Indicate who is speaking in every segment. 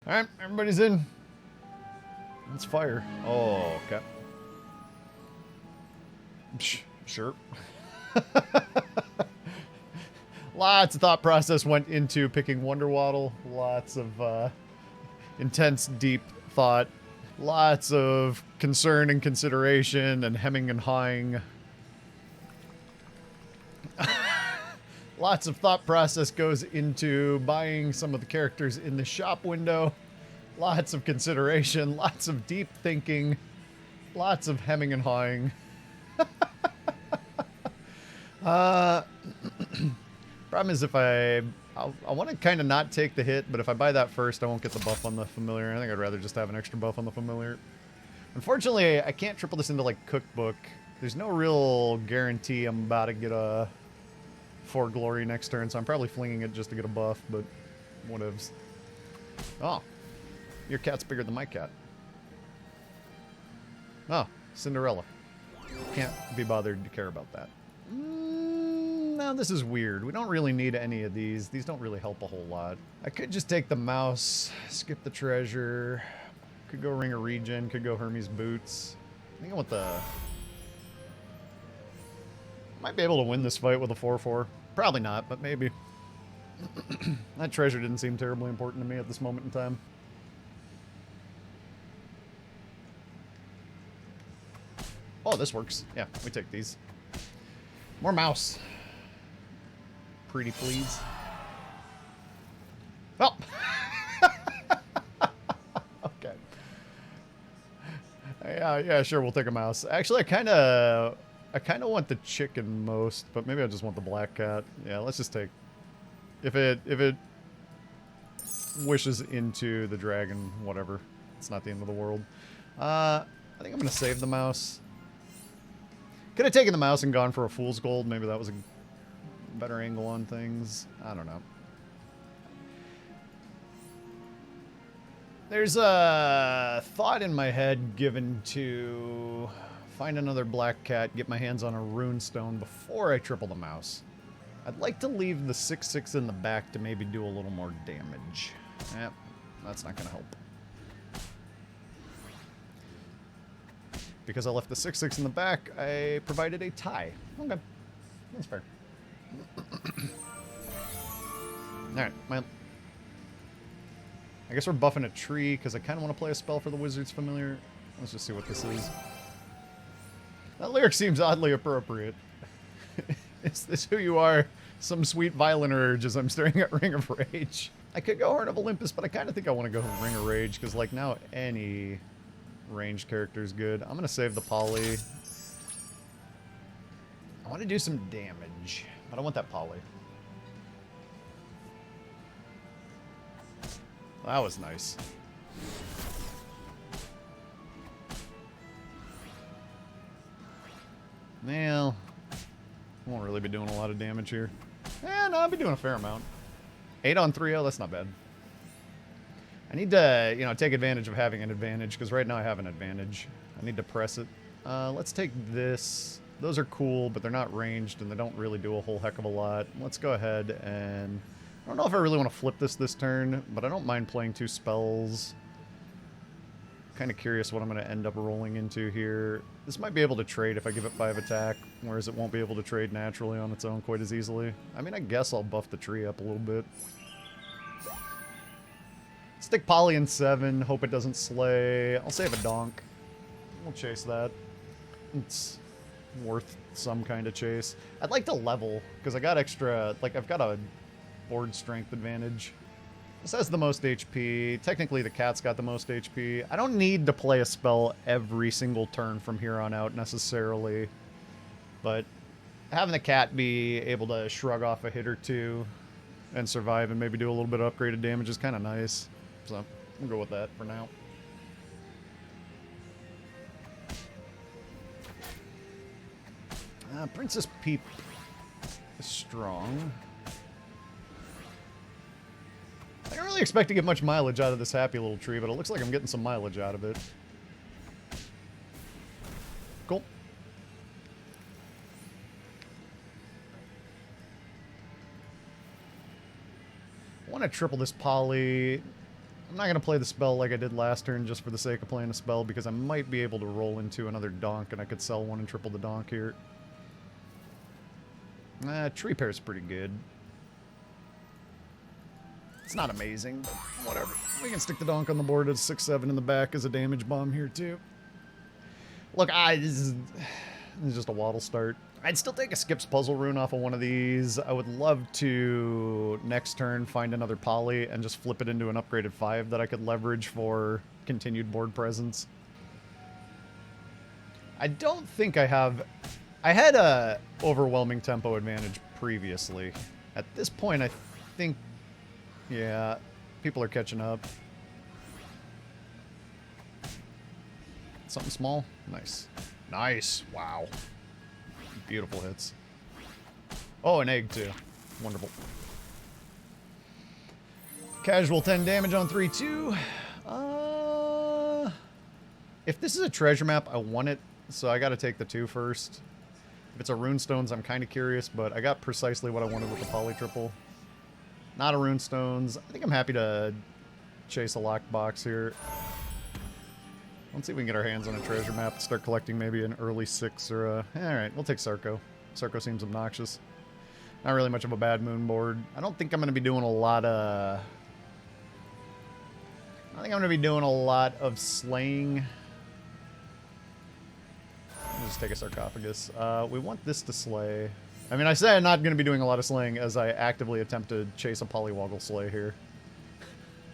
Speaker 1: Alright, everybody's in. Let's fire. Oh, okay. Sure. Lots of thought process went into picking Wonder Waddle. Lots of intense, deep thought. Lots of concern and consideration and hemming and hawing. Lots of thought process goes into buying some of the characters in the shop window. Lots of consideration, lots of deep thinking, lots of hemming and hawing. Problem is if I want to kind of not take the hit, but if I buy that first, I won't get the buff on the familiar. I think I'd rather just have an extra buff on the familiar. Unfortunately, I can't triple this into like cookbook. There's no real guarantee I'm about to get a 4 glory next turn, so I'm probably flinging it just to get a buff, but whatevs. Oh, your cat's bigger than my cat. Oh, Cinderella. Can't be bothered to care about that. No, this is weird. We don't really need any of these. These don't really help a whole lot. I could just take the mouse, skip the treasure. Could go Ring of Regen, could go Hermes Boots. I think I want the... Might be able to win this fight with a 4-4. Probably not, but maybe. That treasure didn't seem terribly important to me at this moment in time. Oh, this works. Yeah, we take these. More mouse. Pretty please. Oh! Okay. Yeah, sure, we'll take a mouse. Actually, I kind of want the chicken most, but maybe I just want the black cat. Yeah, let's just take... If it wishes into the dragon, whatever. It's not the end of the world. I think I'm going to save the mouse. Could have taken the mouse and gone for a fool's gold. Maybe that was a better angle on things. I don't know. There's a thought in my head given to find another black cat, get my hands on a rune stone before I triple the mouse. I'd like to leave the 6/6 in the back to maybe do a little more damage. Yep, that's not going to help. Because I left the 6/6 in the back, I provided a tie. Okay, that's fair. Alright, well... I guess we're buffing a tree, because I kind of want to play a spell for the Wizard's Familiar. Let's just see what this is. That lyric seems oddly appropriate. Is this who you are? Some sweet violent urge as I'm staring at Ring of Rage. I could go Heart of Olympus, but I kind of think I want to go Ring of Rage, because like now any ranged character is good. I'm going to save the poly. I want to do some damage, but I want that poly. That was nice. Well, I won't really be doing a lot of damage here. Eh, no, I'll be doing a fair amount. 8 on 3-0, that's not bad. I need to, you know, take advantage of having an advantage, because right now I have an advantage. I need to press it. Let's take this. Those are cool, but they're not ranged, and they don't really do a whole heck of a lot. Let's go ahead and... I don't know if I really want to flip this turn, but I don't mind playing 2 spells. Kind of curious what I'm going to end up rolling into here. This might be able to trade if I give it 5 attack, whereas it won't be able to trade naturally on its own quite as easily. I mean, I guess I'll buff the tree up a little bit. Stick Poly in 7, hope it doesn't slay. I'll save a donk. We'll chase that. It's worth some kind of chase. I'd like to level, because I got extra, like I've got a board strength advantage. This has the most HP. Technically, the cat's got the most HP. I don't need to play a spell every single turn from here on out, necessarily. But having the cat be able to shrug off a hit or two and survive and maybe do a little bit of upgraded damage is kind of nice. So, we'll go with that for now. Princess Peep is strong. I don't really expect to get much mileage out of this happy little tree, but it looks like I'm getting some mileage out of it. Cool. I want to triple this poly. I'm not going to play the spell like I did last turn just for the sake of playing a spell, because I might be able to roll into another donk, and I could sell one and triple the donk here. Tree Pair's pretty good. It's not amazing, but whatever. We can stick the donk on the board as 6/7 in the back as a damage bomb here, too. Look, this is just a waddle start. I'd still take a Skips Puzzle Rune off of one of these. I would love to, next turn, find another Poly and just flip it into an upgraded 5 that I could leverage for continued board presence. I don't think I have... I had a overwhelming tempo advantage previously. At this point, I think... Yeah, people are catching up. Something small? Nice. Nice. Wow. Beautiful hits. Oh, an egg, too. Wonderful. Casual 10 damage on 3/2. If this is a treasure map, I want it, so I gotta take the 2 first. If it's a Runestones, I'm kind of curious, but I got precisely what I wanted with the Poly Triple. Not a Runestones. I think I'm happy to chase a lockbox here. Let's see if we can get our hands on a treasure map and start collecting maybe an early 6 or a... Alright, we'll take Sarko. Sarko seems obnoxious. Not really much of a bad moon board. I don't think I'm going to be doing a lot of... I think I'm going to be doing a lot of slaying. I'll just take a Sarcophagus. We want this to slay. I mean, I say I'm not going to be doing a lot of slaying as I actively attempt to chase a Polywoggle slay here.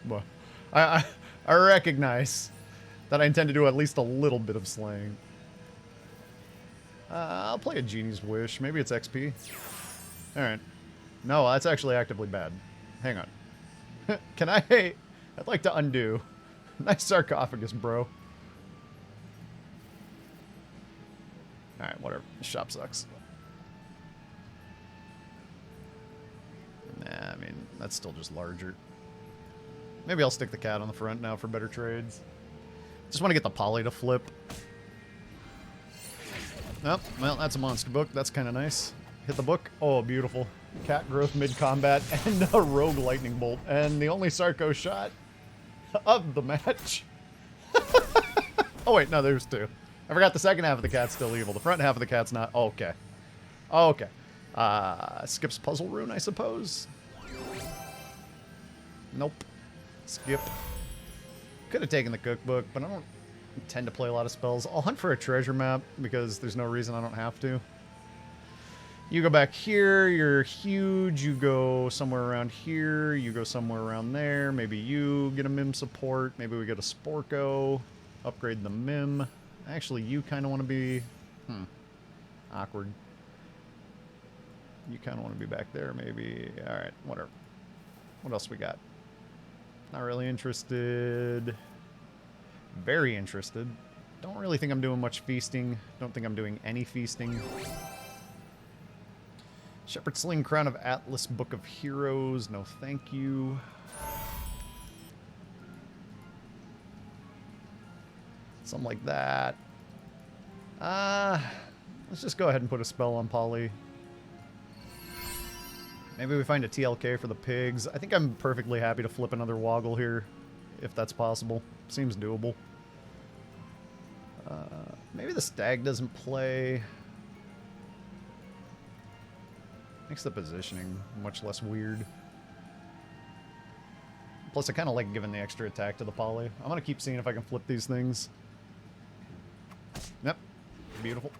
Speaker 1: Well, I recognize that I intend to do at least a little bit of slaying. I'll play a Genie's Wish. Maybe it's XP. Alright. No, that's actually actively bad. Hang on. Can I... I'd like to undo. Nice Sarcophagus, bro. Alright, whatever. The shop sucks. Nah, I mean, that's still just larger. Maybe I'll stick the cat on the front now for better trades. Just want to get the Poly to flip. Oh, well, that's a monster book. That's kind of nice. Hit the book. Oh, beautiful. Cat growth mid-combat and a rogue lightning bolt. And the only Sarko shot of the match. Oh, wait, no, there's 2. I forgot the second half of the cat's still evil. The front half of the cat's not. Oh, okay. Oh, okay. Skips Puzzle Rune, I suppose? Nope. Skip. Could have taken the cookbook, but I don't tend to play a lot of spells. I'll hunt for a treasure map because there's no reason I don't have to. You go back here, you're huge, you go somewhere around here, you go somewhere around there, maybe you get a Mim support, maybe we get a Sporko, upgrade the Mim. Actually, you kind of want to be... Awkward. You kind of want to be back there, maybe. Alright, whatever. What else we got? Not really interested. Very interested. Don't really think I'm doing much feasting. Don't think I'm doing any feasting. Shepherd Sling, Crown of Atlas, Book of Heroes. No thank you. Something like that. Let's just go ahead and put a spell on Poly. Maybe we find a TLK for the pigs. I think I'm perfectly happy to flip another Woggle here, if that's possible. Seems doable. Maybe the Stag doesn't play. Makes the positioning much less weird. Plus, I kind of like giving the extra attack to the Poly. I'm going to keep seeing if I can flip these things. Yep. Beautiful.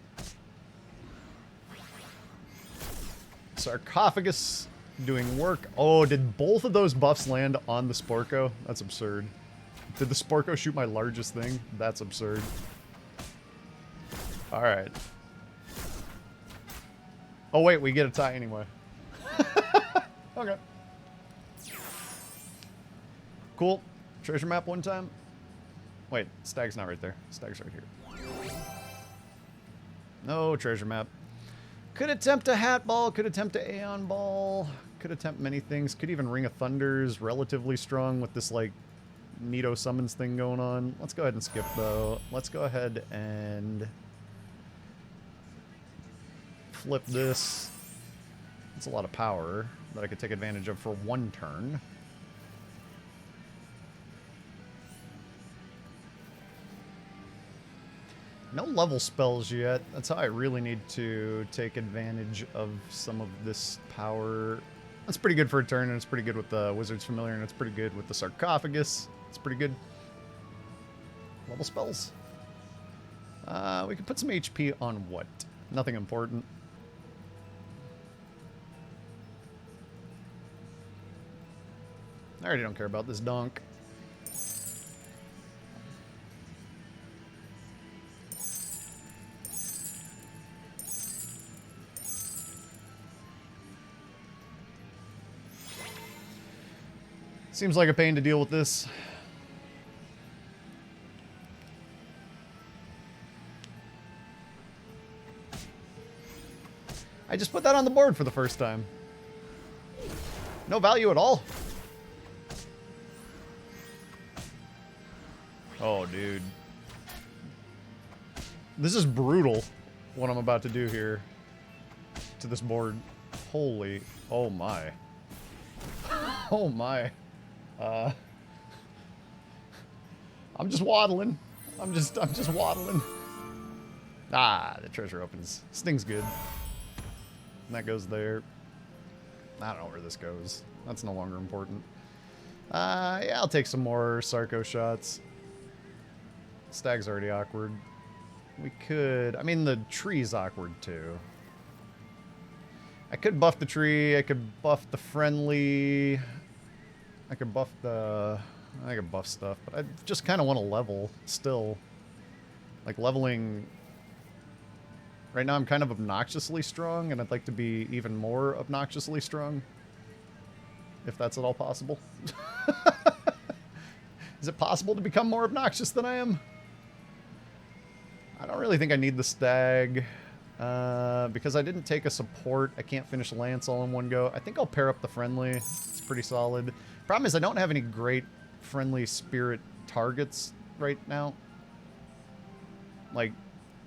Speaker 1: Sarcophagus doing work. Oh, did both of those buffs land on the Sporko? That's absurd. Did the Sporko shoot my largest thing? That's absurd. Alright. Oh wait, we get a tie anyway. Okay. Cool. Treasure map one time. Wait, Stag's not right there. Stag's right here. No treasure map. Could attempt a Hat Ball, could attempt a Aeon Ball, could attempt many things. Could even Ring of Thunder's relatively strong with this, like, Nito summons thing going on. Let's go ahead and skip, though. Let's go ahead and flip this. That's a lot of power that I could take advantage of for one turn. No level spells yet. That's how I really need to take advantage of some of this power. That's pretty good for a turn, and it's pretty good with the Wizard's Familiar, and it's pretty good with the Sarcophagus. It's pretty good. Level spells. We could put some HP on what? Nothing important. I already don't care about this donk. Seems like a pain to deal with this. I just put that on the board for the first time. No value at all. Oh, dude. This is brutal, what I'm about to do here to this board. Holy, oh my. Oh my. I'm just waddling. I'm just waddling. Ah, the treasure opens. Sting's good. And that goes there. I don't know where this goes. That's no longer important. Yeah, I'll take some more Sarco shots. Stag's already awkward. We could... I mean, the tree's awkward, too. I could buff the tree. I could buff the friendly. I could buff the... I could buff stuff, but I just kind of want to level still. Like, leveling... Right now I'm kind of obnoxiously strong, and I'd like to be even more obnoxiously strong. If that's at all possible. Is it possible to become more obnoxious than I am? I don't really think I need the stag. Because I didn't take a support, I can't finish Lance all in one go. I think I'll pair up the friendly. It's pretty solid. Problem is I don't have any great friendly spirit targets right now. Like,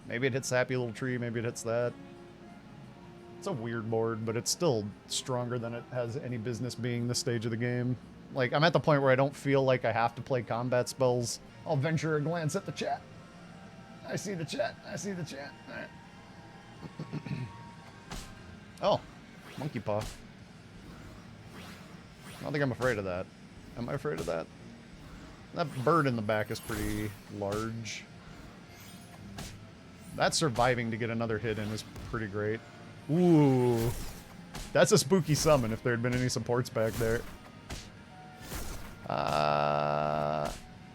Speaker 1: maybe it hits the happy little tree, maybe it hits that. It's a weird board, but it's still stronger than it has any business being this stage of the game. Like, I'm at the point where I don't feel like I have to play combat spells. I'll venture a glance at the chat. I see the chat. I see the chat. All right. Oh, monkey paw. I don't think I'm afraid of that. Am I afraid of that? That bird in the back is pretty large. That surviving to get another hit in is pretty great. Ooh. That's a spooky summon if there had been any supports back there.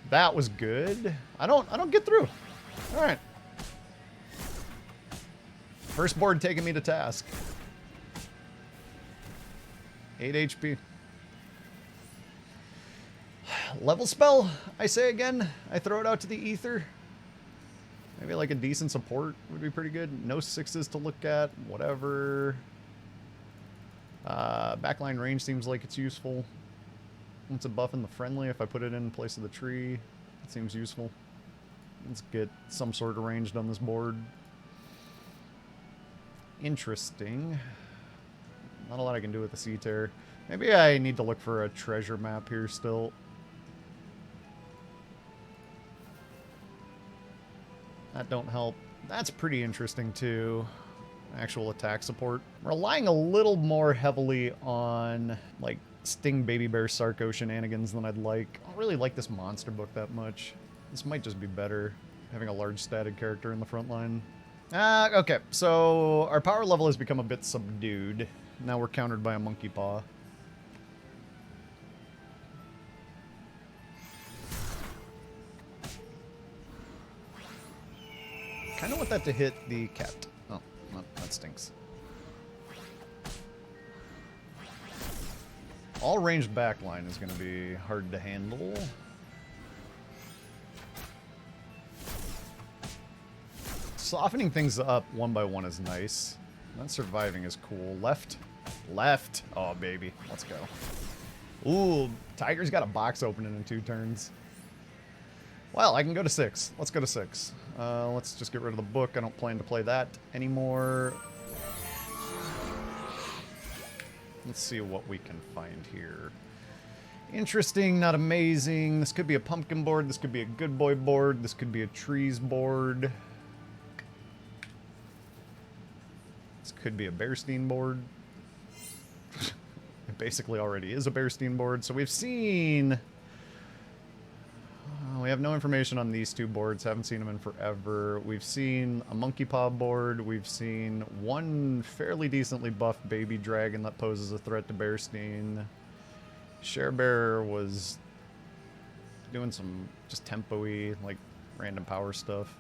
Speaker 1: That was good. I don't get through. Alright. First board taking me to task. 8 HP. Level spell, I say again. I throw it out to the ether. Maybe like a decent support would be pretty good. No sixes to look at. Whatever. Backline range seems like it's useful. Once a buff in the friendly, if I put it in place of the tree, it seems useful. Let's get some sort of range on this board. Interesting. Not a lot I can do with the Sea Terror. Maybe I need to look for a treasure map here still. That don't help. That's pretty interesting too. Actual attack support. I'm relying a little more heavily on like Sting Baby Bear Sarco shenanigans than I'd like. I don't really like this monster book that much. This might just be better having a large statted character in the front line. Okay, so our power level has become a bit subdued. Now we're countered by a monkey paw. Kind of want that to hit the cat. Oh, no, that stinks. All ranged backline is going to be hard to handle. Softening things up one by one is nice. That surviving is cool. Left. Left. Oh, baby. Let's go. Ooh, Tiger's got a box opening in 2 turns. Well, I can go to 6. Let's go to 6. Let's just get rid of the book. I don't plan to play that anymore. Let's see what we can find here. Interesting, not amazing. This could be a pumpkin board. This could be a good boy board. This could be a trees board. could be a Bearstein board. It basically already is a Bearstein board. So we've seen... we have no information on these two boards. Haven't seen them in forever. We've seen a Monkey Paw board. We've seen one fairly decently buffed baby dragon that poses a threat to Bearstein. Sharebear was doing some just tempo-y, like, random power stuff.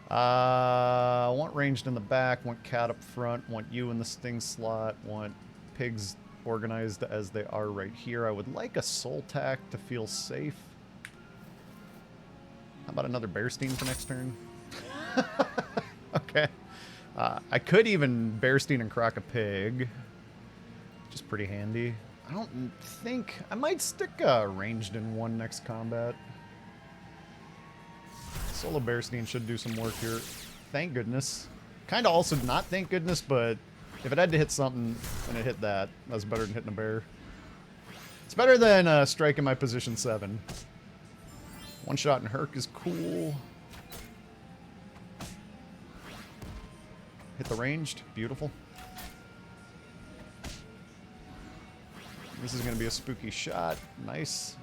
Speaker 1: Want ranged in the back, want cat up front, want you in the sting slot, want pigs organized as they are right here. I would like a soul tack to feel safe. How about another Bearstein for next turn? Okay. I could even Bearstein and crock a pig, which is pretty handy. I don't think... I might stick ranged in one next combat. Solo Bearstein should do some work here. Thank goodness. Kind of also not thank goodness, but if it had to hit something and it hit that, that's better than hitting a bear. It's better than striking my position 7. One shot in Herc is cool. Hit the ranged. Beautiful. This is going to be a spooky shot. Nice.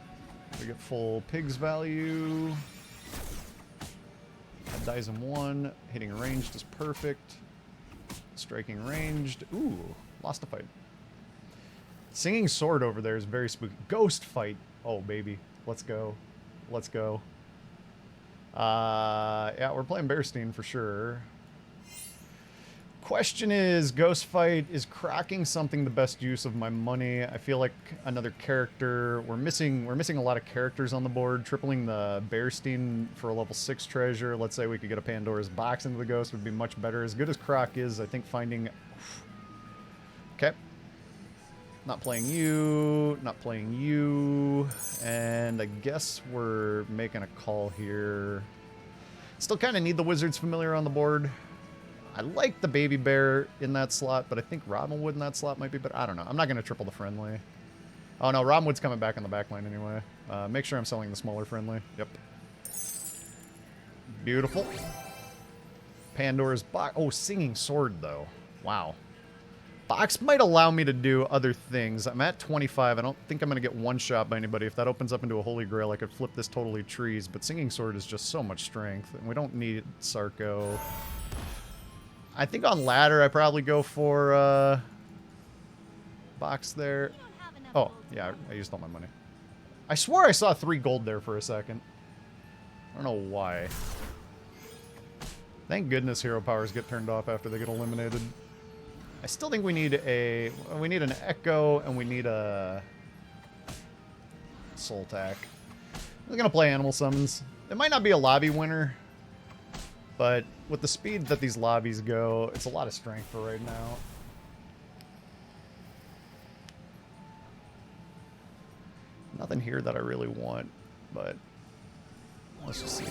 Speaker 1: We get full pigs value. That dies in 1. Hitting ranged is perfect. Striking ranged. Ooh, lost a fight. Singing sword over there is very spooky. Ghost fight. Oh, baby. Let's go. Let's go. Yeah, we're playing Bearstein for sure. Question is, Ghost Fight, is cracking something the best use of my money? I feel like another character. We're missing a lot of characters on the board. Tripling the Bearstein for a level 6 treasure. Let's say we could get a Pandora's box into the Ghost would be much better. As good as Croc is, I think finding... Okay. Not playing you. Not playing you. And I guess we're making a call here. Still kind of need the Wizard's Familiar on the board. I like the Baby Bear in that slot, but I think Robinwood in that slot might be better. I don't know. I'm not going to triple the friendly. Oh, no. Robinwood's coming back on the back line anyway. Make sure I'm selling the smaller friendly. Yep. Beautiful. Pandora's box. Oh, Singing Sword, though. Wow. Box might allow me to do other things. I'm at 25. I don't think I'm going to get one shot by anybody. If that opens up into a Holy Grail, I could flip this totally trees. But Singing Sword is just so much strength. And we don't need Sarko. I think on ladder, I probably go for box there. Oh, yeah, I used all my money. I swore I saw 3 gold there for a second. I don't know why. Thank goodness hero powers get turned off after they get eliminated. I still think we need an Echo and we need a Soul Tack. I'm gonna play Animal Summons. It might not be a lobby winner, but with the speed that these lobbies go, it's a lot of strength for right now. Nothing here that I really want, but let's just see.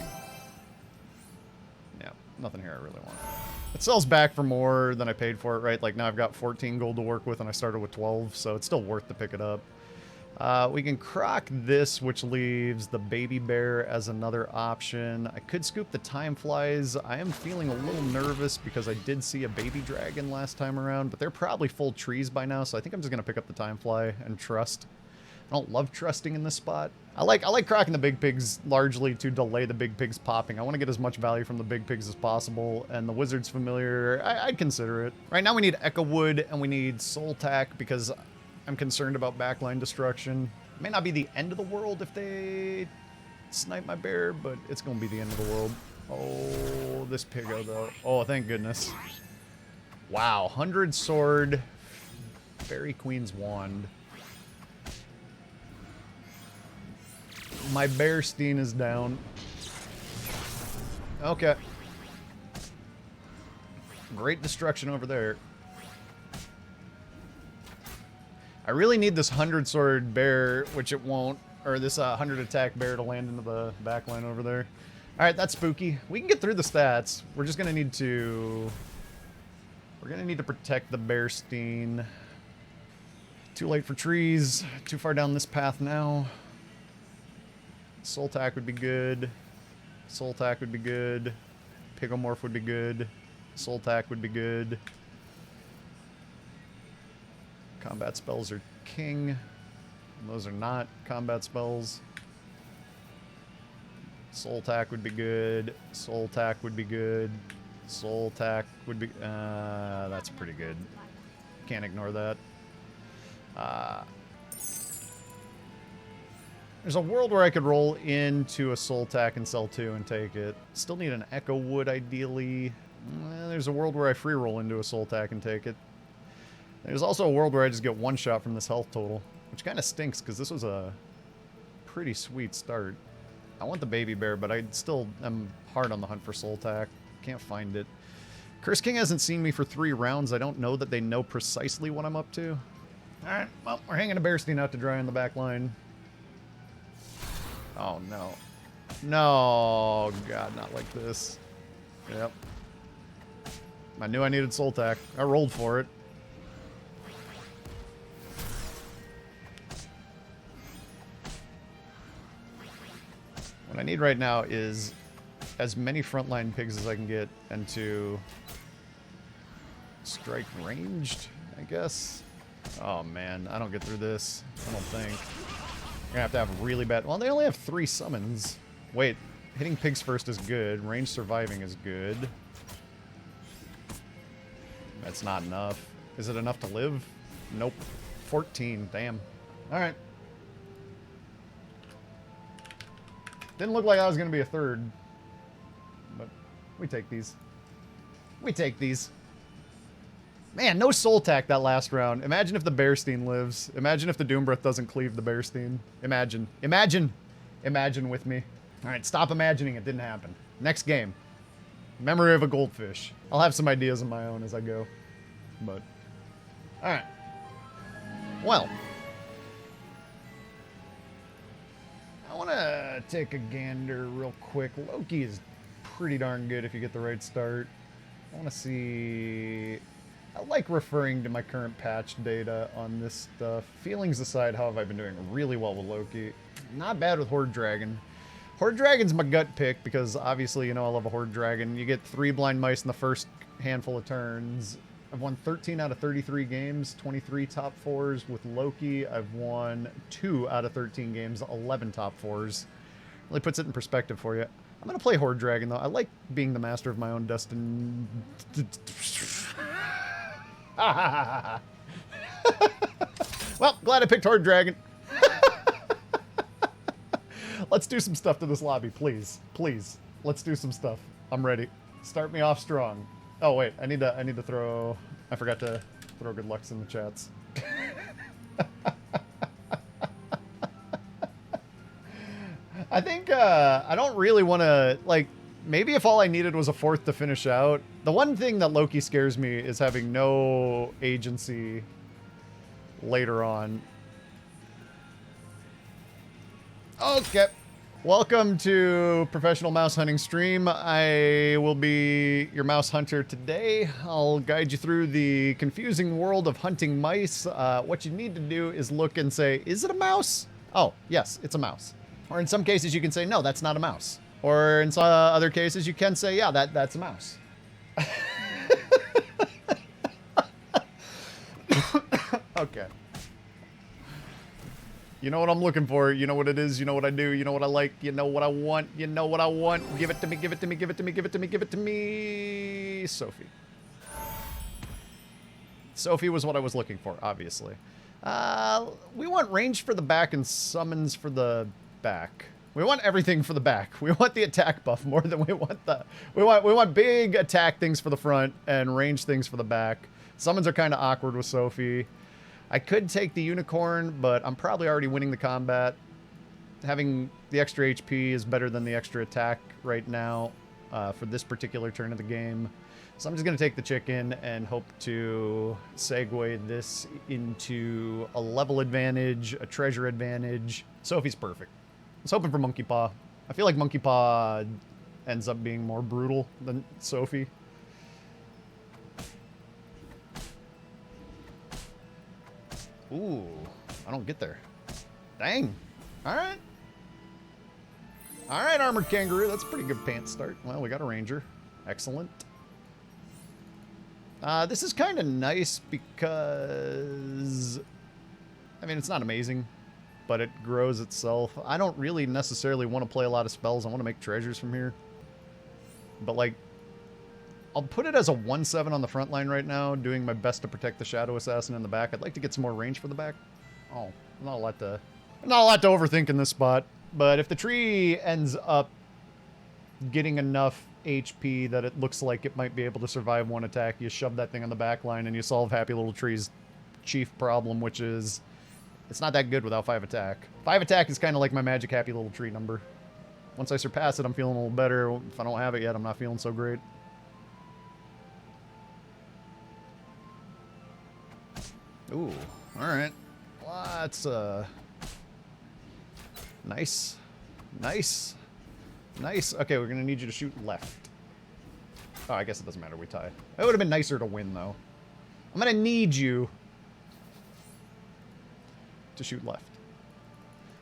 Speaker 1: Yeah, nothing here I really want. It sells back for more than I paid for it, right? Like now I've got 14 gold to work with and I started with 12, so it's still worth to pick it up. We can croc this, which leaves the Baby Bear as another option. I could scoop the Time Flies. I am feeling a little nervous because I did see a Baby Dragon last time around, but they're probably full trees by now, so I think I'm just going to pick up the Time Fly and trust. I don't love trusting in this spot. I like crocking the big pigs largely to delay the big pigs popping. I want to get as much value from the big pigs as possible, and the Wizard's Familiar, I'd consider it. Right now we need Echo Wood and we need Soul Tack because I'm concerned about backline destruction. It may not be the end of the world if they snipe my bear, but it's going to be the end of the world. Oh, this Piggo, though. Oh, thank goodness. Wow, 100 sword, Fairy Queen's Wand. My Bearstein is down. Okay. Great destruction over there. I really need this 100 sword bear, which it won't, or this 100 attack bear to land into the back line over there. All right, that's spooky. We can get through the stats. We're just gonna need to. We're gonna need to protect the Bearstein. Too late for trees. Too far down this path now. Soul Tack would be good. Soul Tack would be good. Pigomorph would be good. Soul Tack would be good. Combat spells are king. And those are not combat spells. Soul Tack would be good. Soul Tack would be good. Soul Tack would be... that's pretty good. Can't ignore that. There's a world where I could roll into a Soul Tack and sell 2 and take it. Still need an Echo Wood, ideally. There's a world where I free roll into a Soul Tack and take it. There's also a world where I just get 1 shot from this health total, which kind of stinks because this was a pretty sweet start. I want the Baby Bear, but I still am hard on the hunt for Soul Tack. Can't find it. Curse King hasn't seen me for 3 rounds. I don't know that they know precisely what I'm up to. Alright, well, we're hanging a Bearstein out to dry on the back line. Oh, no. No, God, not like this. Yep. I knew I needed Soul Tack. I rolled for it. What I need right now is as many frontline pigs as I can get and to strike ranged, I guess. Oh man, I don't get through this. I don't think. I'm gonna have to have really bad... Well, they only have 3 summons. Wait, hitting pigs first is good. Range surviving is good. That's not enough. Is it enough to live? Nope. 14, damn. Alright. Didn't look like I was going to be a 3rd. But we take these. We take these. Man, no Soul Tack that last round. Imagine if the Bearstein lives. Imagine if the Doombreath doesn't cleave the Bearstein. Imagine. Imagine. Imagine with me. Alright, stop imagining. It didn't happen. Next game. Memory of a Goldfish. I'll have some ideas of my own as I go. But. Alright. Well. I want to take a gander real quick. Loki is pretty darn good if you get the right start. I want to see... I like referring to my current patch data on this stuff. Feelings aside, how have I been doing? Really well with Loki. Not bad with Horde Dragon. Horde Dragon's my gut pick because obviously, you know, I love a Horde Dragon. You get 3 blind mice in the first handful of turns. I've won 13 out of 33 games, 23 top 4s. With Loki, I've won 2 out of 13 games, 11 top 4s. Really puts it in perspective for you. I'm going to play Horde Dragon, though. I like being the master of my own destiny. Well, glad I picked Horde Dragon. Let's do some stuff to this lobby, please. Please. Let's do some stuff. I'm ready. Start me off strong. Oh wait, I need to throw... I forgot to throw good lucks in the chats. I think I don't really want to, like, maybe if all I needed was a 4th to finish out. The one thing that Loki scares me is having no agency later on. Okay. Welcome to Professional Mouse Hunting Stream. I will be your mouse hunter today. I'll guide you through the confusing world of hunting mice. What you need to do is look and say, is it a mouse? Oh, yes, it's a mouse. Or in some cases you can say, no, that's not a mouse. Or in some other cases you can say, yeah, that's a mouse. Okay. You know what I'm looking for. You know what it is. You know what I do. You know what I like. You know what I want. You know what I want. Give it to me. Give it to me. Give it to me. Give it to me. Give it to me. Sophie. Sophie was what I was looking for, obviously. We want range for the back and summons for the back. We want everything for the back. We want the attack buff more than we want the... We want big attack things for the front and range things for the back. Summons are kind of awkward with Sophie. I could take the unicorn, but I'm probably already winning the combat. Having the extra HP is better than the extra attack right now for this particular turn of the game. So I'm just going to take the chicken and hope to segue this into a level advantage, a treasure advantage. Sophie's perfect. I was hoping for Monkey Paw. I feel like Monkey Paw ends up being more brutal than Sophie. Ooh, I don't get there. Dang. Alright. Alright, Armored Kangaroo. That's a pretty good pants start. Well, we got a Ranger. Excellent. This is kind of nice because, I mean, it's not amazing, but it grows itself. I don't really necessarily want to play a lot of spells. I want to make treasures from here. But, like, I'll put it as a 1/7 on the front line right now, doing my best to protect the Shadow Assassin in the back. I'd like to get some more range for the back. Oh, not a lot to overthink in this spot. But if the tree ends up getting enough HP that it looks like it might be able to survive one attack, you shove that thing on the back line and you solve Happy Little Tree's chief problem, which is it's not that good without 5 attack. 5 attack is kind of like my magic Happy Little Tree number. Once I surpass it, I'm feeling a little better. If I don't have it yet, I'm not feeling so great. Ooh, alright. Lots, nice. Nice. Nice. Okay, we're gonna need you to shoot left. Oh, I guess it doesn't matter. We tie. It would have been nicer to win, though. I'm gonna need you to shoot left.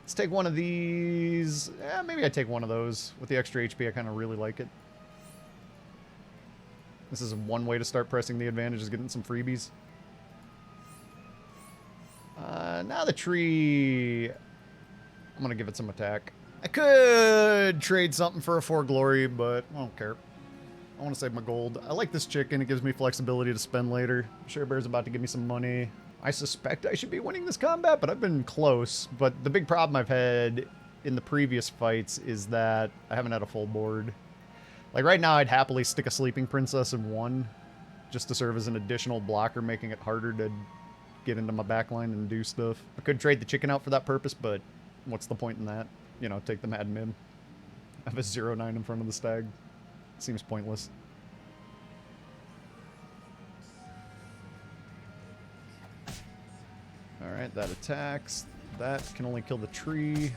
Speaker 1: Let's take one of these. Yeah, maybe I take one of those. With the extra HP, I kind of really like it. This is one way to start pressing the advantage, is getting some freebies. Now the tree, I'm going to give it some attack. I could trade something for a 4 glory, but I don't care. I want to save my gold. I like this chicken. It gives me flexibility to spend later. Share Bear's about to give me some money. I suspect I should be winning this combat, but I've been close. But the big problem I've had in the previous fights is that I haven't had a full board. Like right now, I'd happily stick a Sleeping Princess in 1 just to serve as an additional blocker, making it harder to get into my backline and do stuff. I could trade the chicken out for that purpose, but what's the point in that? You know, take the Mad Mib. I have a 0/9 in front of the stag. Seems pointless. Alright, that attacks. That can only kill the tree.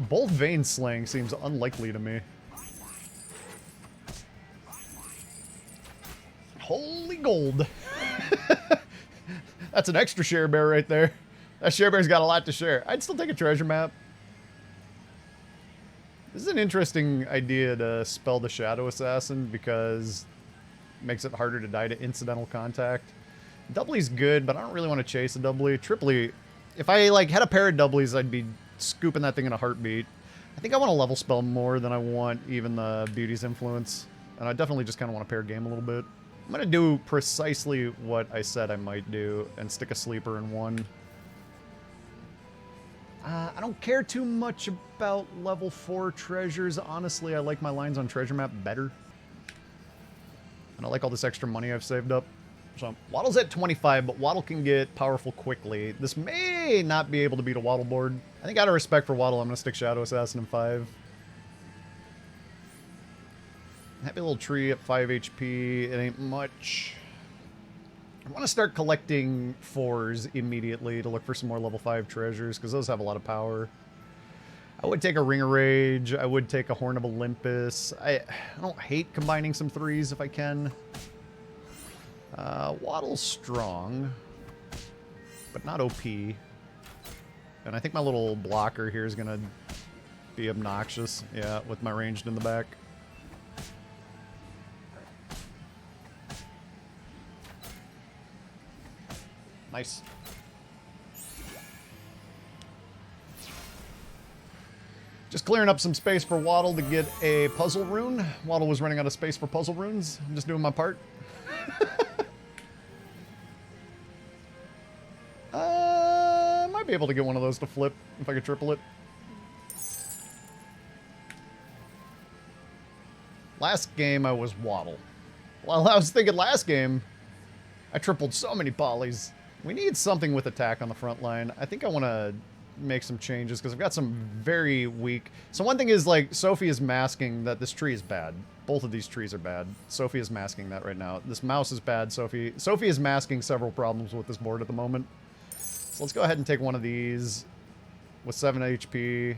Speaker 1: Bolt Vein Slaying seems unlikely to me. Holy gold. That's an extra Share Bear right there. That Share Bear's got a lot to share. I'd still take a treasure map. This is an interesting idea to spell the Shadow Assassin because it makes it harder to die to incidental contact. Doubly's good, but I don't really want to chase a doubly. Triply, if I like had a pair of doublies, I'd be scooping that thing in a heartbeat. I think I want to level spell more than I want even the Beauty's Influence. And I definitely just kind of want to pair game a little bit. I'm going to do precisely what I said I might do and stick a sleeper in 1. I don't care too much about level 4 treasures. Honestly, I like my lines on treasure map better. And I like all this extra money I've saved up. So, Waddle's at 25, but Waddle can get powerful quickly. This may not be able to beat a Waddle board. I think out of respect for Waddle, I'm going to stick Shadow Assassin in 5. Happy Little Tree at 5 HP. It ain't much. I want to start collecting 4s immediately to look for some more level 5 treasures, because those have a lot of power. I would take a Ring of Rage. I would take a Horn of Olympus. I don't hate combining some 3s if I can. Waddle's strong, but not OP. And I think my little blocker here is going to be obnoxious. Yeah, with my ranged in the back. Nice. Just clearing up some space for Waddle to get a puzzle rune. Waddle was running out of space for puzzle runes. I'm just doing my part. Might be able to get one of those to flip if I could triple it. Last game I was Waddle. Well, I was thinking last game I tripled so many polys. We need something with attack on the front line. I think I want to make some changes because I've got some very weak... So one thing is, like, Sophie is masking that this tree is bad. Both of these trees are bad. Sophie is masking that right now. This mouse is bad, Sophie. Sophie is masking several problems with this board at the moment. So let's go ahead and take one of these with 7 HP.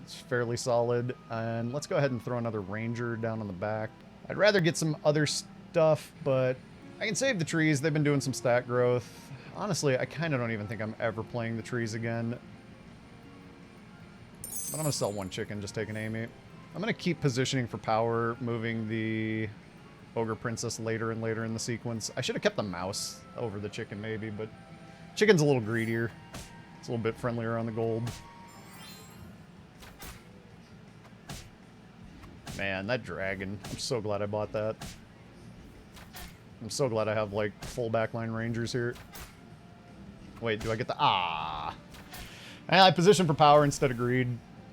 Speaker 1: It's fairly solid. And let's go ahead and throw another ranger down on the back. I'd rather get some other stuff, but I can save the trees. They've been doing some stat growth. Honestly, I kind of don't even think I'm ever playing the trees again. But I'm going to sell one chicken, just take an Amy. I'm going to keep positioning for power, moving the Ogre Princess later and later in the sequence. I should have kept the mouse over the chicken maybe, but chicken's a little greedier. It's a little bit friendlier on the gold. Man, that dragon. I'm so glad I bought that. I'm so glad I have, like, full backline rangers here. Wait, do I get the... Ah! I positioned for power instead of greed,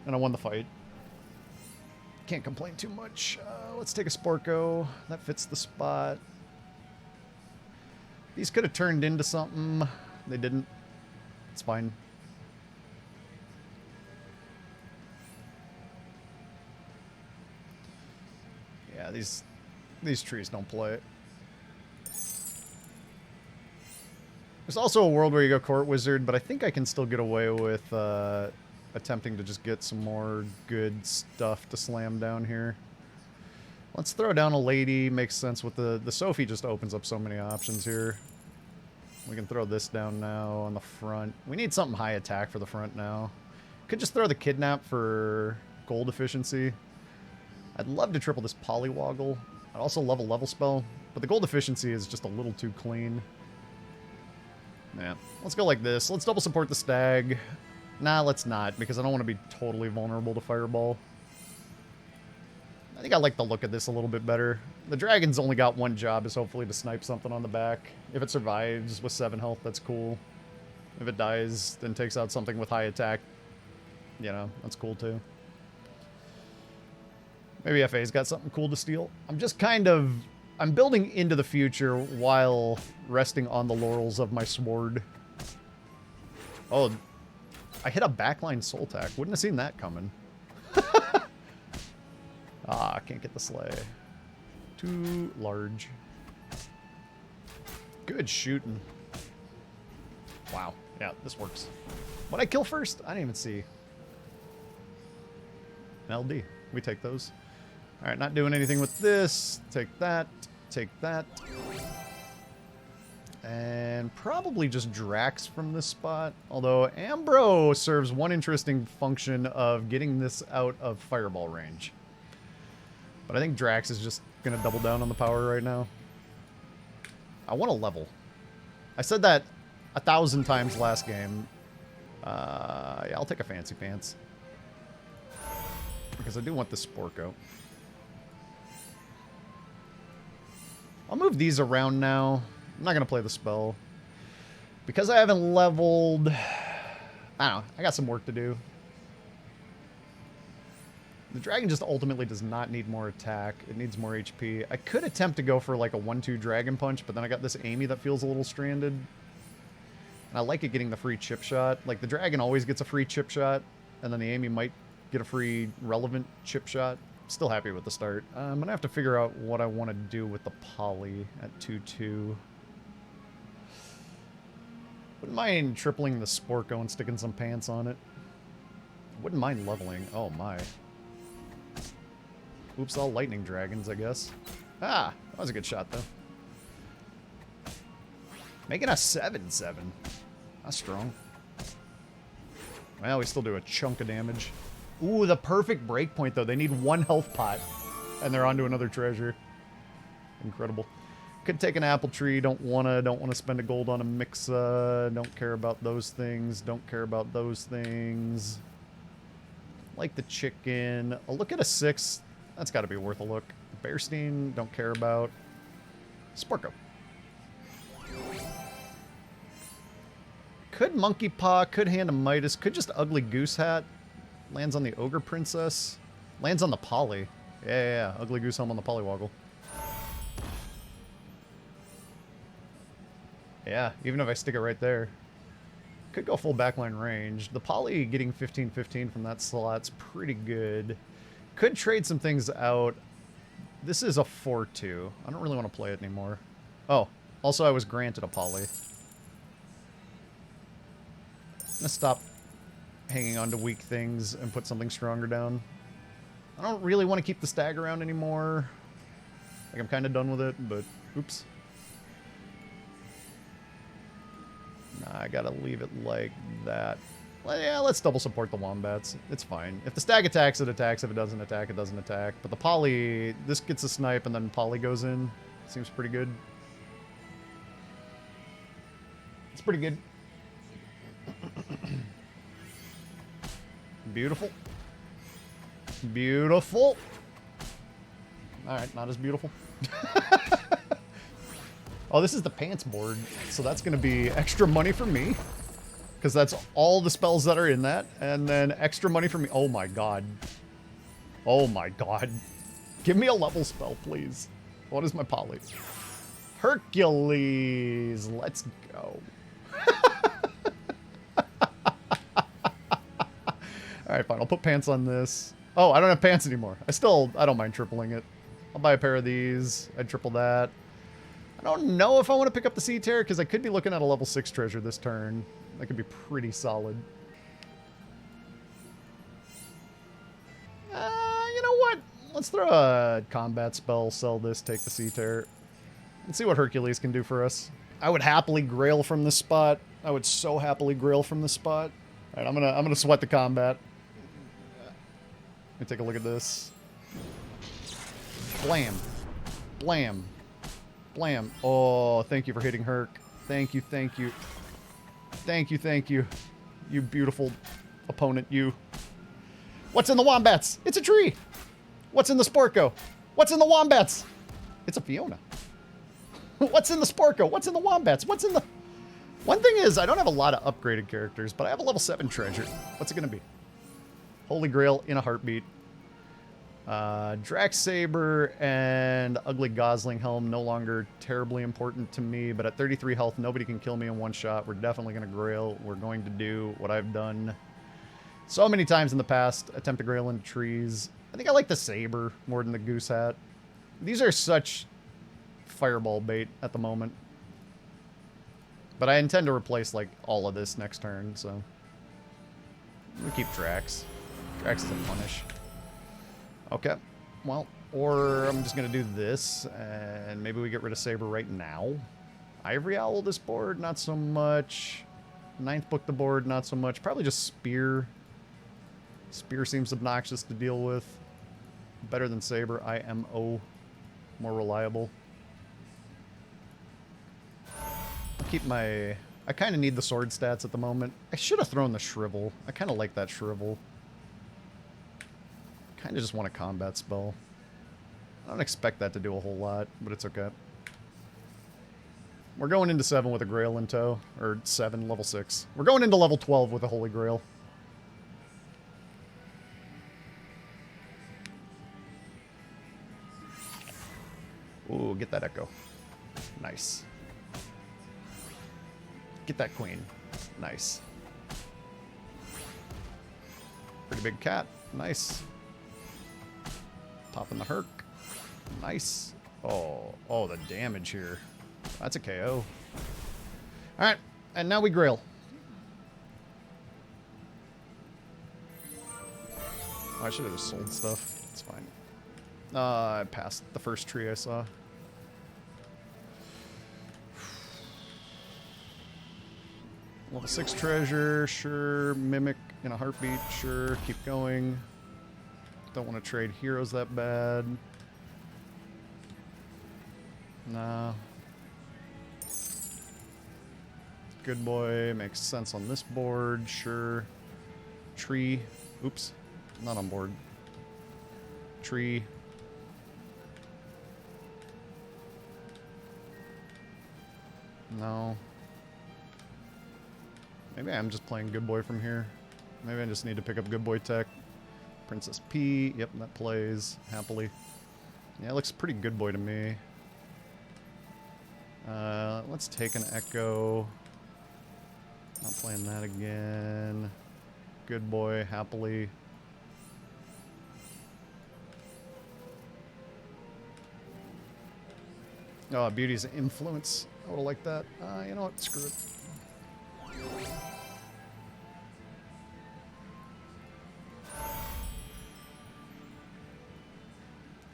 Speaker 1: and I won the fight. Can't complain too much. Let's take a Sporko. That fits the spot. These could have turned into something. They didn't. It's fine. Yeah, these trees don't play. There's also a world where you go Court Wizard, but I think I can still get away with attempting to just get some more good stuff to slam down here. Let's throw down a lady. Makes sense with the Sophie just opens up so many options here. We can throw this down now on the front. We need something high attack for the front now. Could just throw the Kidnap for gold efficiency. I'd love to triple this Polywoggle. I'd also level spell, but the gold efficiency is just a little too clean. Yeah, let's go like this. Let's double support the Stag. Nah, let's not, because I don't want to be totally vulnerable to Fireball. I think I like the look of this a little bit better. The Dragon's only got one job, is hopefully to snipe something on the back. If it survives with 7 health, that's cool. If it dies, then takes out something with high attack, you know, that's cool too. Maybe FA's got something cool to steal. I'm just kind of... I'm building into the future while resting on the laurels of my sword. Oh, I hit a backline soul attack. Wouldn't have seen that coming. Ah, can't get the sleigh. Too large. Good shooting. Wow. Yeah, this works. What'd I kill first? I didn't even see. An LD. We take those. Alright, not doing anything with this. Take that. Take that. And probably just Drax from this spot. Although Ambro serves one interesting function of getting this out of fireball range. But I think Drax is just going to double down on the power right now. I want a level. I said that 1,000 times last game. Yeah, I'll take a Fancy Pants. Because I do want the Sporko. I'll move these around now. I'm not going to play the spell. Because I haven't leveled... I don't know. I got some work to do. The dragon just ultimately does not need more attack. It needs more HP. I could attempt to go for like a 1-2 dragon punch, but then I got this Amy that feels a little stranded. And I like it getting the free chip shot. Like, the dragon always gets a free chip shot, and then the Amy might get a free relevant chip shot. Still happy with the start. I'm going to have to figure out what I want to do with the poly at 2-2. Wouldn't mind tripling the Sporko and sticking some pants on it. Wouldn't mind leveling. Oh my. Oops, all lightning dragons, I guess. Ah, that was a good shot, though. Making a 7-7. That's strong. Well, we still do a chunk of damage. Ooh, the perfect breakpoint, though. They need 1 health pot, and they're onto another treasure. Incredible. Could take an apple tree. Don't wanna spend a gold on a Mixa. Don't care about those things. Don't care about those things. Like the chicken. I'll look at a 6. That's got to be worth a look. Bearstein, don't care about. Sporko. Could Monkey Paw, could Hand of Midas, could just Ugly Goose Hat. Lands on the Ogre Princess. Lands on the Poly. Yeah. Ugly Goose Helm on the Polywoggle. Yeah, even if I stick it right there. Could go full backline range. The Poly getting 15-15 from that slot's pretty good. Could trade some things out. This is a 4-2. I don't really want to play it anymore. Oh, also I was granted a Poly. I'm gonna stop hanging on to weak things and put something stronger down. I don't really want to keep the Stag around anymore. Like, I'm kind of done with it, but oops. Nah, I gotta leave it like that. Well, yeah, let's double support the wombats. It's fine. If the stag attacks, it attacks. If it doesn't attack, it doesn't attack. But the poly, this gets a snipe and then poly goes in. Seems pretty good. It's pretty good. Beautiful. Beautiful. Alright, not as beautiful. Oh, this is the pants board, so that's going to be extra money for me. Because that's all the spells that are in that. And then extra money for me. Oh my god. Oh my god. Give me a level spell, please. What is my poly? Hercules. Let's go. Alright, fine. I'll put pants on this. Oh, I don't have pants anymore. I don't mind tripling it. I'll buy a pair of these. I'd triple that. I don't know if I want to pick up the Sea Terror, because I could be looking at a level 6 treasure this turn. That could be pretty solid. You know what? Let's throw a combat spell, sell this, take the Sea Terror. And see what Hercules can do for us. I would happily grail from this spot. I would so happily grail from this spot. Alright, I'm gonna sweat the combat. Let me take a look at this. Blam. Blam. Blam. Oh, thank you for hitting Herc. Thank you, thank you. Thank you, thank you. You beautiful opponent, you. What's in the wombats? It's a tree. What's in the Sporko? What's in the wombats? It's a Fiona. What's in the Sporko? What's in the wombats? What's in the... One thing is, I don't have a lot of upgraded characters, but I have a level 7 treasure. What's it going to be? Holy Grail in a heartbeat. Drax Saber and Ugly Gosling Helm no longer terribly important to me, but at 33 health, nobody can kill me in one shot. We're definitely going to grail. We're going to do what I've done so many times in the past, attempt to grail into trees. I think I like the Saber more than the Goose Hat. These are such fireball bait at the moment. But I intend to replace, like, all of this next turn, so... we keep Drax. Drax is a punish. Okay. Well, or I'm just going to do this, and maybe we get rid of Saber right now. Ivory Owl this board, not so much. Ninth Book the board, not so much. Probably just Spear. Spear seems obnoxious to deal with. Better than Saber. IMO. More reliable. I'll keep my... I kind of need the sword stats at the moment. I should have thrown the Shrivel. I kind of like that Shrivel. Kind of just want a combat spell. I don't expect that to do a whole lot, but it's okay. We're going into 7 with a Grail in tow. Or 7, level 6. We're going into level 12 with a Holy Grail. Ooh, get that Echo. Nice. Get that Queen. Nice. Pretty big cat. Nice. Popping the Herc. Nice. Oh, the damage here. That's a KO. Alright, and now we Grail. Oh, I should have just sold stuff. It's fine. I passed the first tree I saw. Level 6 treasure, sure. Mimic in a heartbeat, sure. Keep going. Don't want to trade heroes that bad. Nah. Good boy makes sense on this board, sure. Tree. Oops. Not on board. Tree. No. Maybe I'm just playing Good Boy from here. Maybe I just need to pick up Good Boy tech. Princess P. Yep, that plays happily. Yeah, it looks pretty Good Boy to me. Let's take an Echo. Not playing that again. Good Boy, happily. Oh, Beauty's Influence. I would have liked that. You know what? Screw it.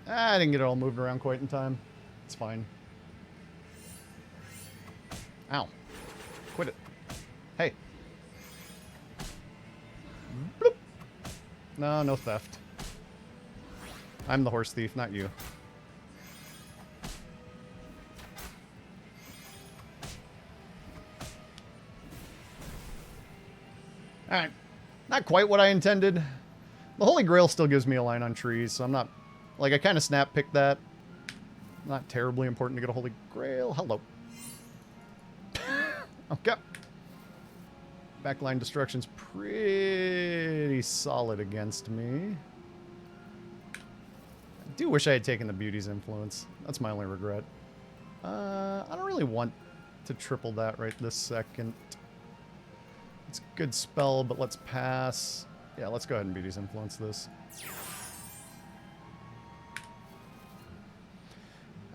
Speaker 1: I didn't get it all moved around quite in time. It's fine. Ow. Quit it. Hey. No, no theft. I'm the horse thief, not you. Alright. Not quite what I intended. The Holy Grail still gives me a line on trees, so I'm not... Like, I kind of snap picked that. Not terribly important to get a Holy Grail. Hello. Okay. Backline destruction's pretty solid against me. I do wish I had taken the Beauty's Influence. That's my only regret. I don't really want to triple that right this second. It's a good spell, but let's pass. Yeah, let's go ahead and Beauty's Influence this.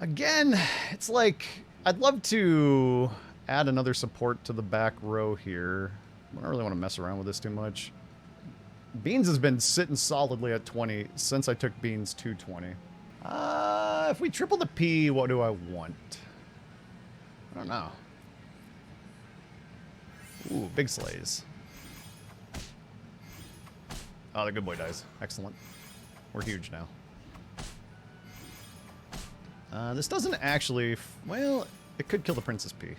Speaker 1: Again, it's like, I'd love to add another support to the back row here. I don't really want to mess around with this too much. Beans has been sitting solidly at 20 since I took Beans to 20. If we triple the P, what do I want? I don't know. Ooh, big slays. Oh, the good boy dies. Excellent. We're huge now. This doesn't actually... Well, it could kill the Princess P. I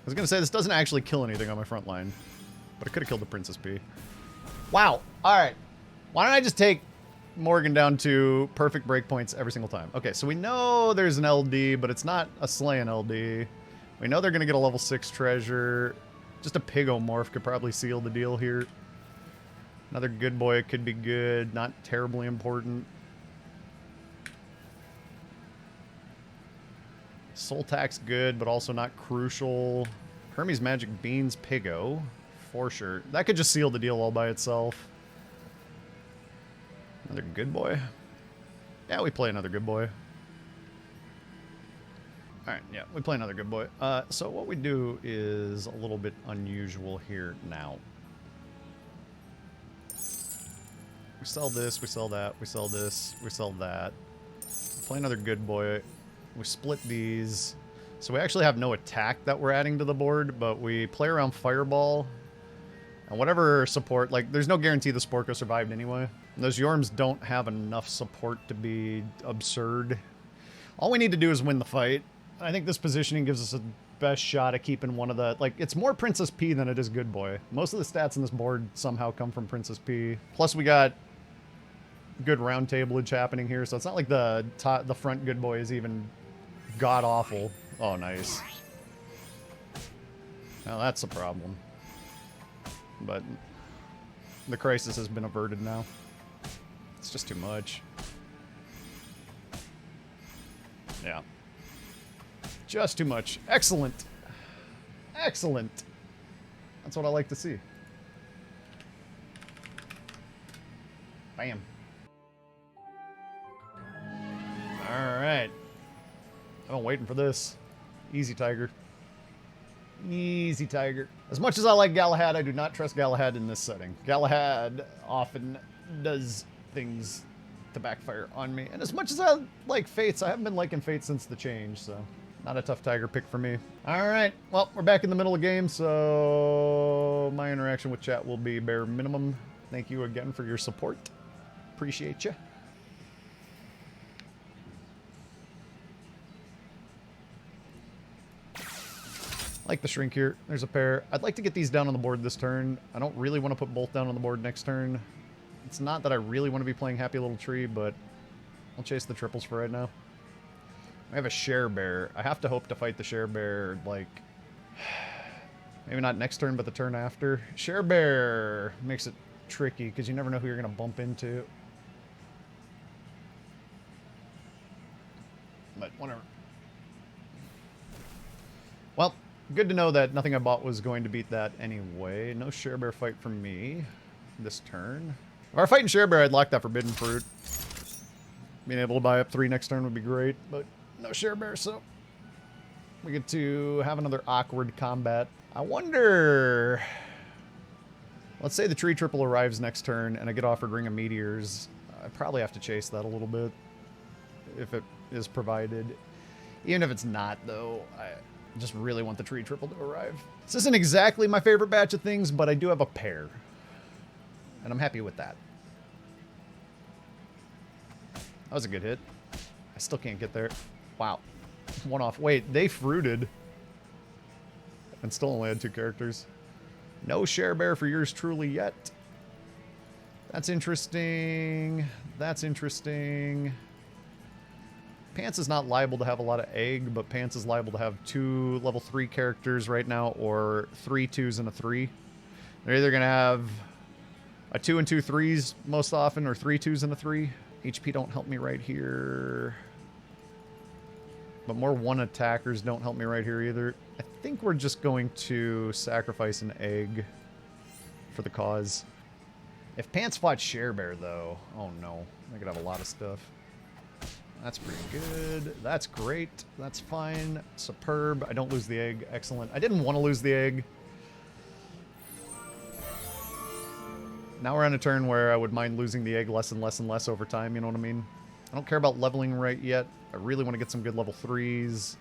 Speaker 1: was going to say, this doesn't actually kill anything on my front line. But it could have killed the Princess P. Wow. Alright. Why don't I just take Morgan down to perfect breakpoints every single time? Okay, so we know there's an LD, but it's not a slaying LD. We know they're going to get a level 6 treasure. Just a Pigomorph could probably seal the deal here. Another good boy could be good. Not terribly important. Soul Tax good, but also not crucial. Hermes Magic Beans Pigo. For sure. That could just seal the deal all by itself. Another good boy. Yeah, we play another good boy. Alright, yeah, we play another good boy. So what we do is a little bit unusual here now. We sell this, we sell that, we sell this, we sell that. We play another good boy. We split these. So we actually have no attack that we're adding to the board, but we play around Fireball. And whatever support, like, there's no guarantee the Sporko survived anyway. And those Yorms don't have enough support to be absurd. All we need to do is win the fight. I think this positioning gives us a best shot at keeping one of the... Like, it's more Princess P than it is Good Boy. Most of the stats on this board somehow come from Princess P. Plus, we got good round tablage happening here, so it's not like the front Good Boy is even god-awful. Oh, nice. Now, that's a problem. But the crisis has been averted now. It's just too much. Yeah. Just too much. Excellent. Excellent. That's what I like to see. Bam. Alright. I've been waiting for this. Easy, Tiger. Easy, Tiger. As much as I like Galahad, I do not trust Galahad in this setting. Galahad often does things to backfire on me. And as much as I like Fates, I haven't been liking Fates since the change, so not a tough Tiger pick for me. Alright, well, we're back in the middle of the game, so my interaction with chat will be bare minimum. Thank you again for your support. Appreciate you. Like the shrink here. There's a pair. I'd like to get these down on the board this turn. I don't really want to put both down on the board next turn. It's not that I really want to be playing Happy Little Tree, but I'll chase the triples for right now. I have a Share Bear. I have to hope to fight the Share Bear, like, maybe not next turn, but the turn after. Share Bear makes it tricky, because you never know who you're going to bump into. But whatever. Well, good to know that nothing I bought was going to beat that anyway. No Share Bear fight from me this turn. If I were fighting Share Bear, I'd lock that Forbidden Fruit. Being able to buy up 3 next turn would be great, but no Share Bear, so we get to have another awkward combat. I wonder... Let's say the tree triple arrives next turn and I get offered Ring of Meteors. I probably have to chase that a little bit if it is provided. Even if it's not, though, I just really want the tree triple to arrive. This isn't exactly my favorite batch of things, but I do have a pair. And I'm happy with that. That was a good hit. I still can't get there. Wow. One off. Wait, they fruited. And still only had 2 characters. No Share Bear for yours truly yet. That's interesting. That's interesting. Pants is not liable to have a lot of egg, but Pants is liable to have 2 level 3 characters right now, or 3 2s and a 3. They're either going to have a 2 and 2 3s most often, or 3 2s and a 3. HP don't help me right here. But more 1 attackers don't help me right here either. I think we're just going to sacrifice an egg for the cause. If Pants fought Share Bear, though, oh no. I could have a lot of stuff. That's pretty good. That's great. That's fine. Superb. I don't lose the egg. Excellent. I didn't want to lose the egg. Now we're on a turn where I would mind losing the egg less and less and less over time, you know what I mean? I don't care about leveling right yet. I really want to get some good level 3s.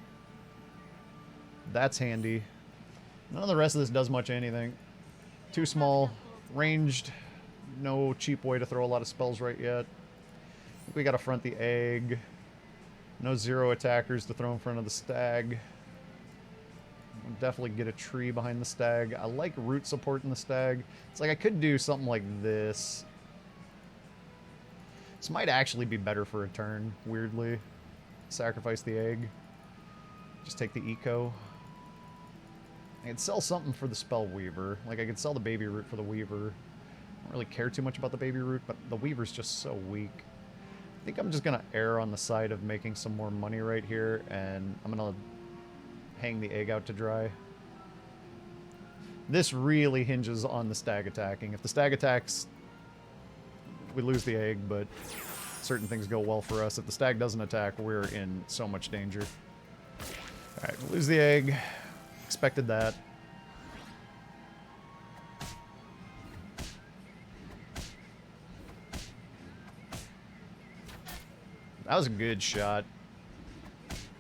Speaker 1: That's handy. None of the rest of this does much anything. Too small. Ranged. No cheap way to throw a lot of spells right yet. I think we gotta front the egg. No 0 attackers to throw in front of the stag. We'll definitely get a tree behind the stag. I like root support in the stag. It's like I could do something like this. This might actually be better for a turn, weirdly. Sacrifice the egg. Just take the eco. I could sell something for the spell weaver. Like I could sell the baby root for the weaver. I don't really care too much about the baby root, but the weaver's just so weak. I think I'm just going to err on the side of making some more money right here, and I'm going to hang the egg out to dry. This really hinges on the stag attacking. If the stag attacks, we lose the egg, but certain things go well for us. If the stag doesn't attack, we're in so much danger. Alright, we lose the egg. Expected that. That was a good shot.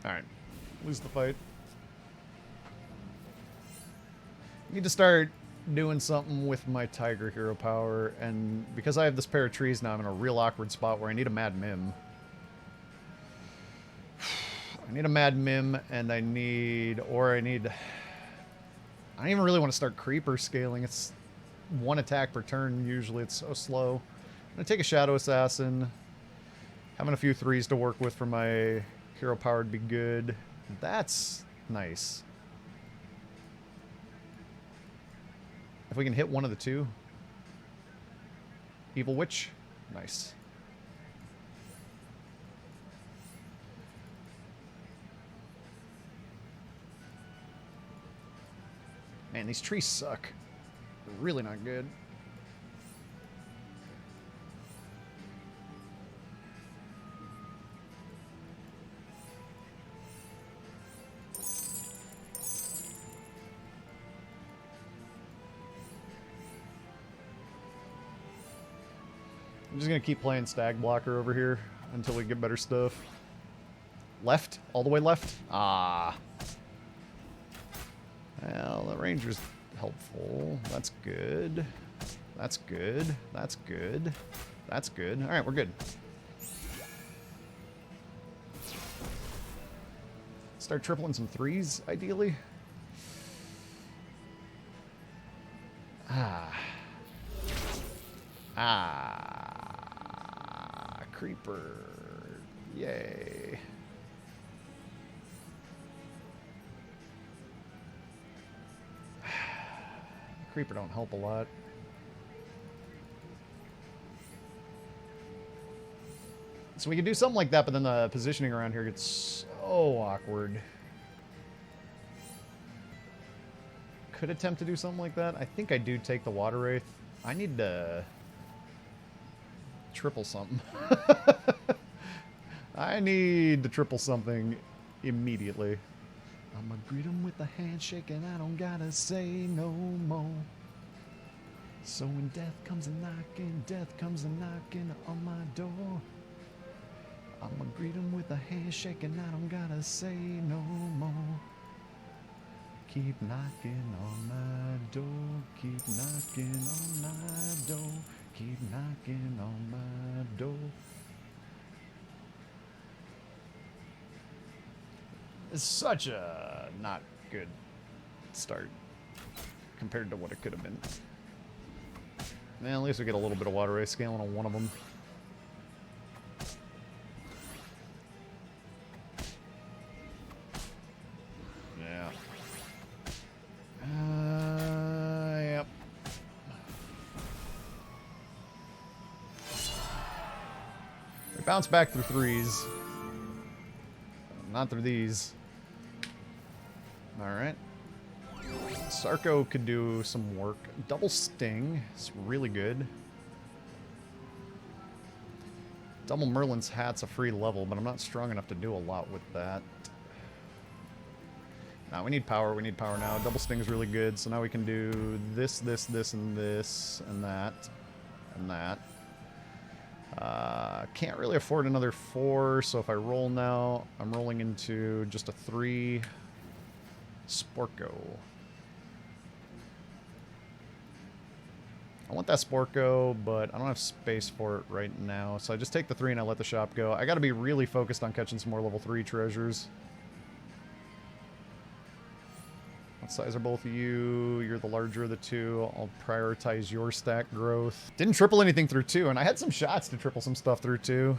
Speaker 1: Alright. Lose the fight. Need to start doing something with my Tiger Hero power, and because I have this pair of trees now, I'm in a real awkward spot where I need a Mad Mim. I need a Mad Mim, and I don't even really want to start Creeper scaling. It's 1 attack per turn, usually. It's so slow. I'm going to take a Shadow Assassin. Having a few 3s to work with for my hero power would be good. That's nice. If we can hit one of the 2. Evil Witch. Nice. Man, these trees suck. They're really not good. I'm just going to keep playing Stag Blocker over here until we get better stuff. Left? All the way left? Ah. Well, the Ranger's helpful. That's good. That's good. That's good. That's good. Alright, we're good. Start tripling some 3s, ideally. Ah. Ah. Creeper. Yay. Creeper don't help a lot. So we could do something like that, but then the positioning around here gets so awkward. Could attempt to do something like that. I think I do take the Water Wraith. I need to triple something. I need to triple something immediately. I'ma greet him with a handshake and I don't gotta say no more. So when death comes a-knocking on my door, I'ma greet him with a handshake and I don't gotta say no more. Keep knocking on my door, keep knocking on my door, keep knocking on my door. is such a not good start compared to what it could have been. Man, at least we get a little bit of water race scaling on one of them. Yeah. Yep. We bounce back through threes. Not through these. Alright. Sarko could do some work. Double Sting is really good. Double Merlin's Hat's a free level, but I'm not strong enough to do a lot with that. Nah, we need power. We need power now. Double Sting's really good, so now we can do this, this, this, and this, and that, and that. Can't really afford another 4, so if I roll now, I'm rolling into just a 3 Sporko. I want that Sporko, but I don't have space for it right now, so I just take the 3 and I let the shop go. I gotta be really focused on catching some more level 3 treasures. What size are both of you? You're the larger of the two. I'll prioritize your stack growth. Didn't triple anything through 2, and I had some shots to triple some stuff through 2.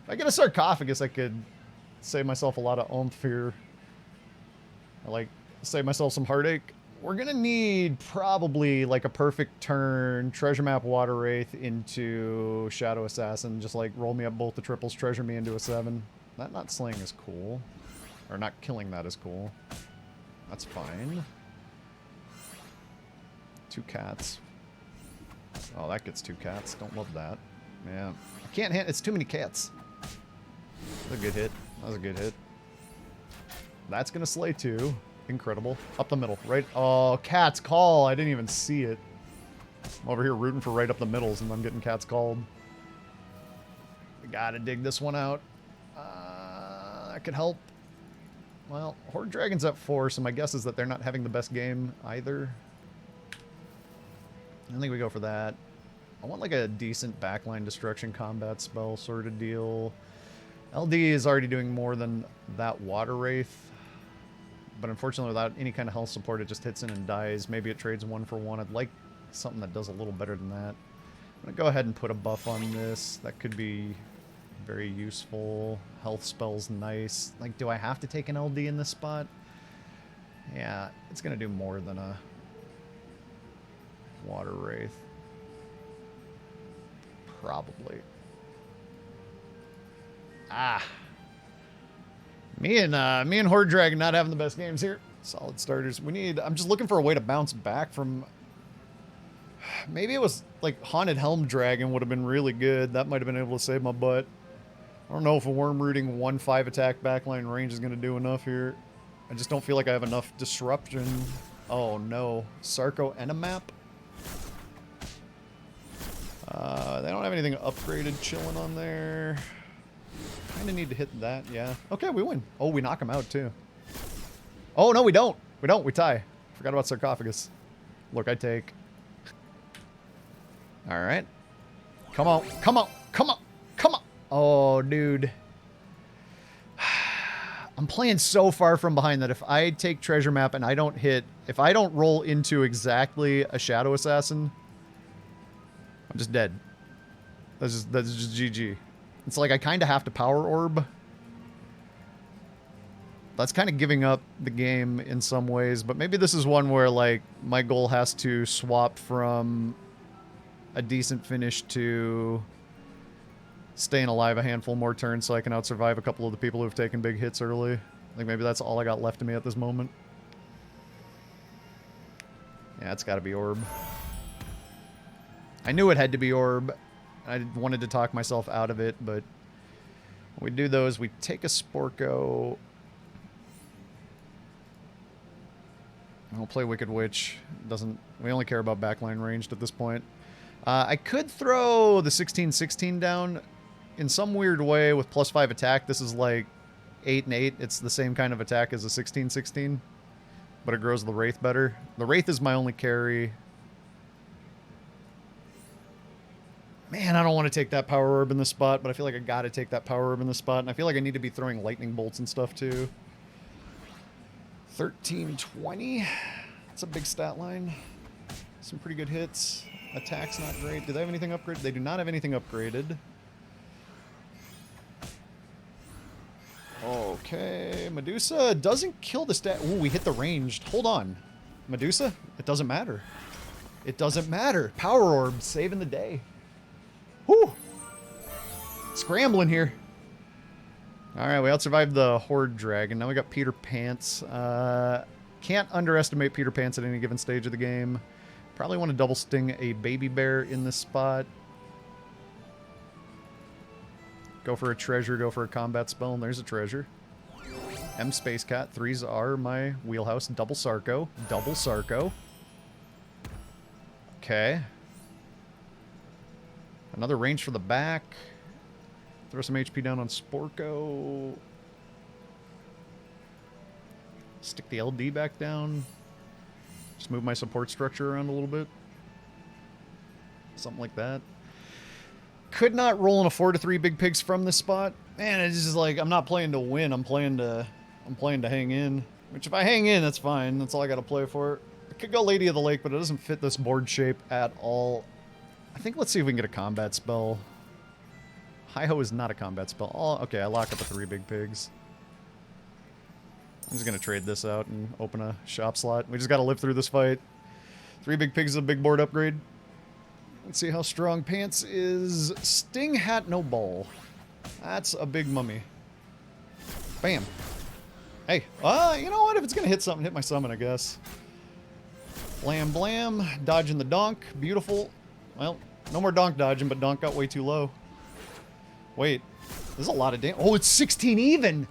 Speaker 1: If I get a sarcophagus, I could save myself a lot of oomph here. I like save myself some heartache. We're gonna need probably like a perfect turn, treasure map water wraith into shadow assassin. Just like roll me up both the triples, treasure me into a 7. That not slaying is cool, or not killing that is cool. That's fine. 2 cats. Oh, that gets 2 cats. Don't love that. Yeah, I can't hit. It's too many cats. That's a good hit. That was a good hit. That's gonna slay 2. Incredible. Up the middle. Right. Oh, Cat's Call. I didn't even see it. I'm over here rooting for right up the middles, and I'm getting Cat's Called. I gotta dig this one out. That could help. Well, Horde Dragon's at 4, so my guess is that they're not having the best game either. I think we go for that. I want like a decent backline destruction combat spell sort of deal. LD is already doing more than that Water Wraith. But unfortunately, without any kind of health support, it just hits in and dies. Maybe it trades 1 for 1. I'd like something that does a little better than that. I'm going to go ahead and put a buff on this. That could be very useful. Health spell's nice. Like, do I have to take an LD in this spot? Yeah, it's going to do more than a Water Wraith. Probably. Ah. Me and Horde Dragon not having the best games here. Solid starters. I'm just looking for a way to bounce back from... Maybe it was like Haunted Helm Dragon would have been really good. That might have been able to save my butt. I don't know if a Worm Rooting 1-5 attack backline range is going to do enough here. I just don't feel like I have enough disruption. Oh no. Sarko and a map? They don't have anything upgraded chilling on there. Kind of need to hit that, yeah. Okay, we win. Oh, we knock him out, too. Oh, no, we don't. We don't. We tie. Forgot about Sarcophagus. Look, I take. All right. Come on. Come on. Come on. Come on. Oh, dude. I'm playing so far from behind that if I take treasure map and I don't hit... If I don't roll into exactly a Shadow Assassin, I'm just dead. That's just GG. It's like I kind of have to power orb. That's kind of giving up the game in some ways, but maybe this is one where like my goal has to swap from a decent finish to staying alive a handful more turns so I can out-survive a couple of the people who have taken big hits early. I think maybe that's all I got left of me at this moment. Yeah, it's got to be orb. I knew it had to be orb. I wanted to talk myself out of it, but when we do those, we take a Sporko. We'll play Wicked Witch. We only care about backline ranged at this point. I could throw the 16/16 down in some weird way with +5 attack. This is like 8 and 8. It's the same kind of attack as a 16/16, but it grows the Wraith better. The Wraith is my only carry. Man, I don't want to take that power orb in this spot, but I feel like I gotta take that power orb in this spot, and I feel like I need to be throwing lightning bolts and stuff too. 1320. That's a big stat line. Some pretty good hits. Attack's not great. Do they have anything upgraded? They do not have anything upgraded. Okay, Medusa doesn't kill the stat. Ooh, we hit the ranged. Hold on. Medusa? It doesn't matter. It doesn't matter. Power orb saving the day. Whew. Scrambling here. Alright, we outsurvived the Horde Dragon. Now we got Peter Pants. Can't underestimate Peter Pants at any given stage of the game. Probably want to double sting a Baby Bear in this spot. Go for a treasure, go for a combat spell, and there's a treasure. M Space Cat, 3s are my wheelhouse. Double Sarco. Double Sarco. Okay. Another range for the back. Throw some HP down on Sporko. Stick the LD back down. Just move my support structure around a little bit. Something like that. Could not roll in a 4-3 big pigs from this spot. Man, it's just like I'm not playing to win. I'm playing to hang in. Which if I hang in, that's fine. That's all I got to play for. I could go Lady of the Lake, but it doesn't fit this board shape at all. I think let's see if we can get a combat spell. Hi-Ho is not a combat spell. Oh, okay, I lock up the 3 big pigs. I'm just going to trade this out and open a shop slot. We just got to live through this fight. 3 big pigs is a big board upgrade. Let's see how strong Pants is. Sting Hat, no ball. That's a big mummy. Bam. Hey, you know what? If it's going to hit something, hit my summon, I guess. Blam, blam. Dodging the donk. Beautiful. Well, no more donk dodging, but donk got way too low. Wait. There's a lot of damage. Oh, it's 16 even.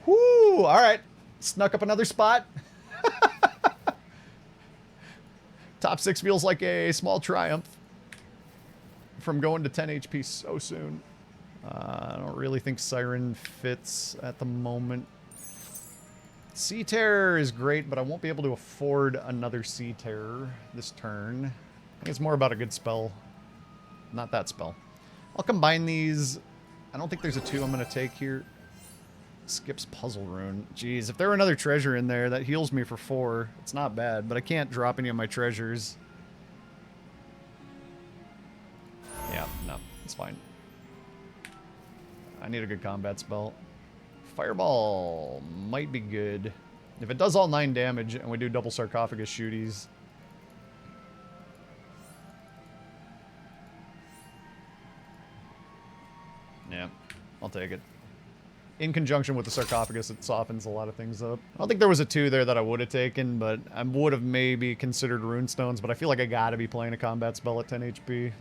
Speaker 1: Whoo! Alright. Snuck up another spot. Top 6 feels like a small triumph from going to 10 HP so soon. I don't really think Siren fits at the moment. Sea Terror is great, but I won't be able to afford another Sea Terror this turn. I think it's more about a good spell. Not that spell. I'll combine these. I don't think there's a 2 I'm going to take here. Skips Puzzle Rune. Jeez, if there were another treasure in there, that heals me for 4. It's not bad, but I can't drop any of my treasures. Yeah, no, it's fine. I need a good combat spell. Fireball might be good. If it does all 9 damage and we do double sarcophagus shooties. Yeah, I'll take it. In conjunction with the sarcophagus, it softens a lot of things up. I don't think there was a 2 there that I would have taken, but I would have maybe considered runestones, but I feel like I gotta be playing a combat spell at 10 HP.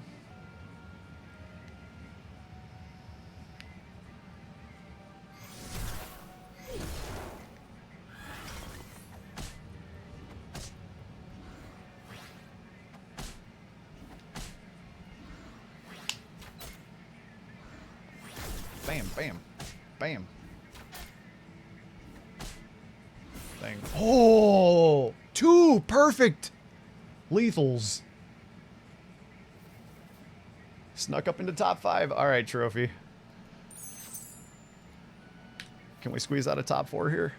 Speaker 1: Bam, bam. Bam. Dang. Oh! 2 perfect lethals. Snuck up into top 5. Alright, trophy. Can we squeeze out a top 4 here?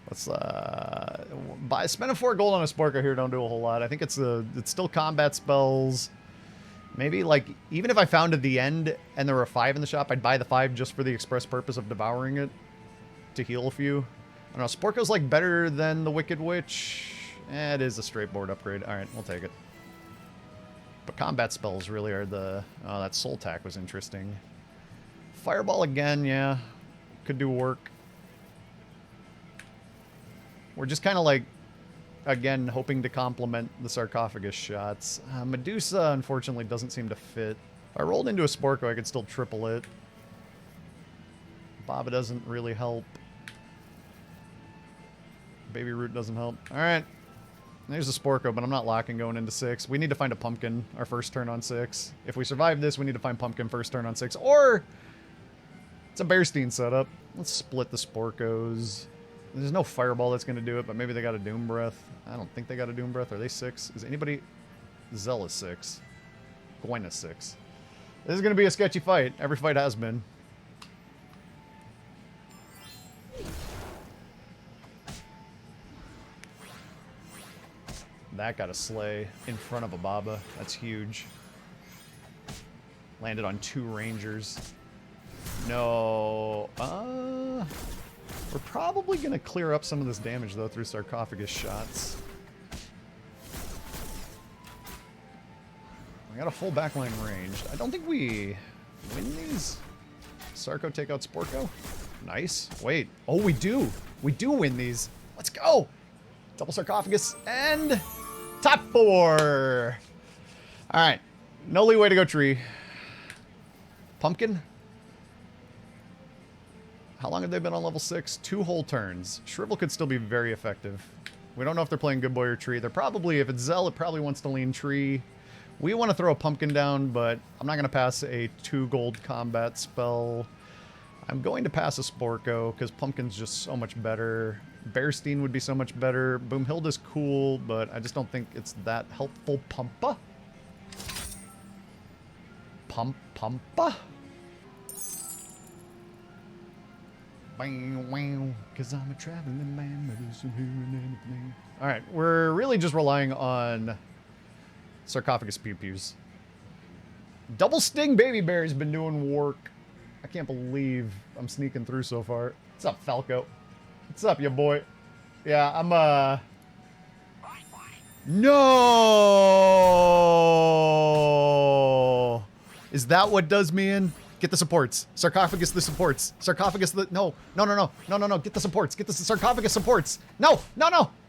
Speaker 1: Let's spending 4 gold on a Sporko here don't do a whole lot. I think it's still combat spells. Maybe, like, even if I found at the end and there were 5 in the shop, I'd buy the 5 just for the express purpose of devouring it to heal a few. I don't know, Sporko's, like, better than the Wicked Witch. It is a straight board upgrade. Alright, we'll take it. But combat spells really are the... Oh, that Soul Tack was interesting. Fireball again, yeah. Could do work. We're just kind of, like... Again, hoping to complement the sarcophagus shots. Medusa, unfortunately, doesn't seem to fit. If I rolled into a Sporko, I could still triple it. Baba doesn't really help. Baby Root doesn't help. Alright. There's a Sporko, but I'm not locking going into 6. We need to find a Pumpkin our first turn on 6. If we survive this, we need to find Pumpkin first turn on 6. Or... It's a Bearstein setup. Let's split the Sporkos. There's no Fireball that's going to do it, but maybe they got a Doom Breath. I don't think they got a Doom Breath. Are they 6? Is anybody... Zell is 6. going to 6. This is going to be a sketchy fight. Every fight has been. That got a slay in front of a Baba. That's huge. Landed on 2 Rangers. No. We're probably going to clear up some of this damage, though, through sarcophagus shots. I got a full backline ranged. I don't think we win these. Sarco take out Sporko. Nice. Wait. Oh, we do. We do win these. Let's go. Double sarcophagus and top 4. All right. No leeway to go tree. Pumpkin. How long have they been on level 6? 2 whole turns. Shrivel could still be very effective. We don't know if they're playing Good Boy or Tree. They're probably, if it's Zell, it probably wants to lean Tree. We want to throw a Pumpkin down, but I'm not going to pass a 2 gold combat spell. I'm going to pass a Sporko, because Pumpkin's just so much better. Bearstein would be so much better. Boomhilda's cool, but I just don't think it's that helpful. Pumpa? Pumpa? Because I'm a traveling man. Alright, we're really just relying on sarcophagus pew-pews. Double Sting Baby Bear's been doing work. I can't believe I'm sneaking through so far. What's up, Falco? What's up, ya boy? Yeah, I'm, No! Is that what does me in? Get the supports. Sarcophagus the supports. Sarcophagus the... No. Get the supports. Get the sarcophagus supports. No.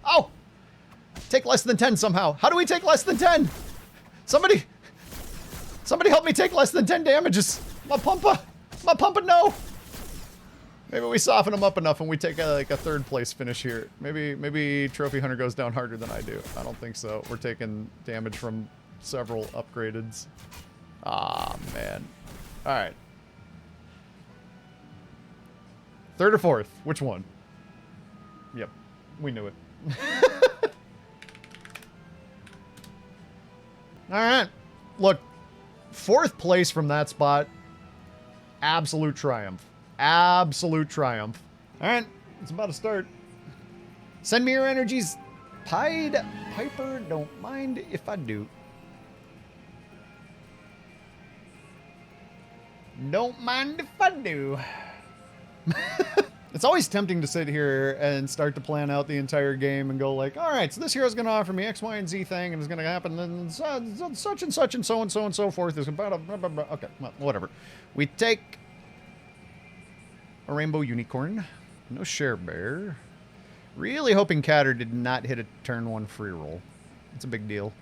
Speaker 1: Oh! Take less than 10 somehow. How do we take less than 10? Somebody help me take less than 10 damages. My pumpa, no. Maybe we soften them up enough and we take like a 3rd place finish here. Maybe Trophy Hunter goes down harder than I do. I don't think so. We're taking damage from several upgradeds. Ah, man. All right. 3rd or 4th? Which one? Yep. We knew it. All right. Look, 4th place from that spot. Absolute triumph. Absolute triumph. All right. It's about to start. Send me your energies. Pied Piper, don't mind if I do. Don't mind if I do. It's always tempting to sit here and start to plan out the entire game and go like, all right, so this hero's going to offer me X, Y, and Z thing, and it's going to happen, and such and such and so forth. Is about okay, well, whatever. We take a rainbow unicorn. No share bear. Really hoping Catter did not hit a turn 1 free roll. It's a big deal.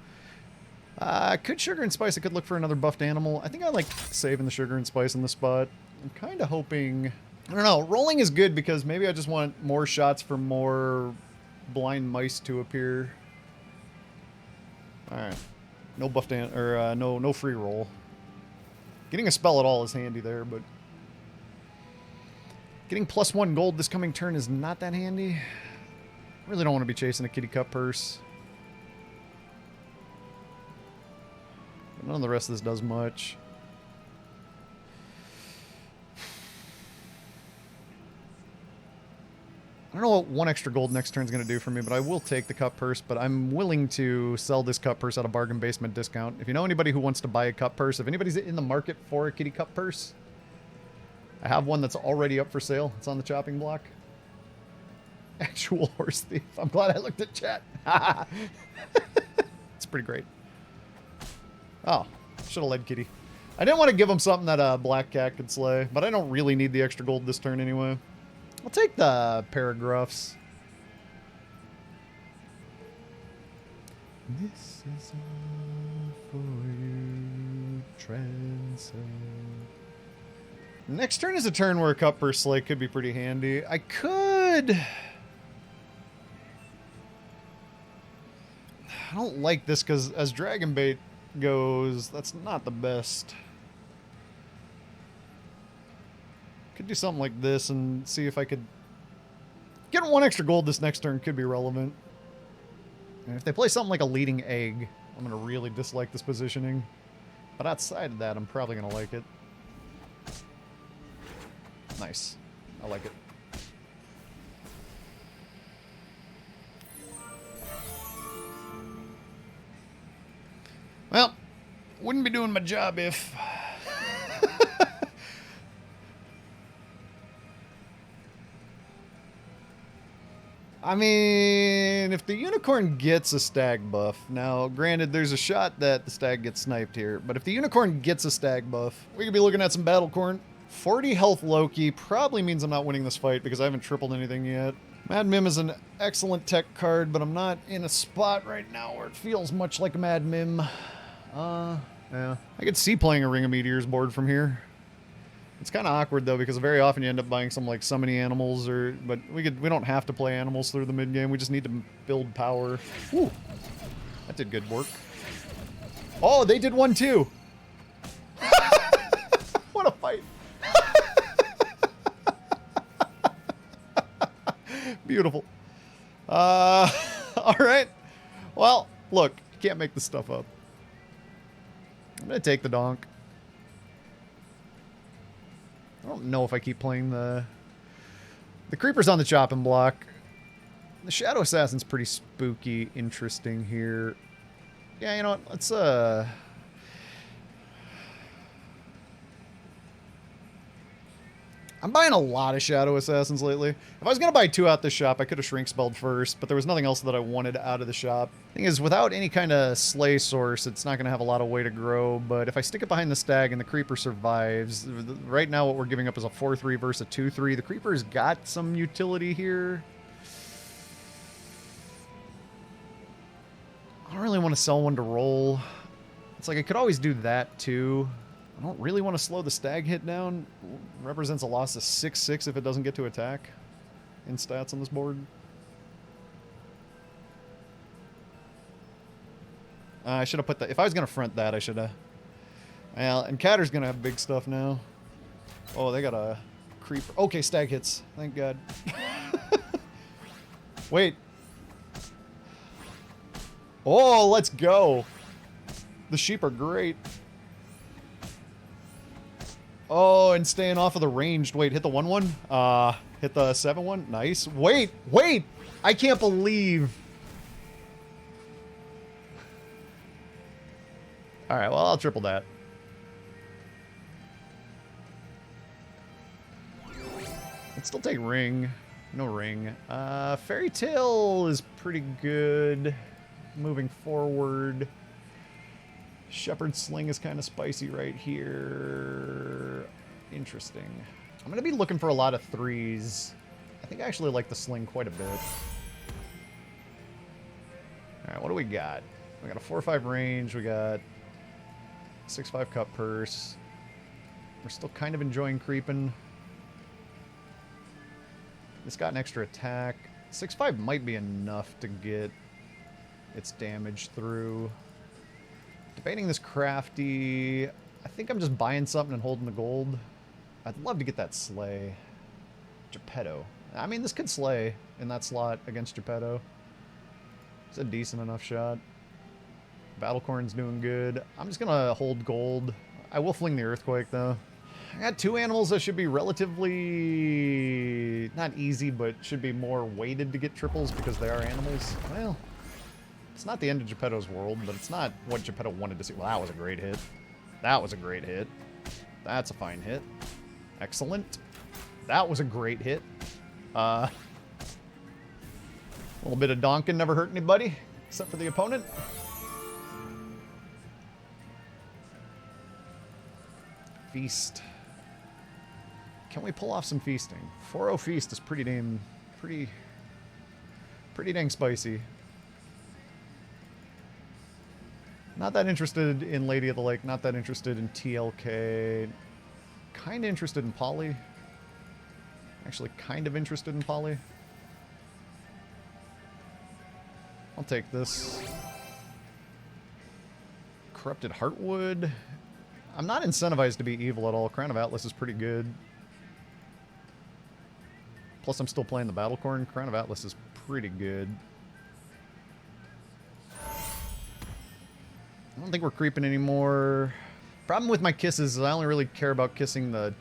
Speaker 1: Could Sugar and Spice, I could look for another buffed animal. I think I like saving the Sugar and Spice in the spot. I'm kind of hoping... I don't know. Rolling is good because maybe I just want more shots for more blind mice to appear. Alright. No buffed no free roll. Getting a spell at all is handy there, but... Getting +1 gold this coming turn is not that handy. Really don't want to be chasing a kitty cup purse. None of the rest of this does much. I don't know what 1 extra gold next turn is going to do for me, but I will take the cup purse, but I'm willing to sell this cup purse at a bargain basement discount. If you know anybody who wants to buy a cup purse, if anybody's in the market for a kitty cup purse, I have one that's already up for sale. It's on the chopping block. Actual horse thief. I'm glad I looked at chat. It's pretty great. Oh, should have led Kitty. I didn't want to give him something that a black cat could slay, but I don't really need the extra gold this turn anyway. I'll take the paragraphs. This is all for you, Transcend. Next turn is a turn where a cup per slay could be pretty handy. I could... I don't like this because as Dragon Bait goes, that's not the best. Could do something like this and see if I could... Getting 1 extra gold this next turn could be relevant. And if they play something like a leading egg, I'm going to really dislike this positioning. But outside of that, I'm probably going to like it. Nice. I like it. Well, wouldn't be doing my job if... I mean, if the unicorn gets a stag buff, now granted there's a shot that the stag gets sniped here, but if the unicorn gets a stag buff, we could be looking at some battle corn. 40 health Loki probably means I'm not winning this fight because I haven't tripled anything yet. Mad Mim is an excellent tech card, but I'm not in a spot right now where it feels much like a Mad Mim. Yeah. I could see playing a Ring of Meteors board from here. It's kind of awkward though because very often you end up buying some like summoning animals but we don't have to play animals through the mid game. We just need to build power. Ooh. That did good work. Oh, they did one too. What a fight. Beautiful. All right. Well, look, you can't make this stuff up. I'm going to take the donk. I don't know if I keep playing the creeper's on the chopping block. The Shadow Assassin's pretty spooky, interesting here. Yeah, you know what? Let's I'm buying a lot of Shadow Assassins lately. If I was going to buy 2 out this shop, I could have shrink spelled first, but there was nothing else that I wanted out of the shop. Thing is, without any kind of slay source, it's not going to have a lot of way to grow, but if I stick it behind the stag and the creeper survives, right now what we're giving up is a 4-3 versus a 2-3. The creeper's got some utility here. I don't really want to sell one to roll. It's like I could always do that too. I don't really want to slow the stag hit down. Represents a loss of 6-6 if it doesn't get to attack in stats on this board. I should have put that. If I was going to front that, I should have. Well, and Catter's going to have big stuff now. Oh, they got a creeper. Okay, stag hits. Thank God. Wait. Oh, let's go. The sheep are great. Oh, and staying off of the ranged. Wait, hit the 1-1? Hit the 7-1? Nice. Wait! I can't believe... Alright, well, I'll triple that. I'd still take ring. No ring. Fairy Tale is pretty good. Moving forward. Shepherd's Sling is kind of spicy right here. Interesting. I'm going to be looking for a lot of 3s. I think I actually like the Sling quite a bit. Alright, what do we got? We got a 4-5 range. We got 6-5 cut purse. We're still kind of enjoying creeping. This got an extra attack. 6-5 might be enough to get its damage through. Debating this crafty. I think I'm just buying something and holding the gold. I'd love to get that slay. Geppetto. I mean, this could slay in that slot against Geppetto. It's a decent enough shot. Battlecorn's doing good. I'm just gonna hold gold. I will fling the Earthquake, though. I got 2 animals that should be relatively... not easy, but should be more weighted to get triples because they are animals. Well... it's not the end of Geppetto's world, but it's not what Geppetto wanted to see. Well, that was a great hit. That was a great hit. That's a fine hit. Excellent. That was a great hit. A little bit of donkin never hurt anybody, except for the opponent. Feast. Can we pull off some feasting? 4-0 feast is pretty dang spicy. Not that interested in Lady of the Lake, not that interested in TLK. Kind of interested in Poly. Actually, kind of interested in Poly. I'll take this. Corrupted Heartwood. I'm not incentivized to be evil at all. Crown of Atlas is pretty good. Plus, I'm still playing the Battlecorn. Crown of Atlas is pretty good. I don't think we're creeping anymore. Problem with my kisses is I only really care about kissing the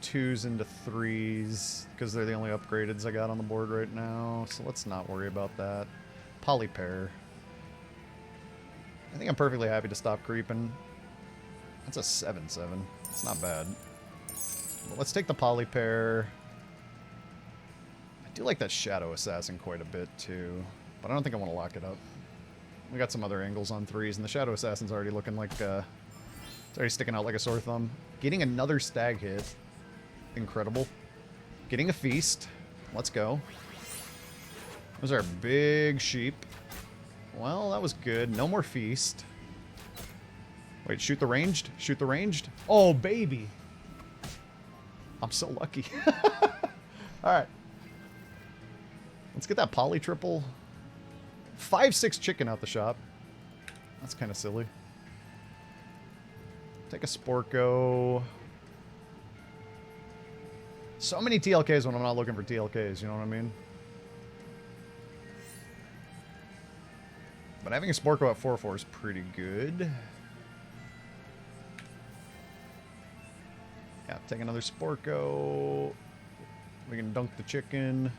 Speaker 1: 2s into 3s because they're the only upgradeds I got on the board right now. So let's not worry about that. Polypair. I think I'm perfectly happy to stop creeping. That's a 7/7. It's not bad. But let's take the Polypair. I do like that Shadow Assassin quite a bit too, but I don't think I want to lock it up. We got some other angles on 3s, and the Shadow Assassin's already looking like it's already sticking out like a sore thumb. Getting another stag hit. Incredible. Getting a feast. Let's go. Those are big sheep. Well, that was good. No more feast. Wait, shoot the ranged? Shoot the ranged? Oh, baby. I'm so lucky. Alright. Let's get that poly triple. 5/6 chicken out the shop. That's kind of silly. Take a Sporko. So many TLKs when I'm not looking for TLKs, you know what I mean? But having a Sporko at 4/4 is pretty good. Yeah, take another Sporko. We can dunk the chicken.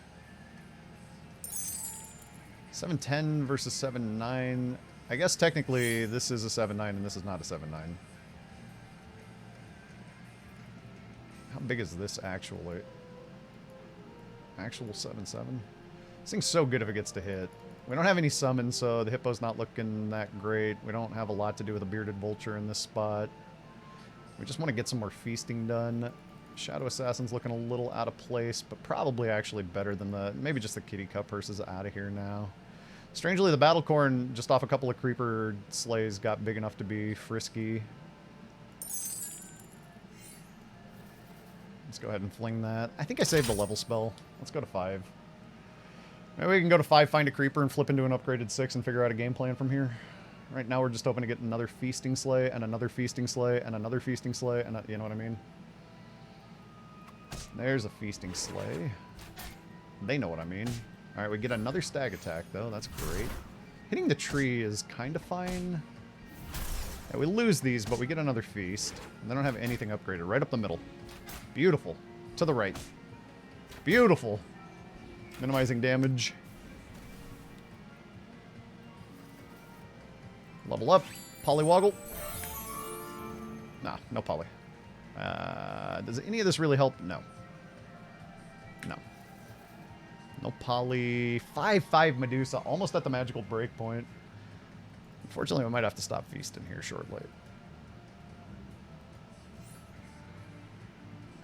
Speaker 1: 7/10 versus 7/9. I guess technically this is a 7/9 and this is not a 7/9. How big is this actually? Actual 7/7? This thing's so good if it gets to hit. We don't have any summons, so the Hippo's not looking that great. We don't have a lot to do with a Bearded Vulture in this spot. We just want to get some more feasting done. Shadow Assassin's looking a little out of place, but probably actually better than the... Maybe just the Kitty Cup Hearse is out of here now. Strangely, the Battlecorn, just off a couple of Creeper Slays, got big enough to be frisky. Let's go ahead and fling that. I think I saved the level spell. Let's go to 5. Maybe we can go to 5, find a Creeper, and flip into an upgraded 6 and figure out a game plan from here. Right now we're just hoping to get another Feasting Sleigh, and another Feasting Sleigh, and another Feasting Sleigh, and you know what I mean? There's a Feasting Sleigh. They know what I mean. Alright, we get another Stag attack, though. That's great. Hitting the tree is kind of fine. Yeah, we lose these, but we get another Feast. And they don't have anything upgraded. Right up the middle. Beautiful. To the right. Beautiful. Minimizing damage. Level up. Polywoggle. Nah, no poly. Does any of this really help? No. No. No poly. 5/5 Medusa. Almost at the magical breakpoint. Unfortunately, we might have to stop feasting here shortly.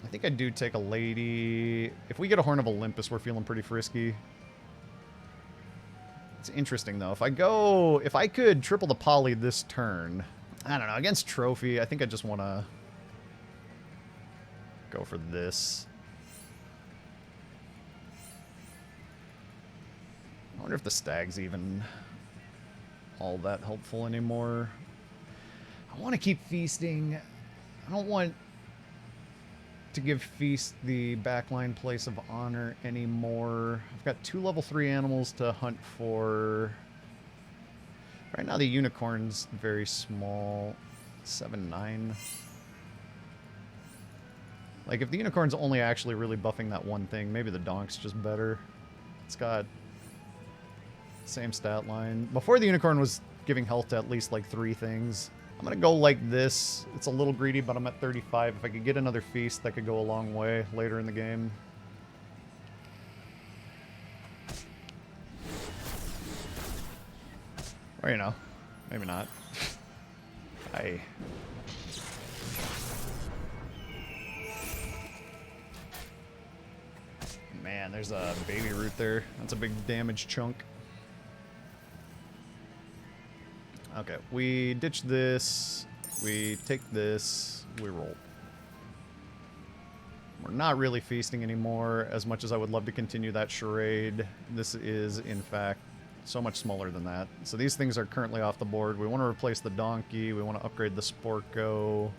Speaker 1: I think I do take a lady. If we get a Horn of Olympus, we're feeling pretty frisky. It's interesting, though. If I could triple the poly this turn, I don't know. Against Trophy, I think I just want to go for this. I wonder if the Stag's even all that helpful anymore. I want to keep feasting. I don't want to give Feast the backline place of honor anymore. I've got 2 level 3 animals to hunt for. Right now the Unicorn's very small. 7/9. Like, if the Unicorn's only actually really buffing that one thing, maybe the Donk's just better. It's got same stat line. Before, the Unicorn was giving health to at least like 3 things. I'm gonna go like this. It's a little greedy, but I'm at 35. If I could get another Feast, that could go a long way later in the game. Or, you know, maybe not. Man, there's a baby root there. That's a big damage chunk. Okay, we ditch this, we take this, we roll. We're not really feasting anymore, as much as I would love to continue that charade. This is, in fact, so much smaller than that. So these things are currently off the board. We want to replace the Donkey, we want to upgrade the Sporko.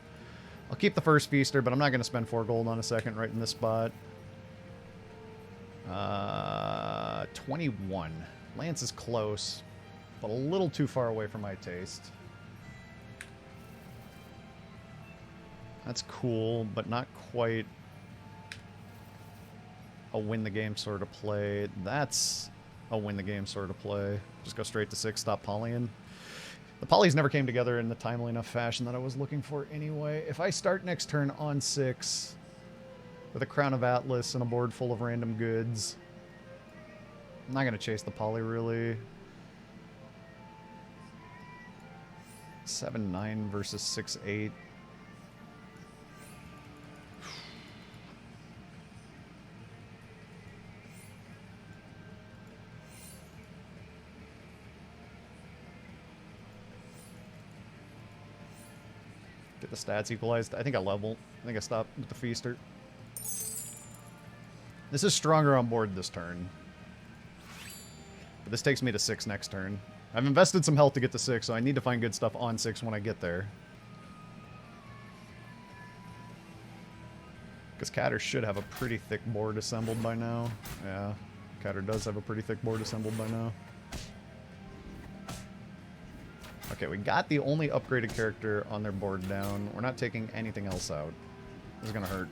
Speaker 1: I'll keep the first Feaster, but I'm not going to spend 4 gold on a second right in this spot. 21. Lance is close, but a little too far away for my taste. That's cool, but not quite a win the game sort of play. That's a win the game sort of play. Just go straight to 6, stop polying. The polys never came together in the timely enough fashion that I was looking for anyway. If I start next turn on 6 with a Crown of Atlas and a board full of random goods, I'm not going to chase the poly, really. 7-9 versus 6-8. Get the stats equalized. I think I level. I think I stop with the Feaster. This is stronger on board this turn. But this takes me to 6 next turn. I've invested some health to get to 6, so I need to find good stuff on 6 when I get there. Because Catter should have a pretty thick board assembled by now. Yeah, Catter does have a pretty thick board assembled by now. Okay, we got the only upgraded character on their board down. We're not taking anything else out. This is going to hurt.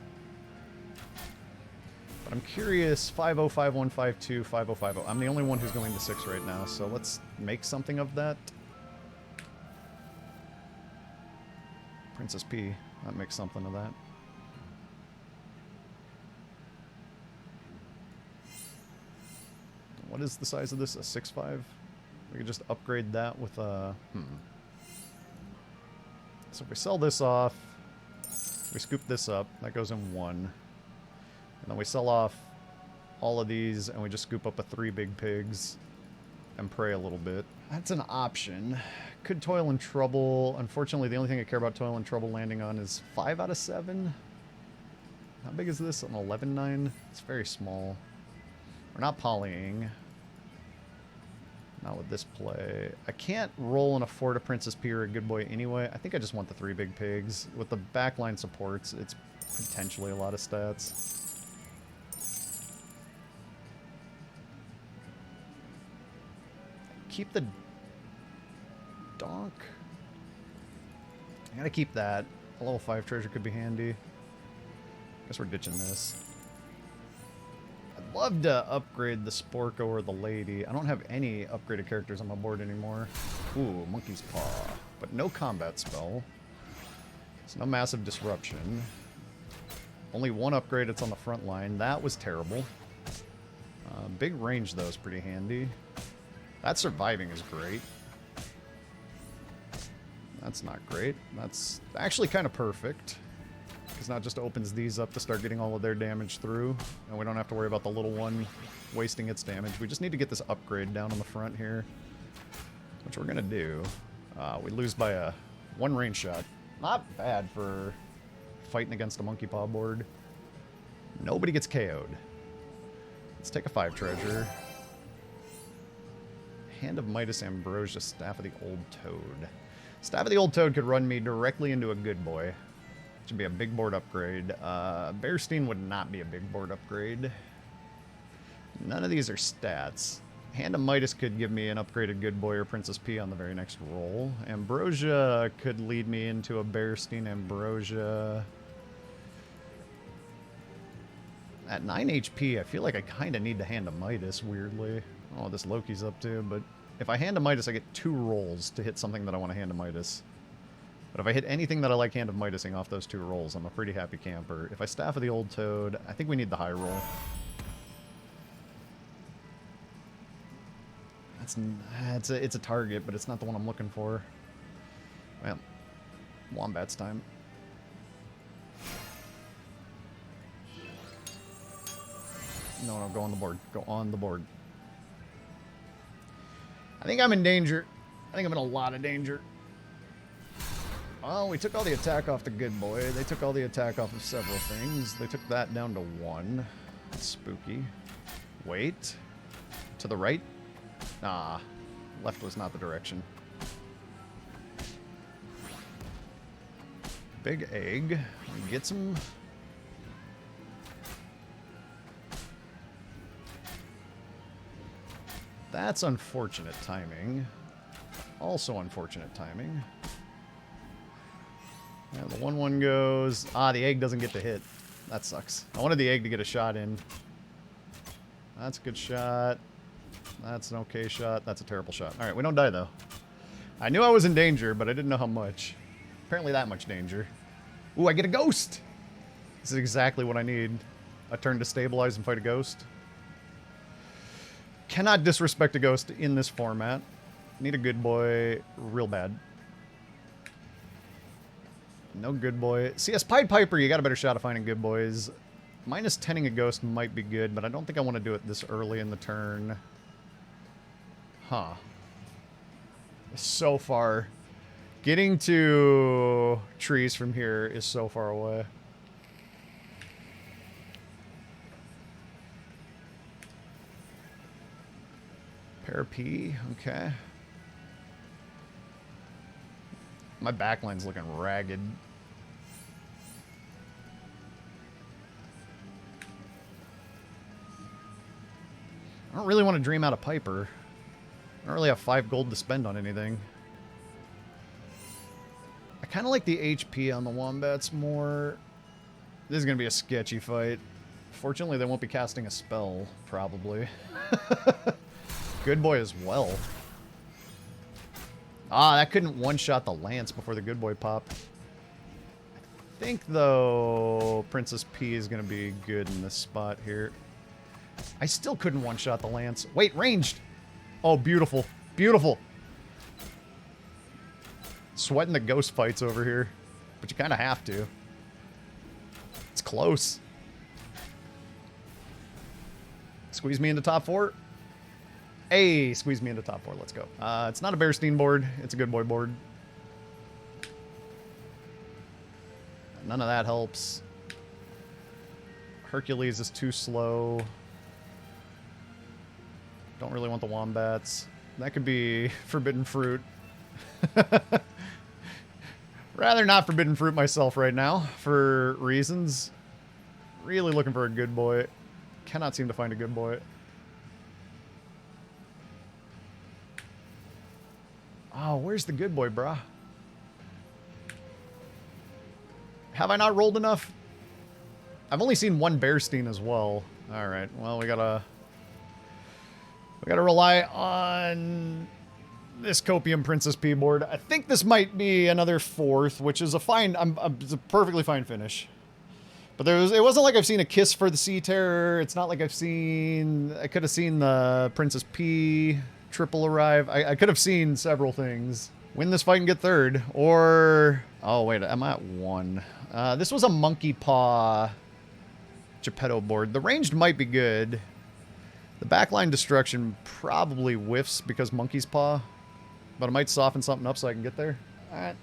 Speaker 1: But I'm curious, 5-0, 5-1, 5-2, 5-0, 5-0. I'm the only one who's going to 6 right now, so let's make something of that. Princess P. That makes something of that. What is the size of this? A 6-5? We could just upgrade that with a... So if we sell this off, we scoop this up, that goes in 1. And then we sell off all of these, and we just scoop up a 3 big pigs and pray a little bit. That's an option. Could Toil and Trouble. Unfortunately, the only thing I care about Toil and Trouble landing on is 5 out of 7. How big is this? An 11-9? It's very small. We're not polying. Not with this play. I can't roll an Afford a Princess P or a Good Boy anyway. I think I just want the 3 big pigs. With the backline supports, it's potentially a lot of stats. Keep the donk. I gotta keep that. A level 5 treasure could be handy. Guess we're ditching this. I'd love to upgrade the Sporko or the Lady. I don't have any upgraded characters on my board anymore. Ooh, Monkey's Paw. But no combat spell. So no massive disruption. Only 1 upgrade, it's on the front line. That was terrible. Big range, though, is pretty handy. That surviving is great. That's not great. That's actually kind of perfect. Because now it just opens these up to start getting all of their damage through. And we don't have to worry about the little one wasting its damage. We just need to get this upgrade down on the front here. Which we're going to do. We lose by a 1 range shot. Not bad for fighting against a Monkey Paw board. Nobody gets KO'd. Let's take a 5 treasure. Hand of Midas, Ambrosia, Staff of the Old Toad. Staff of the Old Toad could run me directly into a Good Boy. Should be a big board upgrade. Bearstein would not be a big board upgrade. None of these are stats. Hand of Midas could give me an upgraded Good Boy or Princess P on the very next roll. Ambrosia could lead me into a Bearstein Ambrosia. At 9 HP, I feel like I kind of need to Hand of Midas, weirdly. Oh, this Loki's up to, but if I Hand of Midas, I get 2 rolls to hit something that I want to Hand of Midas. But if I hit anything that I like Hand of Midasing off those 2 rolls, I'm a pretty happy camper. If I Staff of the Old Toad, I think we need the high roll. It's a target, but it's not the one I'm looking for. Well, Wombat's time. No, go on the board. Go on the board. I think I'm in danger. I think I'm in a lot of danger. Well, we took all the attack off the Good Boy. They took all the attack off of several things. They took that down to 1. That's spooky. Wait. To the right? Ah. Left was not the direction. Big egg. Get some... That's unfortunate timing. Also unfortunate timing. Yeah, the 1-1 goes. Ah, the egg doesn't get to hit. That sucks. I wanted the egg to get a shot in. That's a good shot. That's an okay shot. That's a terrible shot. All right, we don't die, though. I knew I was in danger, but I didn't know how much. Apparently that much danger. Ooh, I get a ghost! This is exactly what I need. A turn to stabilize and fight a ghost. Cannot disrespect a ghost in this format. Need a good boy real bad. No good boy. See, as Pied Piper, you got a better shot of finding good boys. Minus 10ing a ghost might be good, but I don't think I want to do it this early in the turn. Huh. So far. Getting to trees from here is so far away. Pair P, okay. My backline's looking ragged. I don't really want to dream out a Piper. I don't really have 5 gold to spend on anything. I kind of like the HP on the Wombats more. This is going to be a sketchy fight. Fortunately, they won't be casting a spell, probably. Good boy as well. Ah, that couldn't one-shot the Lance before the good boy popped. I think, though, Princess P is going to be good in this spot here. I still couldn't one-shot the Lance. Wait, ranged! Oh, beautiful. Beautiful. Sweating the ghost fights over here. But you kind of have to. It's close. Squeeze me into top 4. Hey, squeeze me into top 4. Let's go. It's not a Bearstein board. It's a good boy board. None of that helps. Hercules is too slow. Don't really want the Wombats. That could be Forbidden Fruit. Rather not Forbidden Fruit myself right now, for reasons. Really looking for a good boy. Cannot seem to find a good boy. Oh, where's the good boy, brah? Have I not rolled enough? I've only seen one Bearstein as well. Alright, well, we gotta rely on this Copium Princess P board. I think this might be another 4th, which is a fine, it's a perfectly fine finish. But it wasn't like I've seen a Kiss for the Sea Terror. It's not like I could have seen the Princess P triple arrive. I could have seen several things. Win this fight and get 3rd. Or, oh wait, I'm at 1. This was a Monkey Paw Geppetto board. The ranged might be good. The backline destruction probably whiffs because Monkey's Paw. But I might soften something up so I can get there. Alright.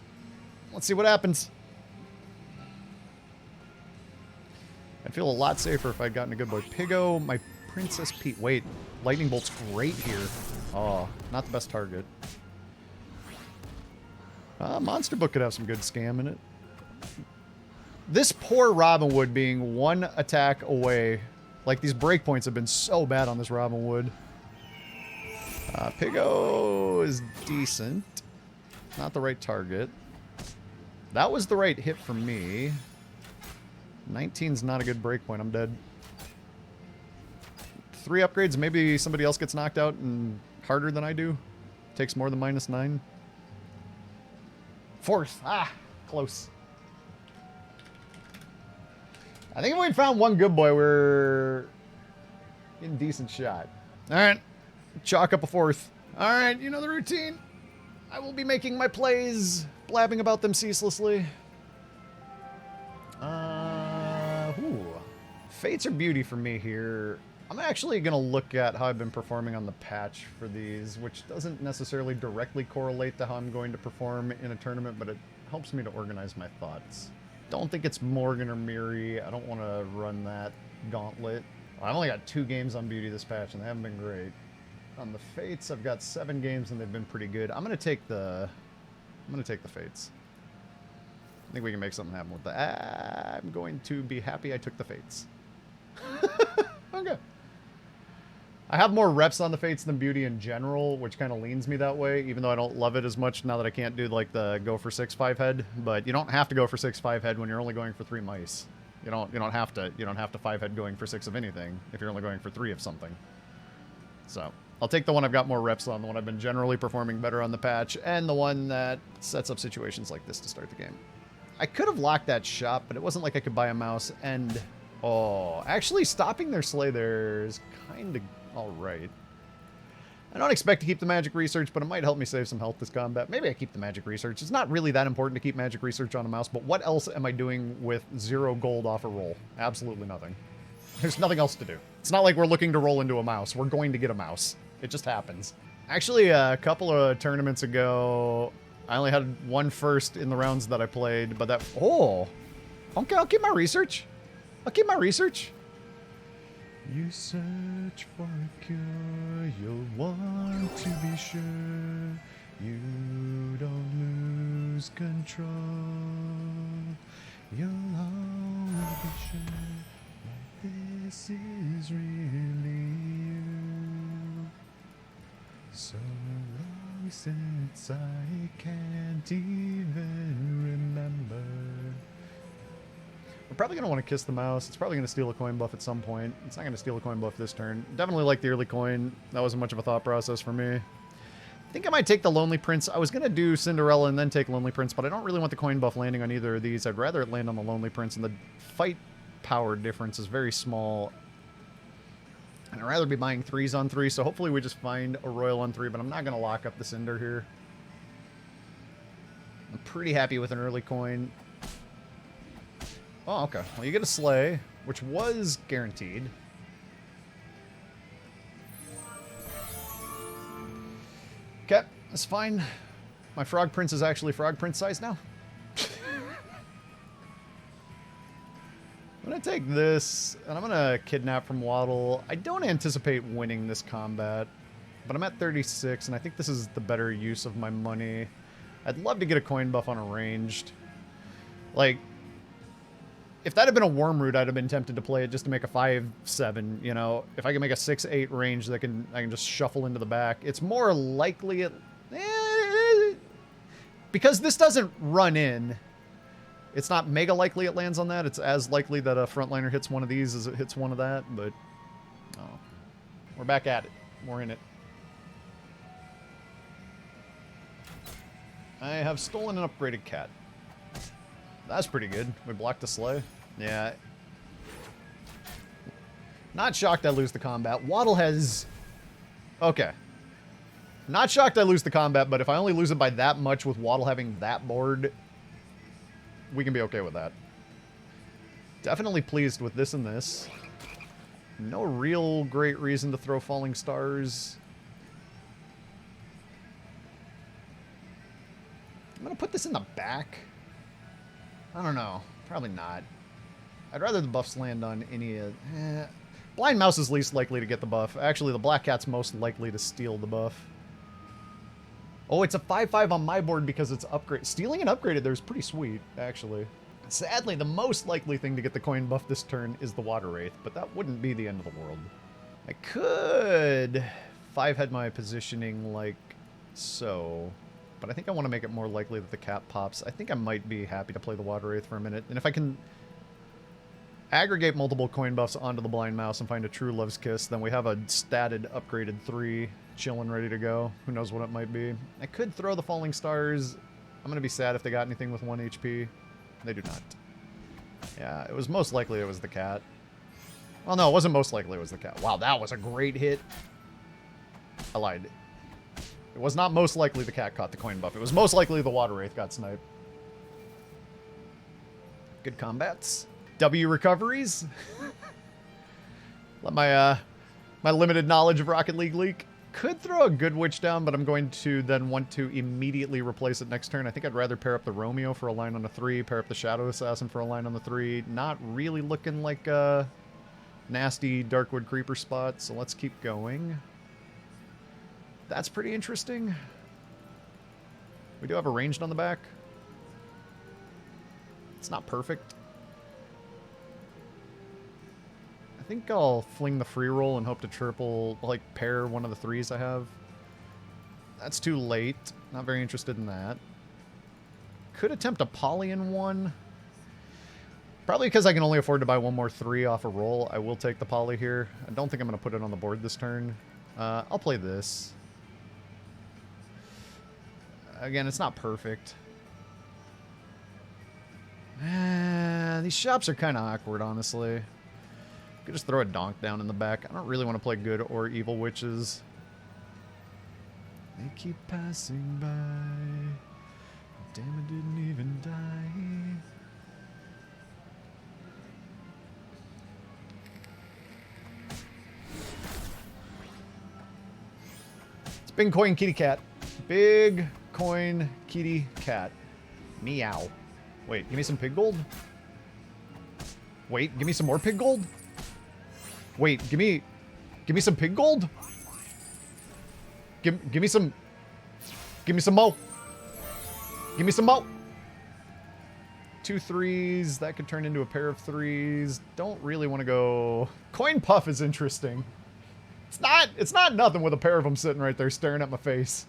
Speaker 1: Let's see what happens. I'd feel a lot safer if I'd gotten a good boy. Piggo, my Princess Pete. Wait, Lightning Bolt's great here. Oh, not the best target. Monster Book could have some good scam in it. This poor Robin Wood being 1 attack away. Like, these breakpoints have been so bad on this Robin Wood. Piggo is decent. Not the right target. That was the right hit for me. 19's not a good breakpoint. I'm dead. 3 upgrades. Maybe somebody else gets knocked out and harder than I do. Takes more than -9. 4th. Ah, close. I think if we'd found one good boy, we're in decent shot. All right. Chalk up a 4th. All right, you know the routine. I will be making my plays, blabbing about them ceaselessly. Fates are beauty for me here. I'm actually going to look at how I've been performing on the patch for these, which doesn't necessarily directly correlate to how I'm going to perform in a tournament, but it helps me to organize my thoughts. Don't think it's Morgan or Miri. I don't want to run that gauntlet. I've only got 2 games on beauty this patch, and they haven't been great. On the Fates, I've got 7 games, and they've been pretty good. I'm going to take the Fates. I think we can make something happen with that. I'm going to be happy I took the Fates. Okay. I have more reps on the Fates than Beauty in general, which kind of leans me that way, even though I don't love it as much now that I can't do like the go for 6/5 head. But you don't have to go for 6/5 head when you're only going for 3 mice. You don't have to 5 head going for 6 of anything if you're only going for 3 of something. So I'll take the one I've got more reps on, the one I've been generally performing better on the patch, and the one that sets up situations like this to start the game. I could have locked that shop, but it wasn't like I could buy a mouse and... Oh, actually stopping their sleigh there is kind of alright. I don't expect to keep the magic research, but it might help me save some health this combat. Maybe I keep the magic research. It's not really that important to keep magic research on a mouse, but what else am I doing with 0 gold off a roll? Absolutely nothing. There's nothing else to do. It's not like we're looking to roll into a mouse. We're going to get a mouse. It just happens. Actually, a couple of tournaments ago, I only had 1 first in the rounds that I played, but that... Oh! Okay, I'll keep my research. I'll keep my research. You search for a cure, you'll want to be sure you don't lose control. You'll always be sure that this is really you. So long since I can't even remember. We're probably going to want to kiss the mouse. It's probably going to steal a coin buff at some point. It's not going to steal a coin buff this turn. Definitely like the early coin. That wasn't much of a thought process for me. I think I might take the Lonely Prince. I was going to do Cinderella and then take Lonely Prince, but I don't really want the coin buff landing on either of these. I'd rather it land on the Lonely Prince, and the fight power difference is very small. And I'd rather be buying 3s on 3, so hopefully we just find a Royal on 3, but I'm not going to lock up the Cinder here. I'm pretty happy with an early coin. Oh, okay. Well, you get a sleigh, which was guaranteed. Okay, that's fine. My Frog Prince is actually Frog Prince size now. I'm going to take this, and I'm going to kidnap from Waddle. I don't anticipate winning this combat, but I'm at 36, and I think this is the better use of my money. I'd love to get a coin buff on a ranged. Like... If that had been a Wormroot, I'd have been tempted to play it just to make a 5/7, you know. If I can make a 6/8 range that I can just shuffle into the back. It's more likely it... because this doesn't run in, it's not mega likely it lands on that. It's as likely that a frontliner hits one of these as it hits one of that, but... Oh. We're back at it. We're in it. I have stolen an upgraded cat. That's pretty good. We blocked the sleigh. Yeah. Not shocked I lose the combat. Waddle has... Okay. Not shocked I lose the combat, but if I only lose it by that much with Waddle having that board, we can be okay with that. Definitely pleased with this and this. No real great reason to throw Falling Stars. I'm going to put this in the back. I don't know. Probably not. I'd rather the buffs land on any... Blind Mouse is least likely to get the buff. Actually, the Black Cat's most likely to steal the buff. Oh, it's a 5/5 on my board because it's upgrade. Stealing an upgraded there is pretty sweet, actually. Sadly, the most likely thing to get the coin buff this turn is the Water Wraith, but that wouldn't be the end of the world. I could 5-head my positioning like so... But I think I want to make it more likely that the cat pops. I think I might be happy to play the Water Wraith for a minute. And if I can aggregate multiple coin buffs onto the Blind Mouse and find a true Love's Kiss, then we have a statted, upgraded 3 chilling, ready to go. Who knows what it might be. I could throw the Falling Stars. I'm going to be sad if they got anything with 1 HP. They do not. Yeah, it was most likely it was the cat. Well, no, it wasn't most likely it was the cat. Wow, that was a great hit. I lied. It was not most likely the cat caught the coin buff. It was most likely the Water Wraith got sniped. Good combats. W recoveries. Let my limited knowledge of Rocket League leak. Could throw a Good Witch down, but I'm going to then want to immediately replace it next turn. I think I'd rather pair up the Romeo for a line on the 3, pair up the Shadow Assassin for a line on the 3. Not really looking like a nasty Darkwood Creeper spot, so let's keep going. That's pretty interesting. We do have a ranged on the back. It's not perfect. I think I'll fling the free roll and hope to triple, like, pair one of the 3s I have. That's too late. Not very interested in that. Could attempt a poly in one. Probably because I can only afford to buy one more 3 off a roll. I will take the poly here. I don't think I'm going to put it on the board this turn. I'll play this. Again, it's not perfect. These shops are kind of awkward, honestly. Could just throw a donk down in the back. I don't really want to play good or evil witches. They keep passing by. Damn, it didn't even die. It's Big Coin Kitty Cat. Big Coin Kitty Cat. Meow. Wait, give me some pig gold? Wait, give me some more pig gold? Wait, give me some pig gold? Give me some mo. Give me some mo. 2 3s. That could turn into a pair of 3s. Don't really want to go. Coin puff is interesting. It's not nothing with a pair of them sitting right there staring at my face.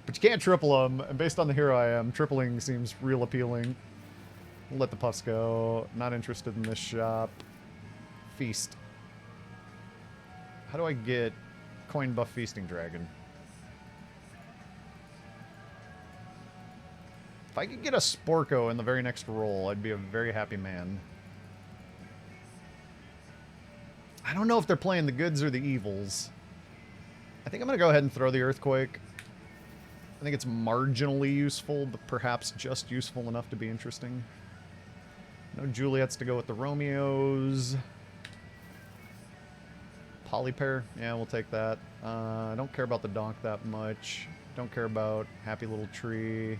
Speaker 1: But you can't triple them, and based on the hero I am, tripling seems real appealing. We'll let the puffs go. Not interested in this shop. Feast. How do I get coin buff feasting dragon? If I could get a Sporko in the very next roll, I'd be a very happy man. I don't know if they're playing the goods or the evils. I think I'm going to go ahead and throw the Earthquake. I think it's marginally useful, but perhaps just useful enough to be interesting. No Juliets to go with the Romeos. Polypair. Yeah, we'll take that. I don't care about the donk that much. Don't care about Happy Little Tree. I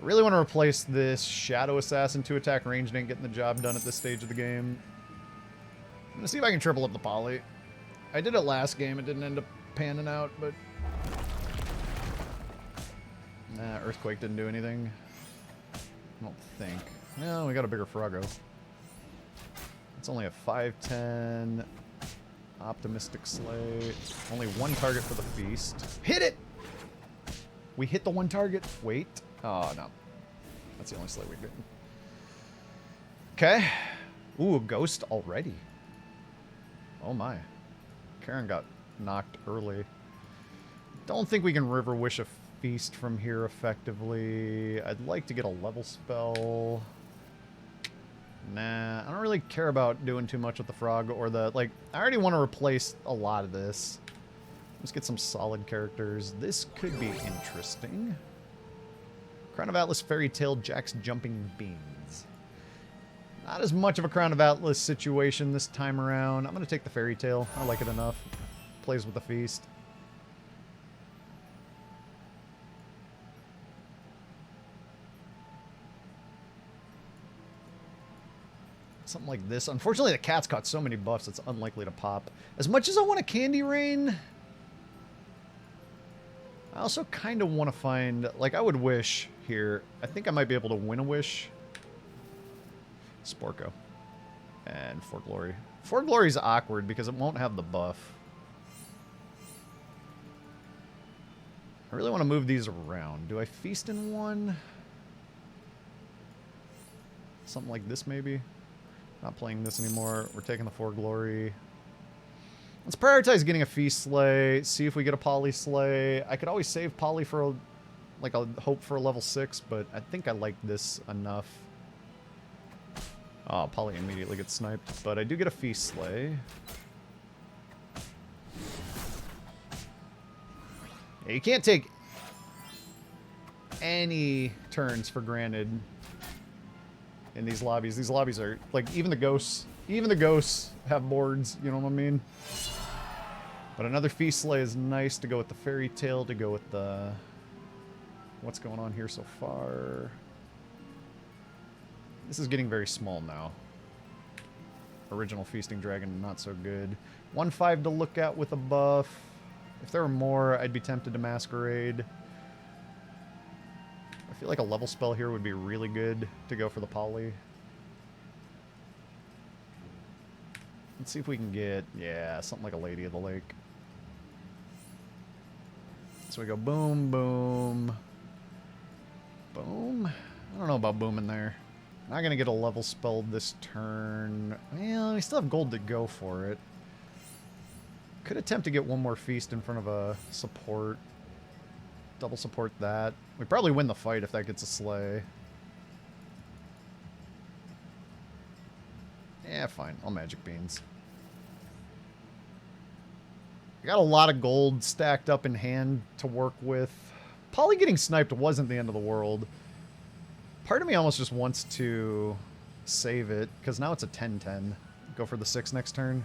Speaker 1: really want to replace this Shadow Assassin. 2-attack range ain't getting the job done at this stage of the game. I'm going to see if I can triple up the poly. I did it last game. It didn't end up panning out, but... Nah, Earthquake didn't do anything. I don't think. No, we got a bigger Froggo. It's only a 5/10. Optimistic Slate. Only one target for the feast. Hit it! We hit the one target. Wait. Oh, no. That's the only slate we're getting. Okay. Ooh, a ghost already. Oh my. Karen got knocked early. Don't think we can River Wish a feast from here effectively. I'd like to get a level spell. Nah, I don't really care about doing too much with the frog or the, like, I already want to replace a lot of this. Let's get some solid characters. This could be interesting. Crown of Atlas, Fairy Tale, Jack's Jumping Beans. Not as much of a Crown of Atlas situation this time around. I'm going to take the Fairy Tale. I like it enough. Plays with the feast. Something like this. Unfortunately, the cat's caught so many buffs, it's unlikely to pop. As much as I want a Candy Rain, I also kind of want to find... Like, I would wish here. I think I might be able to win a wish. Sporko. And For Glory. For Glory's awkward because it won't have the buff. I really want to move these around. Do I feast in one? Something like this, maybe? Not playing this anymore. We're taking the For Glory. Let's prioritize getting a Feast Slay. See if we get a Poly Slay. I could always save Poly for, a hope for a level 6, but I think I like this enough. Oh, Poly immediately gets sniped. But I do get a Feast Slay. Yeah, you can't take any turns for granted in these lobbies. These lobbies are, like, even the ghosts have boards, you know what I mean? But another Feast Slay is nice to go with the Fairy Tale, to go with the... What's going on here so far? This is getting very small now. Original Feasting Dragon, not so good. 1/5 to look at with a buff. If there were more, I'd be tempted to Masquerade. I feel like a level spell here would be really good to go for the poly. Let's see if we can get, yeah, something like a Lady of the Lake. So we go boom, boom, boom. I don't know about booming there. Not going to get a level spell this turn. Well, we still have gold to go for it. Could attempt to get one more feast in front of a support. Double support that. We probably win the fight if that gets a slay. Yeah, fine. I'll magic beans. I got a lot of gold stacked up in hand to work with. Poly getting sniped wasn't the end of the world. Part of me almost just wants to save it, because now it's a 10-10. Go for the 6 next turn.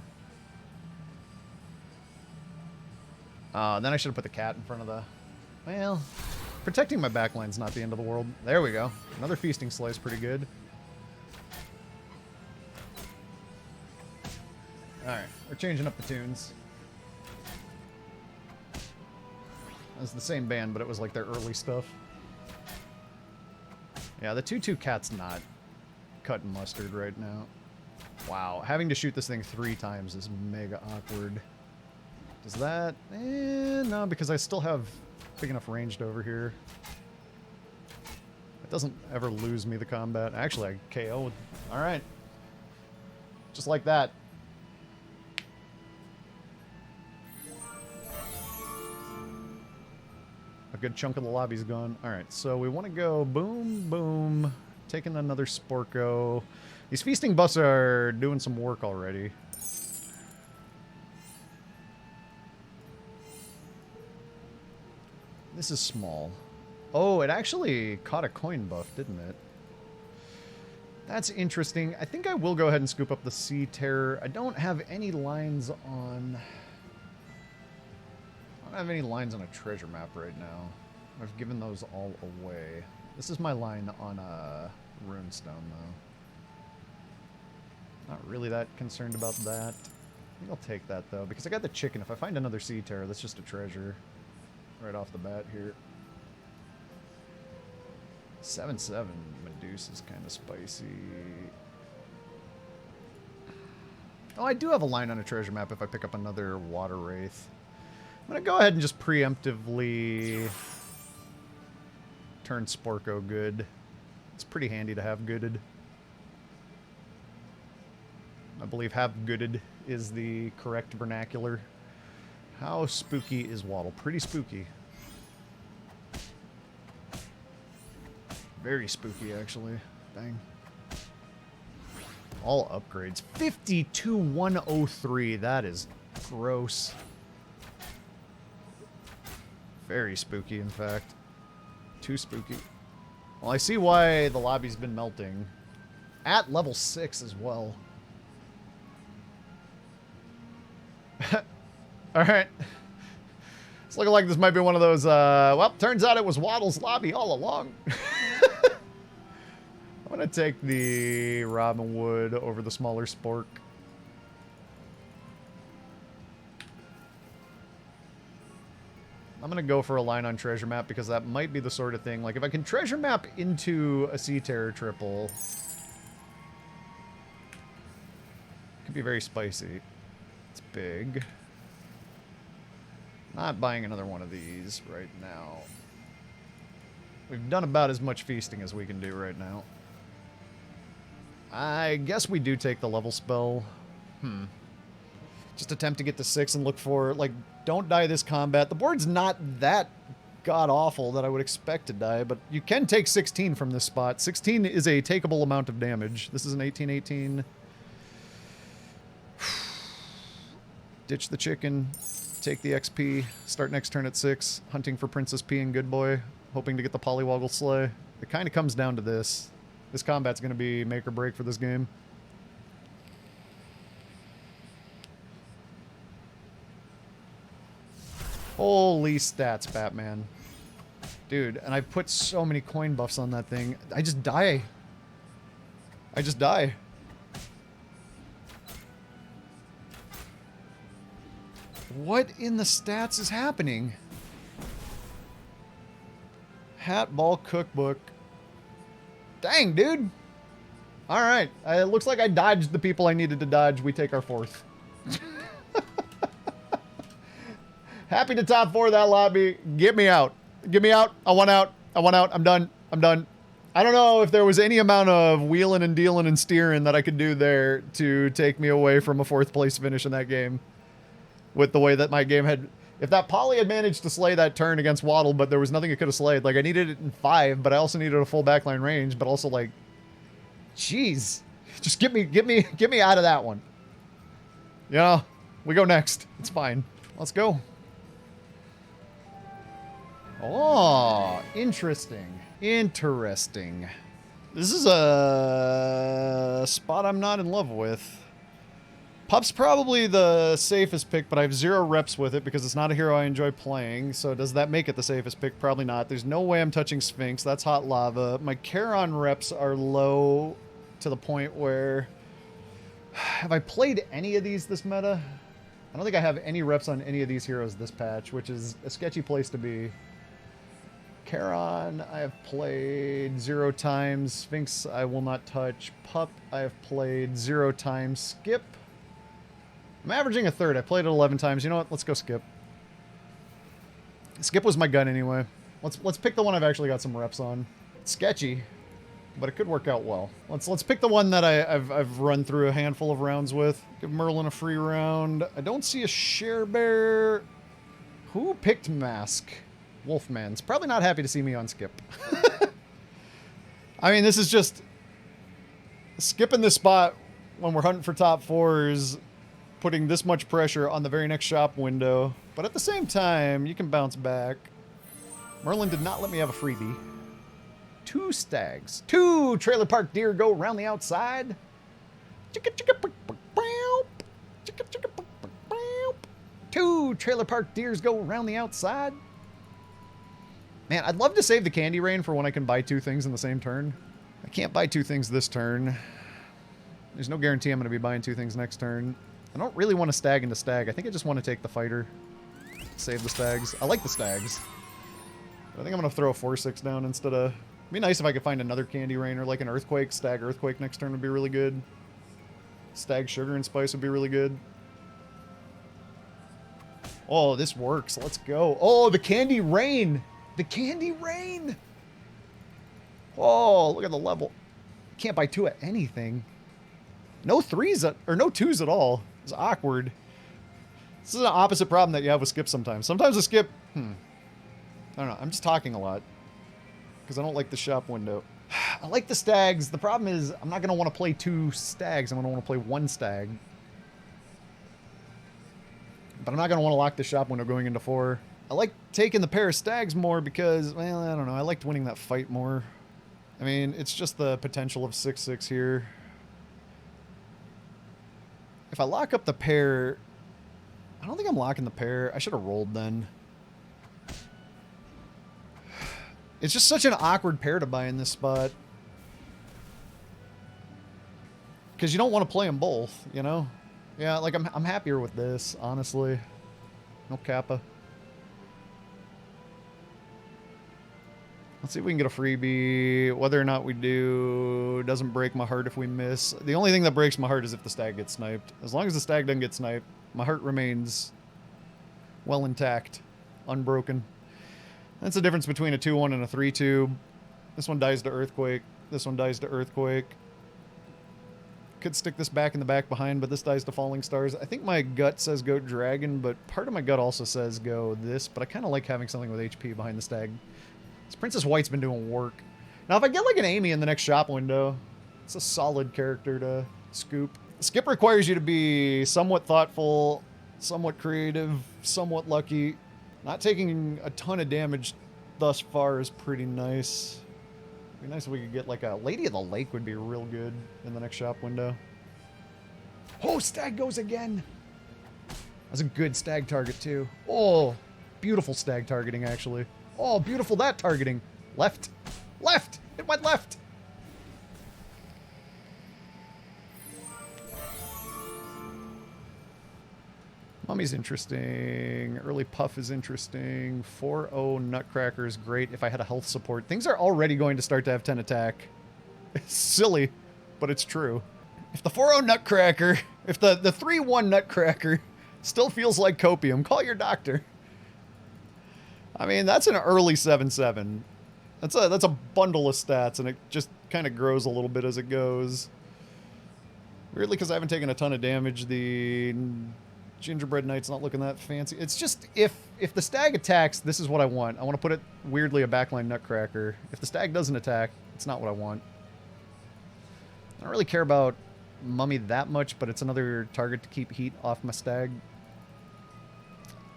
Speaker 1: Then I should have put the cat in front of the... Well, protecting my backline's not the end of the world. There we go. Another feasting slay is pretty good. Alright, we're changing up the tunes. It's the same band, but it was like their early stuff. Yeah, the 2-2 cat's not cutting mustard right now. Wow, having to shoot this thing 3 times is mega awkward. Does that... no, because I still have big enough ranged over here. It doesn't ever lose me the combat. Actually, I KO. Alright. Just like that. A good chunk of the lobby's gone. Alright, so we want to go boom, boom. Taking another Sporko. These feasting buffs are doing some work already. This is small. Oh, it actually caught a coin buff, didn't it? That's interesting. I think I will go ahead and scoop up the Sea Terror. I don't have any lines on... I don't have any lines on a treasure map right now. I've given those all away. This is my line on a runestone, though. Not really that concerned about that. I think I'll take that, though, because I got the chicken. If I find another Sea Terror, that's just a treasure. Right off the bat here. 7-7 Medusa's kind of spicy. Oh, I do have a line on a treasure map if I pick up another Water Wraith. I'm going to go ahead and just preemptively turn Sporko good. It's pretty handy to have gooded. I believe have gooded is the correct vernacular. How spooky is Waddle? Pretty spooky. Very spooky, actually. Dang. All upgrades. 52-103. That is gross. Very spooky, in fact. Too spooky. Well, I see why the lobby's been melting. At level 6 as well. Alright. It's looking like this might be one of those, well, turns out it was Waddle's lobby all along. I'm going to take the Robin Wood over the smaller Spork. I'm going to go for a line on treasure map because that might be the sort of thing. Like, if I can treasure map into a Sea Terror triple, it could be very spicy. It's big. Not buying another one of these right now. We've done about as much feasting as we can do right now. I guess we do take the level spell. Just attempt to get to 6 and look for, like, don't die this combat. The board's not that god-awful that I would expect to die, but you can take 16 from this spot. 16 is a takeable amount of damage. This is an 18-18. Ditch the chicken. Take the XP. Start next turn at 6. Hunting for Princess P and Good Boy. Hoping to get the Polywoggle Slay. It kind of comes down to this. This combat's going to be make or break for this game. Holy stats, Batman. Dude, and I've put so many coin buffs on that thing. I just die. I just die. What in the stats is happening? Hat Ball Cookbook. Dang, dude. All right. It looks like I dodged the people I needed to dodge. We take our 4th. Happy to top 4 that lobby. Get me out. Get me out. I want out. I want out. I'm done. I'm done. I don't know if there was any amount of wheeling and dealing and steering that I could do there to take me away from a 4th place finish in that game. With the way that my game had... If that poly had managed to slay that turn against Waddle, but there was nothing it could have slayed. Like, I needed it in 5, but I also needed a full backline range, but also, like... Jeez. Just get me out of that one. You know, we go next. It's fine. Let's go. Oh, interesting. Interesting. This is a spot I'm not in love with. Pup's probably the safest pick, but I have 0 reps with it because it's not a hero I enjoy playing. So does that make it the safest pick? Probably not. There's no way I'm touching Sphinx. That's hot lava. My Charon reps are low to the point where... Have I played any of these this meta? I don't think I have any reps on any of these heroes this patch, which is a sketchy place to be. Charon, I have played 0 times. Sphinx, I will not touch. Pup, I have played 0 times. Skip. I'm averaging a 3rd. I played it 11 times. You know what? Let's go Skip. Skip was my gun anyway. Let's pick the one I've actually got some reps on. It's sketchy, but it could work out well. Let's pick the one that I've run through a handful of rounds with. Give Merlin a free round. I don't see a Share Bear. Who picked Mask? Wolfman's probably not happy to see me on Skip. I mean, this is just skipping this spot when we're hunting for top 4s, putting this much pressure on the very next shop window. But at the same time, you can bounce back. Merlin did not let me have a freebie. 2 stags. 2 trailer park deer go around the outside. 2 trailer park deers go around the outside. Man, I'd love to save the candy rain for when I can buy 2 things in the same turn. I can't buy 2 things this turn. There's no guarantee I'm going to be buying 2 things next turn. I don't really want to stag into stag. I think I just want to take the fighter. Save the stags. I like the stags. But I think I'm going to throw a 4-6 down instead of... It'd be nice if I could find another candy rain or like an earthquake. Stag earthquake next turn would be really good. Stag sugar and spice would be really good. Oh, this works. Let's go. Oh, the candy rain! The candy rain! Oh, look at the level. Can't buy 2 at anything. No 3s, or no 2s at all. It's awkward. This is an opposite problem that you have with Skip sometimes. Sometimes a Skip... I don't know. I'm just talking a lot. Because I don't like the shop window. I like the stags. The problem is I'm not going to want to play 2 stags. I'm going to want to play 1 stag. But I'm not going to want to lock the shop window going into 4. I like taking the pair of stags more because, well, I don't know. I liked winning that fight more. I mean, it's just the potential of 6-6 here. If I lock up the pair... I don't think I'm locking the pair. I should have rolled then. It's just such an awkward pair to buy in this spot. Because you don't want to play them both, you know? Yeah, like, I'm happier with this, honestly. No Kappa. Let's see if we can get a freebie. Whether or not we do doesn't break my heart if we miss. The only thing that breaks my heart is if the stag gets sniped. As long as the stag doesn't get sniped, my heart remains well intact, unbroken. That's the difference between a 2-1 and a 3-2. This one dies to earthquake. This one dies to earthquake. Could stick this back in the back behind, but this dies to falling stars. I think my gut says go dragon, but part of my gut also says go this, but I kind of like having something with HP behind the stag. This Princess White's been doing work. Now, if I get like an Amy in the next shop window, it's a solid character to scoop. Skip requires you to be somewhat thoughtful, somewhat creative, somewhat lucky. Not taking a ton of damage thus far is pretty nice. It'd be nice if we could get like a Lady of the Lake would be real good in the next shop window. Oh, stag goes again. That's a good stag target too. Oh, beautiful stag targeting actually. Oh, beautiful that targeting. Left. Left. It went left. Mummy's interesting. Early Puff is interesting. 4-0 Nutcracker is great if I had a health support. Things are already going to start to have 10 attack. It's silly. but it's true. If the 4-0 Nutcracker, if the 3-1 Nutcracker still feels like copium, call your doctor. I mean, that's an early 7-7. That's a bundle of stats, and it just kind of grows a little bit as it goes. Weirdly, because I haven't taken a ton of damage, the Gingerbread Knight's not looking that fancy. It's just, if the stag attacks, this is what I want. I want to put it, weirdly, a backline Nutcracker. If the stag doesn't attack, it's not what I want. I don't really care about Mummy that much, but it's another target to keep heat off my stag.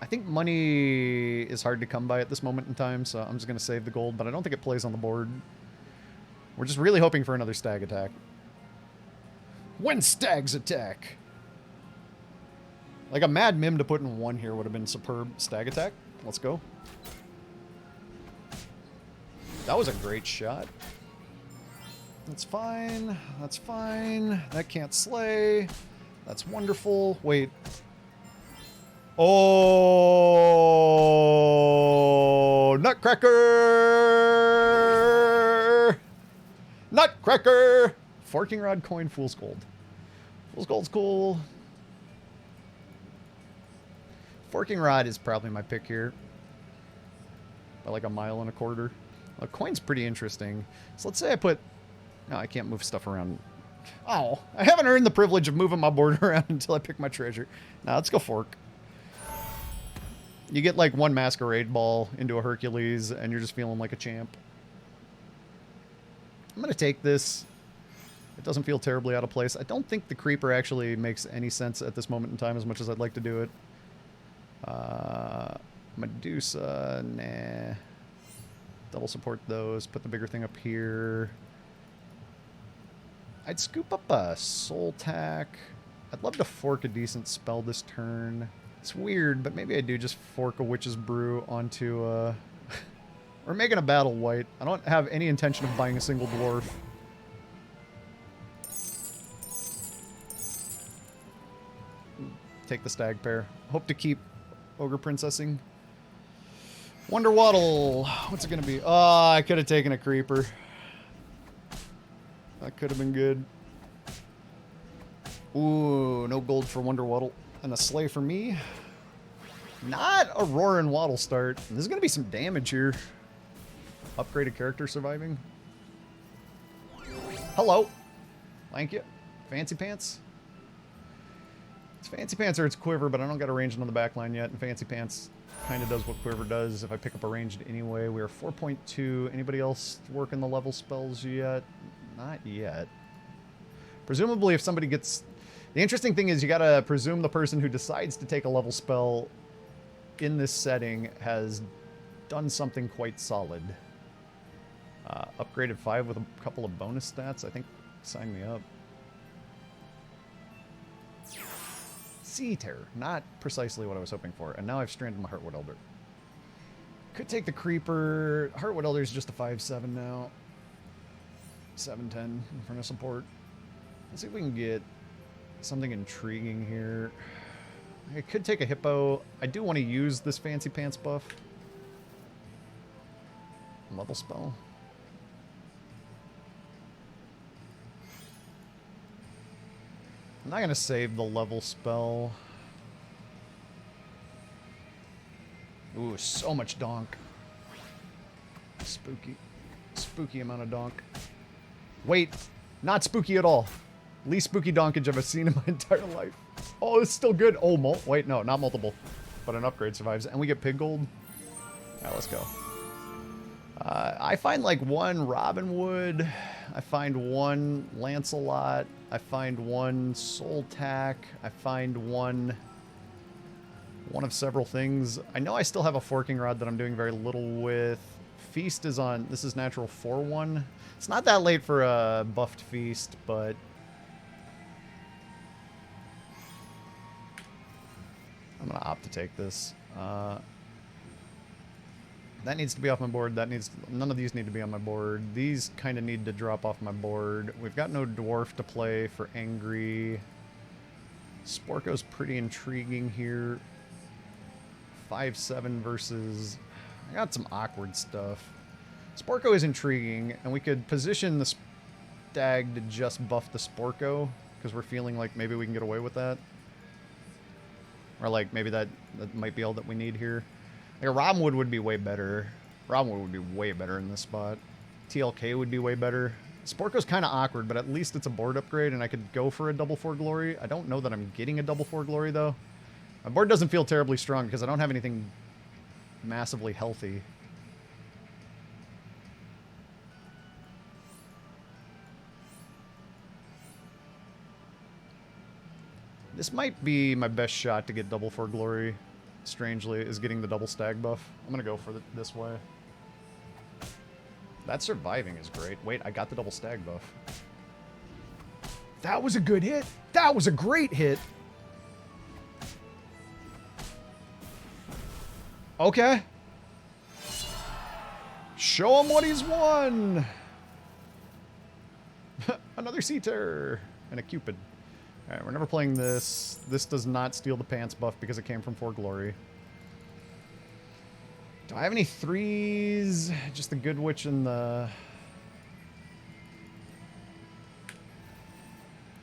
Speaker 1: I think money is hard to come by at this moment in time, so I'm just going to save the gold, but I don't think it plays on the board. We're just really hoping for another stag attack. When stags attack! Like a Mad Mim to put in 1 here would have been superb. Stag attack. Let's go. That was a great shot. That's fine. That's fine. That can't slay. That's wonderful. Wait. Oh, Nutcracker! Nutcracker! Forking Rod, coin, Fool's Gold. Fool's Gold's cool. Forking Rod is probably my pick here. By like 1.25 miles. Well, coin's pretty interesting. So let's say I put... No, I can't move stuff around. Oh, I haven't earned the privilege of moving my board around until I pick my treasure. Now let's go fork. You get like 1 Masquerade Ball into a Hercules, and you're just feeling like a champ. I'm going to take this. It doesn't feel terribly out of place. I don't think the Creeper actually makes any sense at this moment in time as much as I'd like to do it. Medusa, nah. Double support those. Put the bigger thing up here. I'd scoop up a Soul Tack. I'd love to fork a decent spell this turn. It's weird, but maybe I do just fork a Witch's Brew onto We're making a battle white. I don't have any intention of buying a single dwarf. Take the stag pair. Hope to keep Ogre Princessing. Wonder Waddle. What's it gonna be? Oh, I could have taken a Creeper. That could have been good. Ooh, no gold for Wonder Waddle. And a Slay for me. Not a Roaring Waddle start. There's going to be some damage here. Upgraded character surviving. Hello. Thank you. Fancy Pants. It's Fancy Pants or it's Quiver, but I don't got a ranged on the back line yet. And Fancy Pants kind of does what Quiver does if I pick up a ranged anyway. We're 4.2. Anybody else working the level spells yet? Not yet. Presumably if somebody gets... The interesting thing is you gotta presume the person who decides to take a level spell in this setting has done something quite solid. Upgraded 5 with a couple of bonus stats. I think sign me up. Sea Terror. Not precisely what I was hoping for. And now I've stranded my Heartwood Elder. Could take the Creeper. Heartwood Elder is just a 5-7 now. 7-10 for no support. Let's see if we can get something intriguing here. I could take a Hippo. I do want to use this Fancy Pants buff. Level spell. I'm not going to save the level spell. Ooh, so much donk. Spooky. Spooky amount of donk. Wait, not spooky at all. Least spooky donkage I've ever seen in my entire life. Oh, it's still good. Oh, wait, no, not multiple. But an upgrade survives. And we get pig gold. Alright, let's go. I find like 1 Robin Wood. I find 1 Lancelot. I find 1 Soul Tack. I find 1 of several things. I know I still have a Forking Rod that I'm doing very little with. Feast is on... This is natural 4-1. It's not that late for a buffed Feast, but... I'm going to opt to take this. That needs to be off my board. That needs... None of these need to be on my board. These kind of need to drop off my board. We've got no dwarf to play for Angry. Sporko's pretty intriguing here. 5-7 versus... I got some awkward stuff. Sporko is intriguing, and we could position the stag to just buff the Sporko, because we're feeling like maybe we can get away with that. Or like maybe that might be all that we need here. Like a Robinwood would be way better. Robinwood would be way better in this spot. TLK would be way better. Sporko's kind of awkward, but at least it's a board upgrade, and I could go for a double 4 glory. I don't know that I'm getting a double 4 glory, though. My board doesn't feel terribly strong because I don't have anything massively healthy. This might be my best shot to get double 4 glory, strangely, is getting the double stag buff. I'm going to go for this way. That surviving is great. Wait, I got the double stag buff. That was a good hit. That was a great hit. Okay. Show him what he's won. Another Sea-Terror and a Cupid. Alright, we're never playing this. This does not steal the pants buff because it came from 4 glory. Do I have any 3s? Just the Good Witch and the...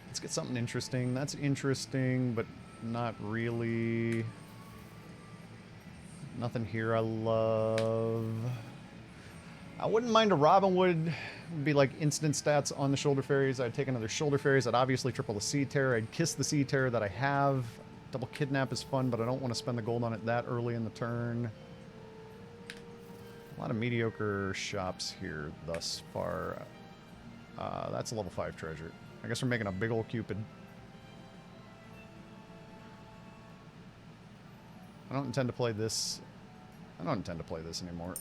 Speaker 1: Let's get something interesting. That's interesting, but not really. Nothing here I love. I wouldn't mind a Robinwood. Would be like instant stats on the Shoulder Fairies. I'd take another Shoulder Fairies. I'd obviously triple the Sea-Terror. I'd kiss the Sea-Terror that I have. Double Kidnap is fun, but I don't want to spend the gold on it that early in the turn. A lot of mediocre shops here thus far. That's a level 5 treasure. I guess we're making a big old Cupid. I don't intend to play this. I don't intend to play this anymore.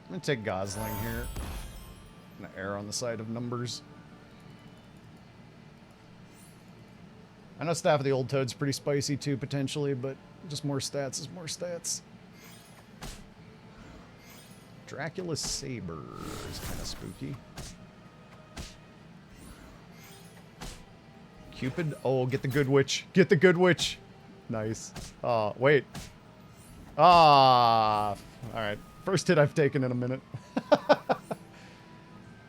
Speaker 1: I'm gonna take Gosling here. I'm gonna err on the side of numbers. I know Staff of the Old Toad's pretty spicy too, potentially, but just more stats is more stats. Dracula's Saber is kind of spooky. Cupid? Oh, get the Good Witch. Get the Good Witch. Nice. Oh, wait. Ah. Alright. First hit I've taken in a minute.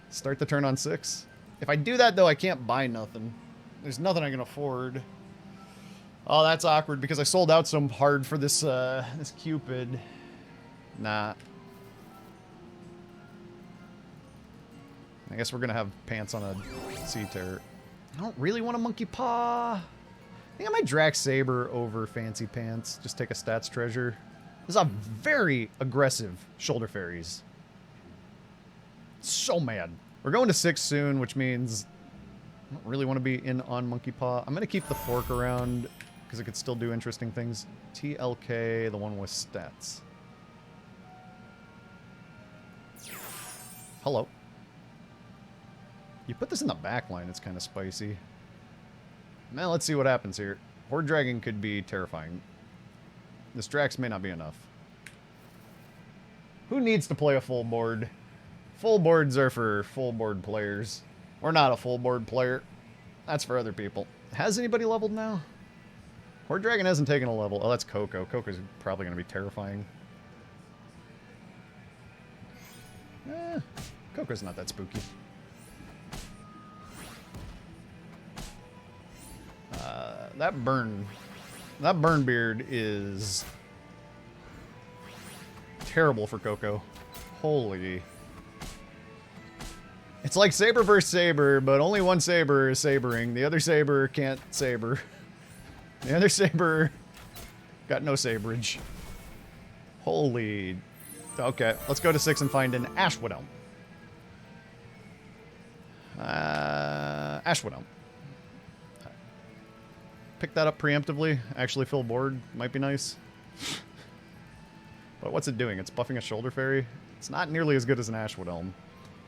Speaker 1: Start the turn on 6. If I do that, though, I can't buy nothing. There's nothing I can afford. Oh, that's awkward because I sold out so hard for this this Cupid. Nah. I guess we're gonna have pants on a Sea-Terror. I don't really want a Monkey Paw. I think I might Drax Saber over Fancy Pants. Just take a stats treasure. This is a very aggressive Shoulder Fairies. So mad. We're going to 6 soon, which means I don't really want to be in on Monkey Paw. I'm going to keep the fork around because it could still do interesting things. TLK, the one with stats. Hello. You put this in the back line, it's kind of spicy. Now let's see what happens here. Horde Dragon could be terrifying. This Drax may not be enough. Who needs to play a full board? Full boards are for full board players. We're not a full board player. That's for other people. Has anybody leveled now? Horde Dragon hasn't taken a level. Oh, that's Coco. Coco's probably going to be terrifying. Coco's not that spooky. That burn beard is terrible for Coco. Holy. It's like Saber versus Saber, but only one Saber is sabering. The other Saber can't saber. The other Saber got no saberage. Holy. Okay, let's go to 6 and find an Ashwood Elm. Ashwood Elm. Pick that up preemptively. Actually fill board. Might be nice. But what's it doing? It's buffing a Shoulder Fairy. It's not nearly as good as an Ashwood Elm.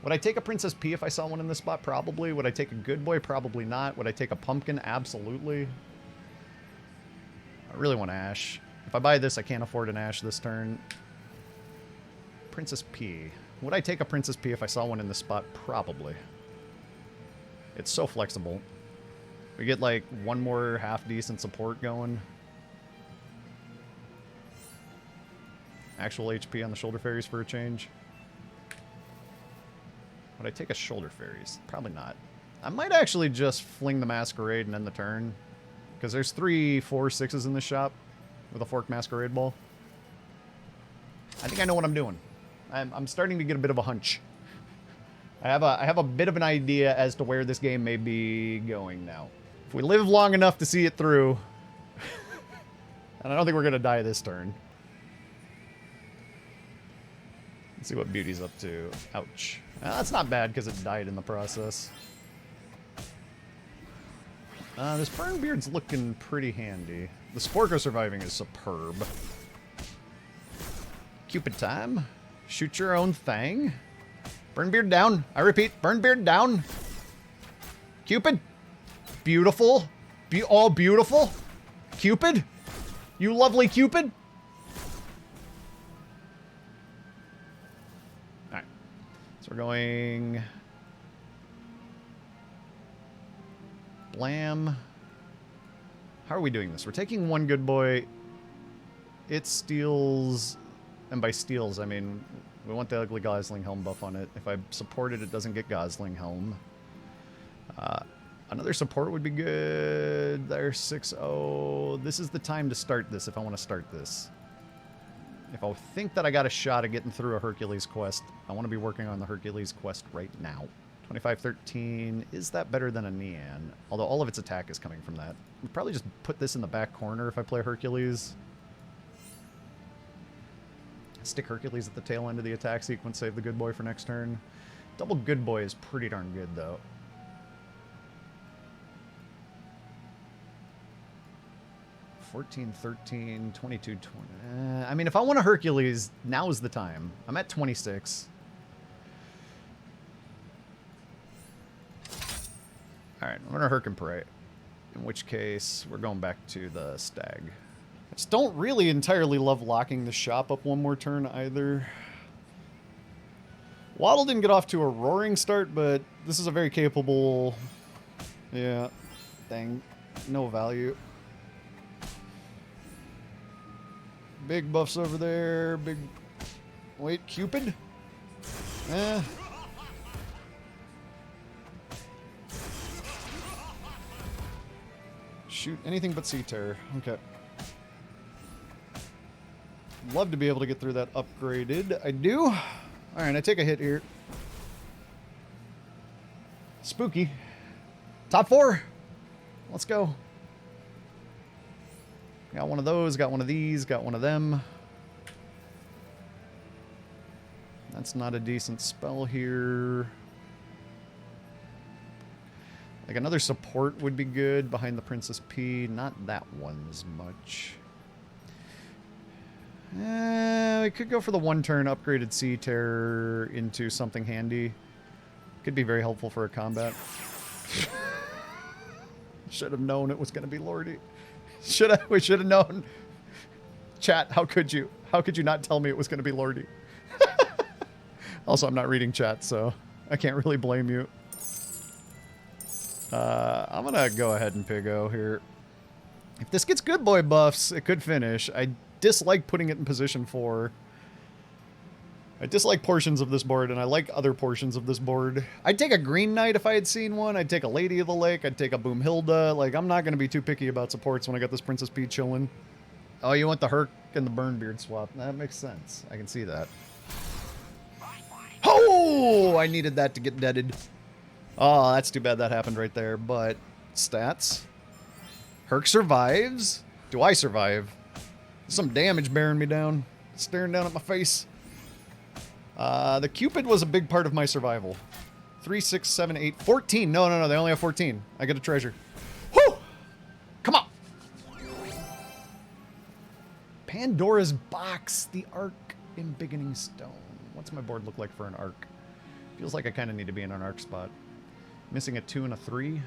Speaker 1: Would I take a Princess P if I saw one in this spot? Probably. Would I take a Good Boy? Probably not. Would I take a Pumpkin? Absolutely. I really want Ash. If I buy this, I can't afford an Ash this turn. Princess P. Would I take a Princess P if I saw one in this spot? Probably. It's so flexible. We get like one more half-decent support going. Actual HP on the shoulder fairies for a change. Would I take a shoulder fairies? Probably not. I might actually just fling the Masquerade and end the turn. Because there's 3, 4, 6s in the shop with a forked Masquerade ball. I think I know what I'm doing. I'm starting to get a bit of a hunch. I have a bit of an idea as to where this game may be going now. If we live long enough to see it through, and I don't think we're going to die this turn. Let's see what Beauty's up to. Ouch. That's not bad because it died in the process. This Burnbeard's looking pretty handy. The Sporko surviving is superb. Cupid time. Shoot your own thing. Burnbeard down. I repeat, Burnbeard down. Cupid. Beautiful. All beautiful. Cupid. You lovely Cupid. Alright. So we're going... Blam. How are we doing this? We're taking one good boy. It steals... And by steals, I mean, we want the ugly Gosling Helm buff on it. If I support it, it doesn't get Gosling Helm. Another support would be good. There's 6-0. This is the time to start this if I want to start this. If I think that I got a shot at getting through a Hercules quest, I want to be working on the Hercules quest right now. 25-13. Is that better than a Nean? Although all of its attack is coming from that. We'd probably just put this in the back corner if I play Hercules. Stick Hercules at the tail end of the attack sequence, save the good boy for next turn. Double good boy is pretty darn good, though. $14, $13, $22, $20. I mean, if I want a Hercules, now is the time. I'm at 26. Alright, I'm going to Herc and Pray. In which case, we're going back to the Stag. I just don't really entirely love locking the shop up one more turn either. Waddle didn't get off to a roaring start, but this is a very capable... Yeah. Dang. No value. Big buffs over there. Big... Wait, Cupid? Eh. Shoot anything but Sea Terror. Okay. Love to be able to get through that upgraded. I do. Alright, I take a hit here. Spooky. Top 4. Let's go. Got one of those, got one of these, got one of them. That's not a decent spell here. Like another support would be good behind the Princess P. Not that one as much. We could go for the one turn upgraded Sea Terror into something handy. Could be very helpful for a combat. Should have known it was going to be Lordy. We should have known. Chat, how could you? How could you not tell me it was going to be Lordy? Also, I'm not reading chat, so I can't really blame you. I'm going to go ahead and Piggo here. If this gets good boy buffs, it could finish. I dislike putting it in position 4. I dislike portions of this board, and I like other portions of this board. I'd take a Green Knight if I had seen one. I'd take a Lady of the Lake. I'd take a Boomhilda. Like, I'm not going to be too picky about supports when I got this Princess P chilling. Oh, you want the Herc and the Burnbeard swap. That makes sense. I can see that. Oh! I needed that to get deaded. Oh, that's too bad that happened right there. But, stats. Herc survives. Do I survive? Some damage bearing me down. Staring down at my face. The Cupid was a big part of my survival. 3, 6, 7, 8, 14. No, they only have 14. I get a treasure. Whew! Come on! Pandora's Box. The Ark in Beginning Stone. What's my board look like for an Ark? Feels like I kind of need to be in an Ark spot. Missing a 2 and a 3.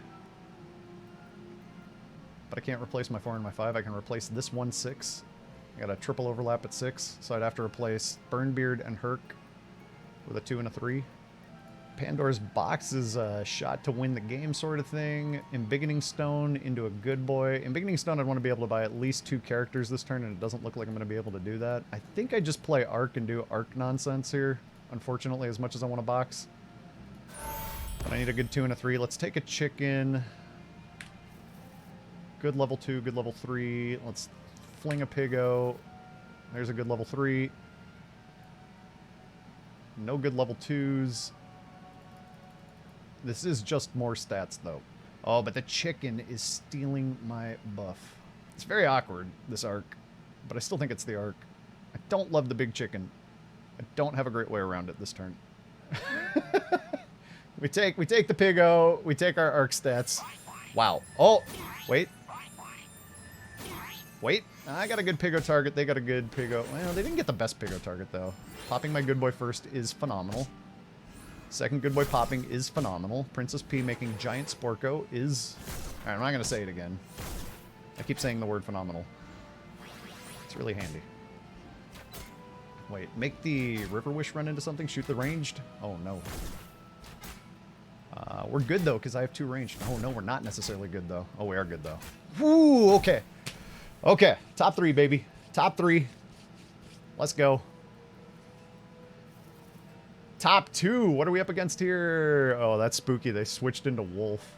Speaker 1: But I can't replace my 4 and my 5. I can replace this 1, 6. I got a triple overlap at 6, so I'd have to replace Burnbeard and Herc with a 2 and a 3. Pandora's Box is a shot to win the game sort of thing. Embiggening Stone into a good boy. Embiggening Stone, I'd want to be able to buy at least 2 characters this turn, and it doesn't look like I'm going to be able to do that. I think I just play Arc and do Arc nonsense here, unfortunately, as much as I want to box. But I need a good 2 and a 3. Let's take a chicken. Good level 2, good level 3. Let's fling a Piggo. There's a good level 3. No good level 2s. This is just more stats, though. Oh, but the chicken is stealing my buff. It's very awkward, this arc. But I still think it's the arc. I don't love the big chicken. I don't have a great way around it this turn. we take the Piggo. We take our arc stats. Wow. Oh, wait. Wait. I got a good Piggo target. They got a good Piggo. Well, they didn't get the best Piggo target, though. Popping my good boy first is phenomenal. Second good boy popping is phenomenal. Princess P making giant Sporko is... Alright, I'm not going to say it again. I keep saying the word phenomenal. It's really handy. Wait, make the River Wish run into something? Shoot the ranged? Oh, no. We're good, though, because I have 2 ranged. Oh, no, we're not necessarily good, though. Oh, we are good, though. Woo, okay. Okay, top 3, baby. Top 3. Let's go. Top 2. What are we up against here? Oh, that's spooky. They switched into Wolf.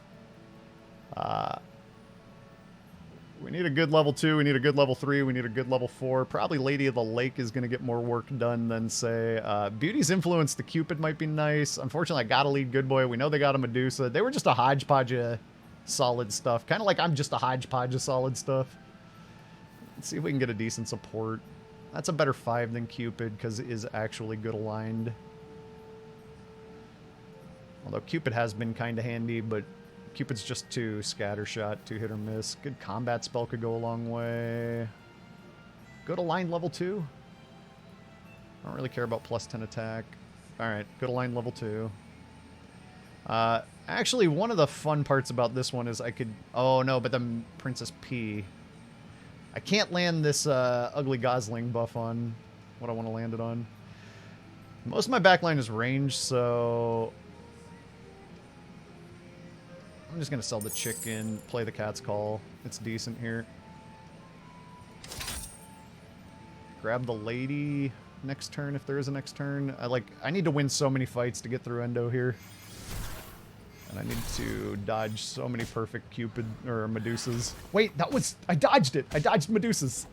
Speaker 1: We need a good level 2. We need a good level 3. We need a good level 4. Probably Lady of the Lake is going to get more work done than, say, Beauty's Influence. The Cupid might be nice. Unfortunately, I got to lead Good Boy. We know they got a Medusa. They were just a hodgepodge of solid stuff. Kind of like I'm just a hodgepodge of solid stuff. Let's see if we can get a decent support. That's a better 5 than Cupid because it is actually good aligned. Although Cupid has been kind of handy, but Cupid's just too scattershot, too hit or miss. Good combat spell could go a long way. Good aligned level 2. I don't really care about plus 10 attack. Alright, good aligned level 2. Actually, one of the fun parts about this one is I could... Oh, no, but the Princess P. I can't land this ugly Gosling buff on what I want to land it on. Most of my backline is ranged, so... I'm just going to sell the chicken, play the Cat's Call. It's decent here. Grab the lady next turn if there is a next turn. I need to win so many fights to get through Endo here. And I need to dodge so many perfect Cupid or Medusas. Wait, that was... I dodged it! I dodged Medusas!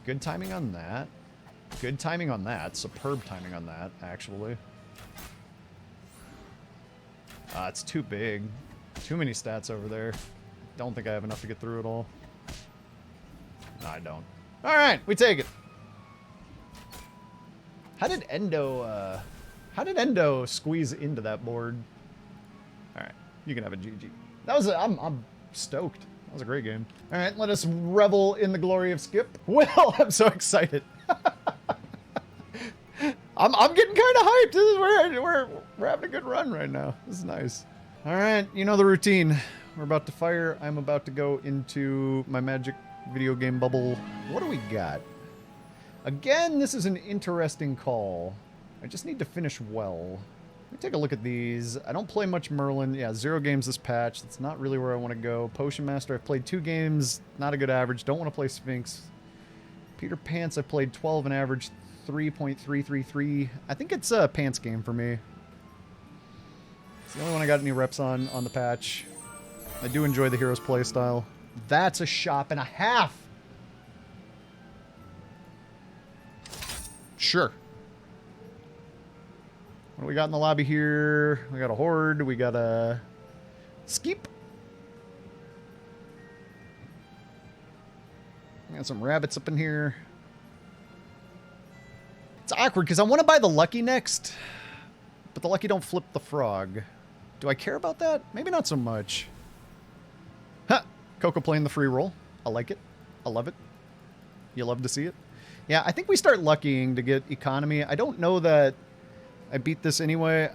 Speaker 1: Good timing on that. Good timing on that. Superb timing on that, actually. It's too big. Too many stats over there. Don't think I have enough to get through it all. No, I don't. Alright, we take it. How did Endo squeeze into that board? Alright, you can have a GG. That was I'm stoked. That was a great game. Alright, let us revel in the glory of Skip. Well, I'm so excited. I'm getting kind of hyped. This is we're having a good run right now. This is nice. All right, you know the routine. We're about to fire. I'm about to go into my Magic video game bubble. What do we got? Again, this is an interesting call. I just need to finish well. Let me take a look at these. I don't play much Merlin. Yeah, 0 games this patch. That's not really where I want to go. Potion Master, I've played 2 games. Not a good average. Don't want to play Sphinx. Peter Pants, I played 12 and average 3.333. I think it's a Pants game for me. It's the only one I got any reps on the patch. I do enjoy the Heroes playstyle. That's a shop and a half! Sure. What do we got in the lobby here? We got a Horde. We got a Skeep. We got some rabbits up in here. It's awkward because I want to buy the Lucky next, but the Lucky don't flip the frog. Do I care about that? Maybe not so much. Huh. Coco playing the free roll. I like it. I love it. You love to see it. Yeah, I think we start luckying to get economy. I don't know that I beat this anyway.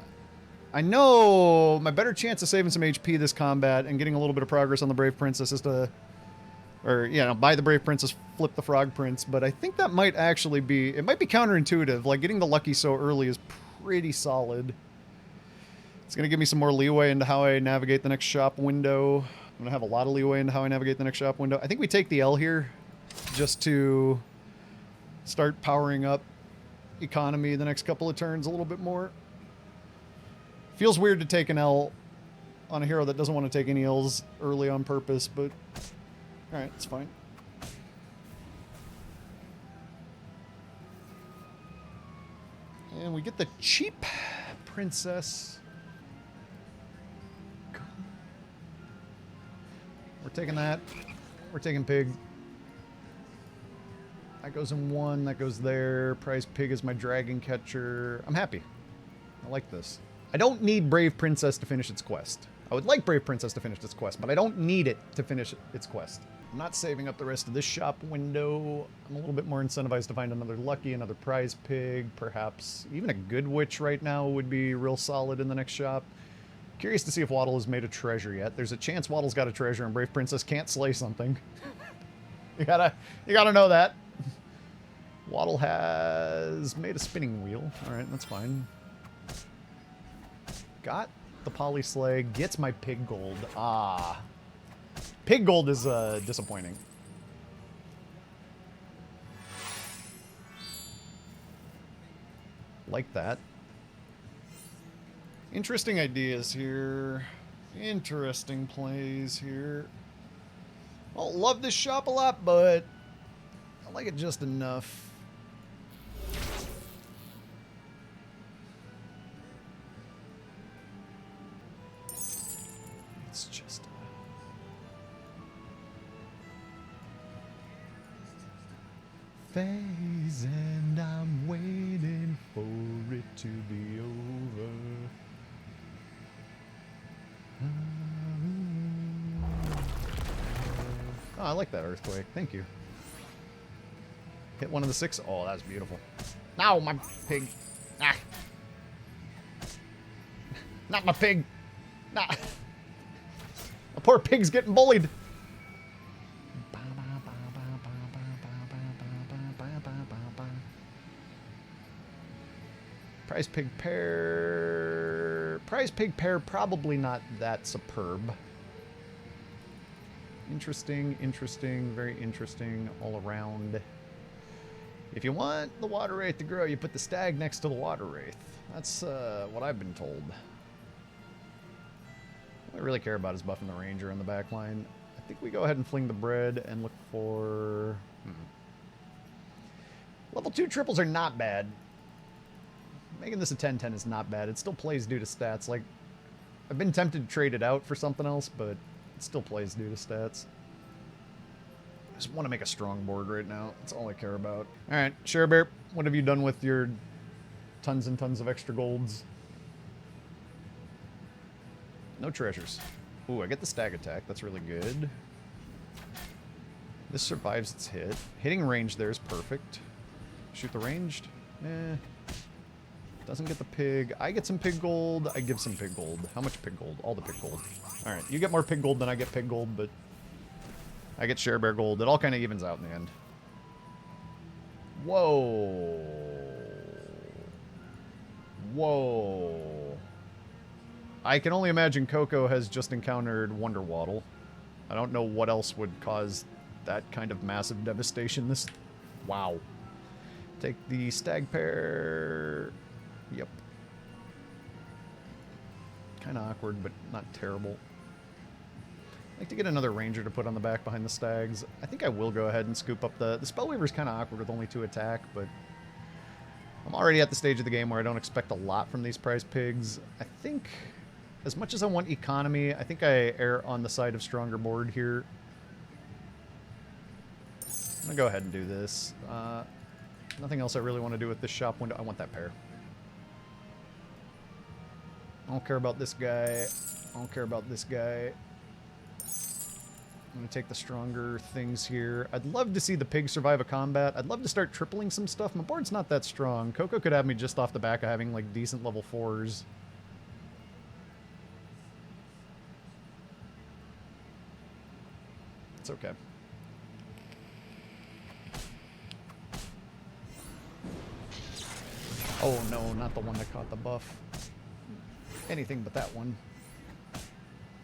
Speaker 1: I know my better chance of saving some HP this combat and getting a little bit of progress on the Brave Princess is to Or, you know, buy the Brave Princess, flip the Frog Prince. But I think that might actually be... It might be counterintuitive. Like, getting the Lucky so early is pretty solid. It's going to give me some more leeway into how I navigate the next shop window. I'm going to have a lot of leeway into how I navigate the next shop window. I think we take the L here just to start powering up economy the next couple of turns a little bit more. Feels weird to take an L on a hero that doesn't want to take any L's early on purpose, but alright, it's fine. And we get the cheap princess. We're taking that. We're taking pig. That goes in one. That goes there. Prize pig is my dragon catcher. I'm happy. I like this. I don't need Brave Princess to finish its quest. I would like Brave Princess to finish its quest, but I don't need it to finish its quest. I'm not saving up the rest of this shop window. I'm a little bit more incentivized to find another Lucky, another Prize Pig, perhaps. Even a Good Witch right now would be real solid in the next shop. Curious to see if Waddle has made a treasure yet. There's a chance Waddle's got a treasure and Brave Princess can't slay something. You gotta know that. Waddle has made a spinning wheel. Alright, that's fine. Got the Poly Slay, gets my pig gold. Ah. Pig gold is disappointing. Like that. Interesting ideas here. Interesting plays here. I don't love this shop a lot, but I like it just enough. It's just... phase, and I'm waiting for it to be over. Oh, I like that earthquake. Thank you. Hit one of the 6. Oh, that's beautiful. No, my pig. Ah. Not my pig. Nah. My poor pig's getting bullied. Prize pig pair. Prize pig pair, probably not that superb. Interesting, interesting, very interesting all around. If you want the water wraith to grow, you put the stag next to the water wraith. That's what I've been told. All I really care about is buffing the ranger in the back line. I think we go ahead and fling the bread and look for... Level 2 triples are not bad. Making this a 10-10 is not bad. It still plays due to stats. Like, I've been tempted to trade it out for something else, but it still plays due to stats. I just want to make a strong board right now. That's all I care about. Alright, Share Bear, what have you done with your tons and tons of extra golds? No treasures. Ooh, I get the stag attack. That's really good. This survives its hit. Hitting range there is perfect. Shoot the ranged? Eh. Doesn't get the pig. I get some pig gold. I give some pig gold. How much pig gold? All the pig gold. Alright, you get more pig gold than I get pig gold, but I get Share Bear gold. It all kind of evens out in the end. Whoa. Whoa. I can only imagine Coco has just encountered Wonder Waddle. I don't know what else would cause that kind of massive devastation. This... Wow. Take the stag pair... Yep. Kind of awkward, but not terrible. I'd like to get another ranger to put on the back behind the stags. I think I will go ahead and scoop up the Spellweaver's kind of awkward with only 2 attack, but I'm already at the stage of the game where I don't expect a lot from these prize pigs. I think, as much as I want economy, I think I err on the side of stronger board here. I'm going to go ahead and do this. Nothing else I really want to do with this shop window. I want that pair. I don't care about this guy. I don't care about this guy. I'm going to take the stronger things here. I'd love to see the pig survive a combat. I'd love to start tripling some stuff. My board's not that strong. Coco could have me just off the back of having, like, decent level 4s. It's okay. Oh no, not the one that caught the buff. Anything but that one.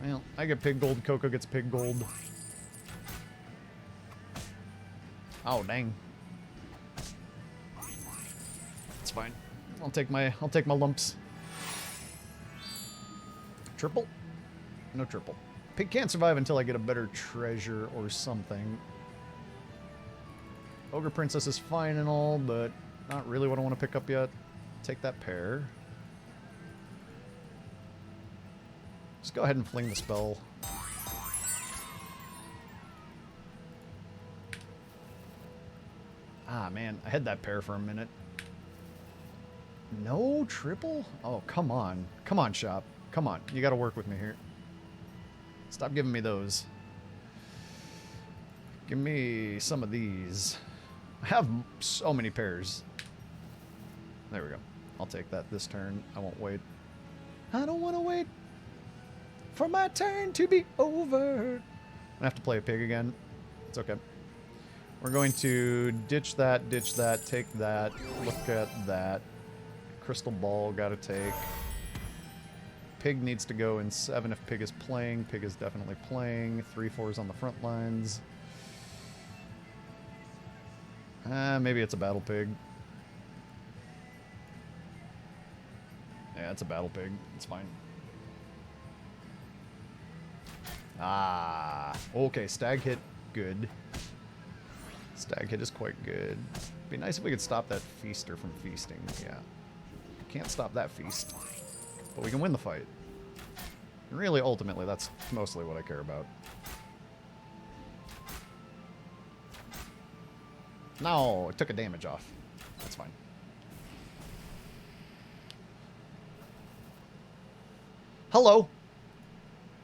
Speaker 1: Well, I get pig gold, Coco gets pig gold. Oh dang. It's fine. I'll take my lumps. Triple? No triple. Pig can't survive until I get a better treasure or something. Ogre Princess is fine and all, but not really what I want to pick up yet. Take that pair. Just go ahead and fling the spell. Ah, man. I had that pair for a minute. No triple? Oh, come on. Come on, shop. Come on. You got to work with me here. Stop giving me those. Give me some of these. I have so many pairs. There we go. I'll take that this turn. I won't wait. I don't want to wait for my turn to be over. I have to play a pig again. It's okay. We're going to ditch that, take that, look at that. Crystal ball, gotta take. Pig needs to go in 7 if pig is playing. Pig is definitely playing. 3/4s on the front lines. Maybe it's a battle pig. Yeah, it's a battle pig. It's fine. Ah, okay. Stag hit, good. Stag hit is quite good. Be nice if we could stop that feaster from feasting. Yeah, can't stop that feast, but we can win the fight. And really, ultimately, that's mostly what I care about. No, it took a damage off. That's fine. Hello.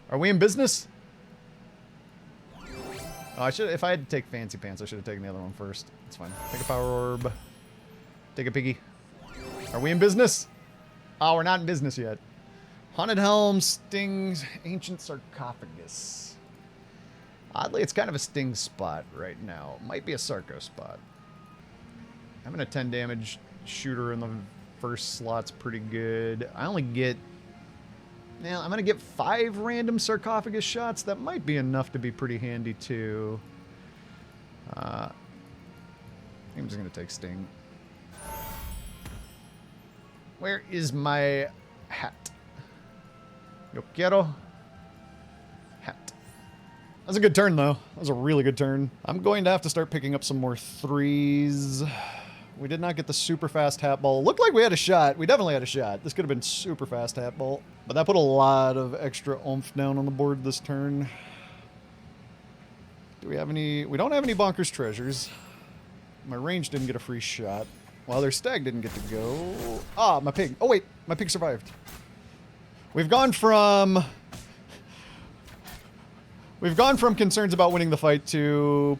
Speaker 1: Are we in business? Oh, I should. If I had to take fancy pants, I should have taken the other one first. It's fine. Take a power orb. Take a piggy. Are we in business? Oh, we're not in business yet. Haunted helm, stings, ancient sarcophagus. Oddly, it's kind of a sting spot right now. Might be a Sarco spot. Having a 10 damage shooter in the first slot's pretty good. I only get... Now, I'm going to get 5 random sarcophagus shots. That might be enough to be pretty handy, too. I'm just going to take Sting. Where is my hat? Yo quiero. Hat. That was a good turn, though. That was a really good turn. I'm going to have to start picking up some more 3s. We did not get the super fast hat ball. Looked like we had a shot. We definitely had a shot. This could have been super fast hat ball. But that put a lot of extra oomph down on the board this turn. Do we have any... We don't have any bonkers treasures. My range didn't get a free shot. Well, their stag didn't get to go. Ah, my pig. Oh, wait. My pig survived. We've gone from concerns about winning the fight to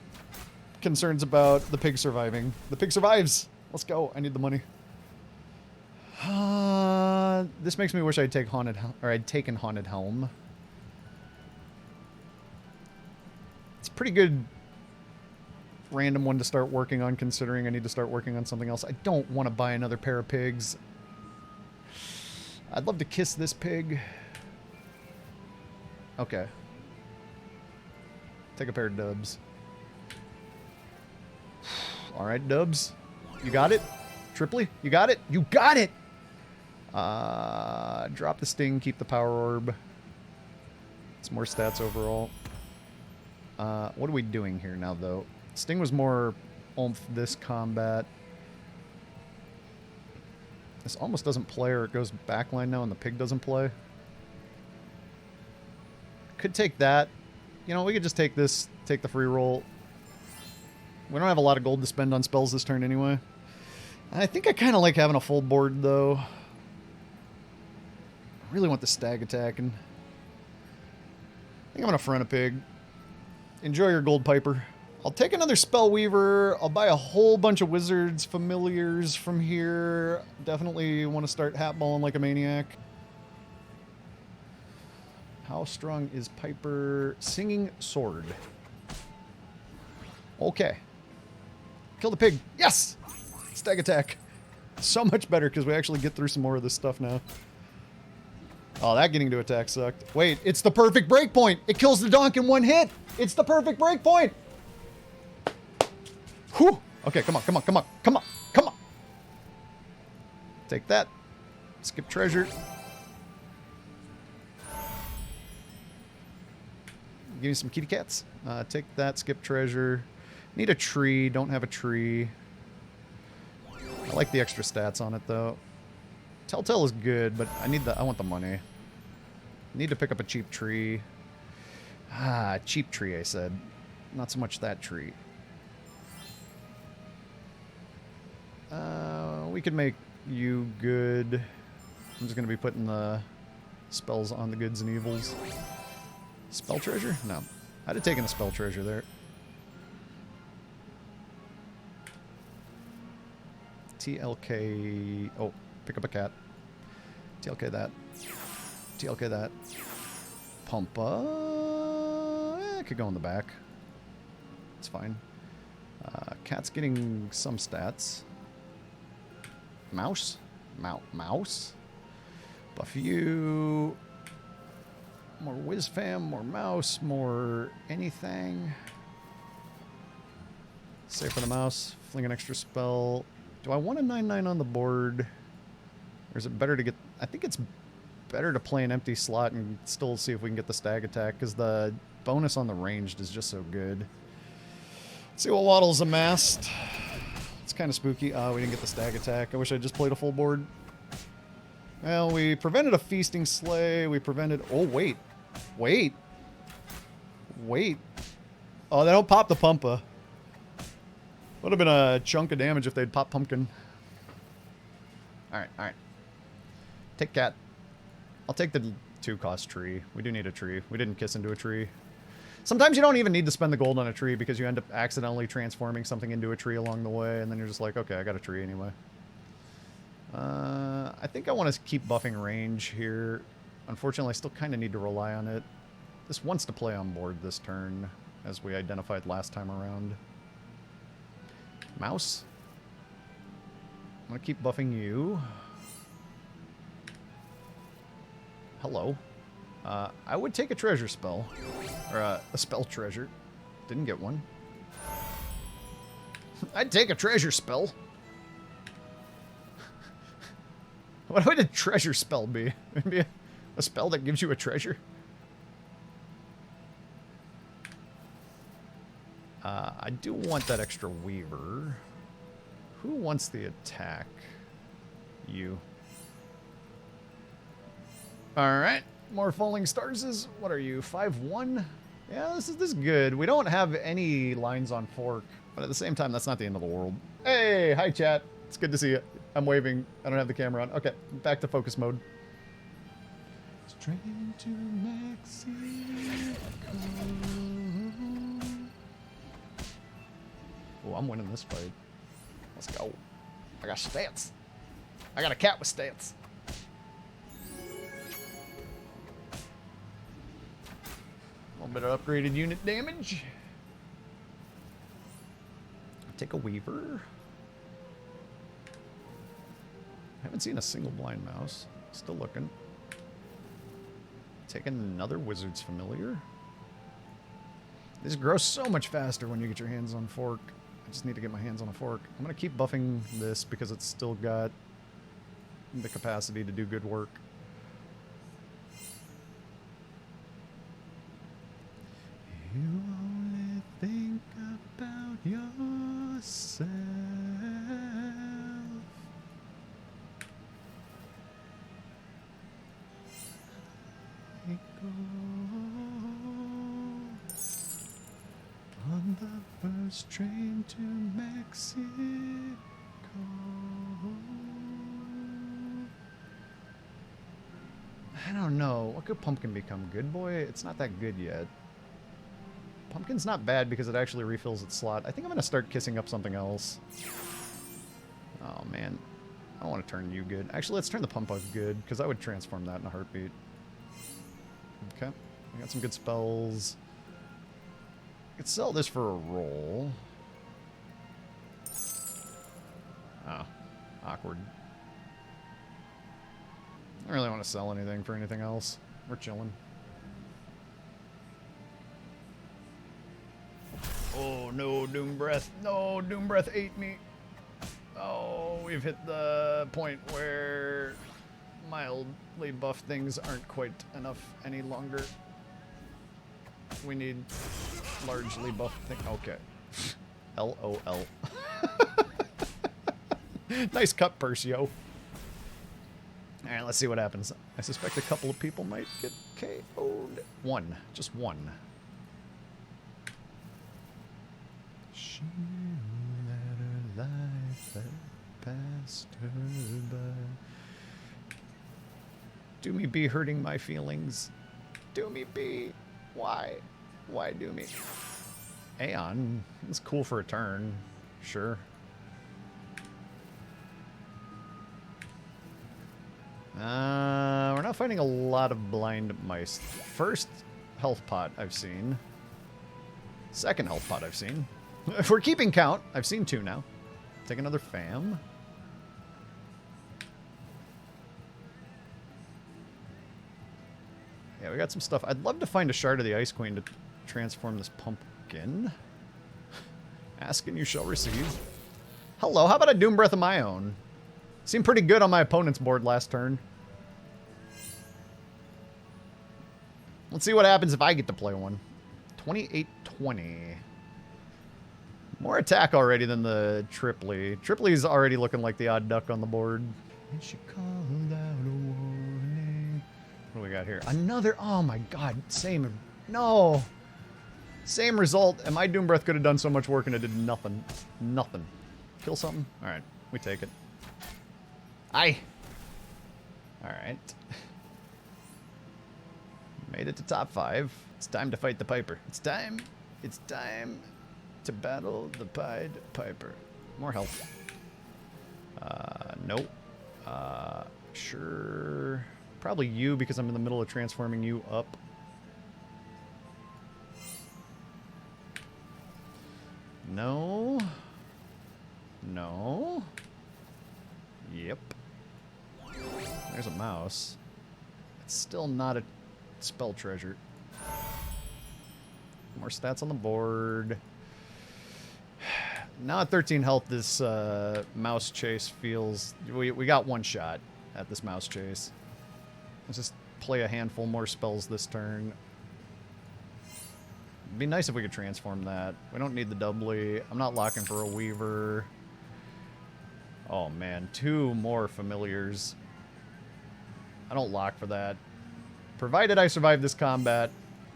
Speaker 1: concerns about the pig surviving. The pig survives. Let's go. I need the money. This makes me wish I'd take I'd taken Haunted Helm. It's a pretty good random one to start working on, considering I need to start working on something else. I don't want to buy another pair of pigs. I'd love to kiss this pig. Okay. Take a pair of dubs. Alright, dubs. You got it? Triply? You got it? You got it! Drop the sting, keep the power orb. It's more stats overall. What are we doing here now, though? Sting was more oomph this combat. This almost doesn't play, or it goes backline now and the pig doesn't play. Could take that. You know, we could just take this, take the free roll. We don't have a lot of gold to spend on spells this turn anyway. I think I kind of like having a full board, though. I really want the stag attacking. I think I'm going to front a pig. Enjoy your gold piper. I'll take another spell weaver. I'll buy a whole bunch of wizards, familiars from here. Definitely want to start hatballing like a maniac. How strong is Piper? Singing sword. Okay. Kill the pig. Yes! Stag attack. So much better because we actually get through some more of this stuff now. Oh, that getting to attack sucked. Wait, it's the perfect breakpoint. It kills the donk in one hit. It's the perfect breakpoint. Whew. Okay, come on, come on, come on, come on, come on. Take that. Skip treasure. Give me some kitty cats. Take that, skip treasure. Need a tree, don't have a tree. I like the extra stats on it though. Telltale is good, but I want the money. Need to pick up a cheap tree. Ah, cheap tree, I said. Not so much that tree. We could make you good. I'm just going to be putting the spells on the goods and evils. Spell treasure? No. I'd have taken a spell treasure there. TLK... Oh, pick up a cat. TLK that. TLK that. Pumpa. It could go in the back. It's fine. Cat's getting some stats. Mouse? Mouse? Buff you. More whiz fam, more mouse, more anything. Save for the mouse. Fling an extra spell. Do I want a 9/9 on the board? Or is it better to get... I think it's better to play an empty slot and still see if we can get the stag attack, because the bonus on the ranged is just so good. Let's see what Waddle's amassed. It's kind of spooky. Oh, we didn't get the stag attack. I wish I just played a full board. Well, we prevented a feasting sleigh. We prevented... Oh, wait. Wait. Wait. Oh, they don't pop the pumpa. Would have been a chunk of damage if they'd pop pumpkin. Alright, alright. Take cat. I'll take the 2-cost tree. We do need a tree. We didn't kiss into a tree. Sometimes you don't even need to spend the gold on a tree because you end up accidentally transforming something into a tree along the way, and then you're just like, okay, I got a tree anyway. I think I want to keep buffing range here. Unfortunately, I still kind of need to rely on it. This wants to play on board this turn, as we identified last time around. Mouse. I'm going to keep buffing you. Hello. I would take a treasure spell. Or a spell treasure. Didn't get one. I'd take a treasure spell. What would a treasure spell be? Maybe a spell that gives you a treasure? I do want that extra weaver. Who wants the attack? You. Alright. More falling stars is... What are you? 5-1? Yeah, this is good. We don't have any lines on fork. But at the same time, that's not the end of the world. Hey! Hi, chat. It's good to see you. I'm waving. I don't have the camera on. Okay, back to focus mode. Straight to Mexico. Oh, I'm winning this fight. Let's go. I got stats. I got a cat with stats. A little bit of upgraded unit damage. Take a weaver. Haven't seen a single blind mouse. Still looking. Taking another wizard's familiar. This grows so much faster when you get your hands on fork. I just need to get my hands on a fork. I'm going to keep buffing this because it's still got the capacity to do good work. You only think about yourself. On the first train to Mexico. I don't know. What could pumpkin become? Good boy? It's not that good yet. Pumpkin's not bad because it actually refills its slot. I think I'm going to start kissing up something else. Oh, man. I don't want to turn you good. Actually, let's turn the pump up good, because I would transform that in a heartbeat. Okay. I got some good spells. I could sell this for a roll. Oh. Awkward. want to sell anything for anything else. We're chilling. Oh, no, Doom Breath. No, Doom Breath ate me. Oh, we've hit the point where mildly buffed things aren't quite enough any longer. We need largely buffed things. Okay. LOL. Nice cut, Percio. Alright, let's see what happens. I suspect a couple of people might get KO'd. One. Just one. She knew that her life had passed her by. Do me be hurting my feelings. Do me be. Why? Why do me? Aeon. It's cool for a turn. Sure. We're not finding a lot of blind mice. First health pot I've seen. Second health pot I've seen. If we're keeping count, I've seen 2 now. Take another fam. Yeah, we got some stuff. I'd love to find a shard of the Ice Queen to transform this pumpkin. Ask and you shall receive. Hello, how about a Doom Breath of my own? Seemed pretty good on my opponent's board last turn. Let's see what happens if I get to play one. 28-20. More attack already than the Triply. Triply's already looking like the odd duck on the board. And she called out a warning. What do we got here? Another. Oh my god. Same. No. Same result. And my Doom Breath could have done so much work and it did nothing. Nothing. Kill something? Alright. We take it. Aye. Alright. Made it to top 5. It's time to fight the Piper. It's time. It's time to battle the Pied Piper. More health. Nope. Sure. Probably you because I'm in the middle of transforming you up. No. No. Yep. There's a mouse. It's still not a spell treasure. More stats on the board. Now at 13 health, this mouse chase feels... We got one shot at this mouse chase. Let's just play a handful more spells this turn. It'd be nice if we could transform that. We don't need the doubly. I'm not locking for a Weaver. Oh man, 2 more familiars. I don't lock for that. Provided I survive this combat,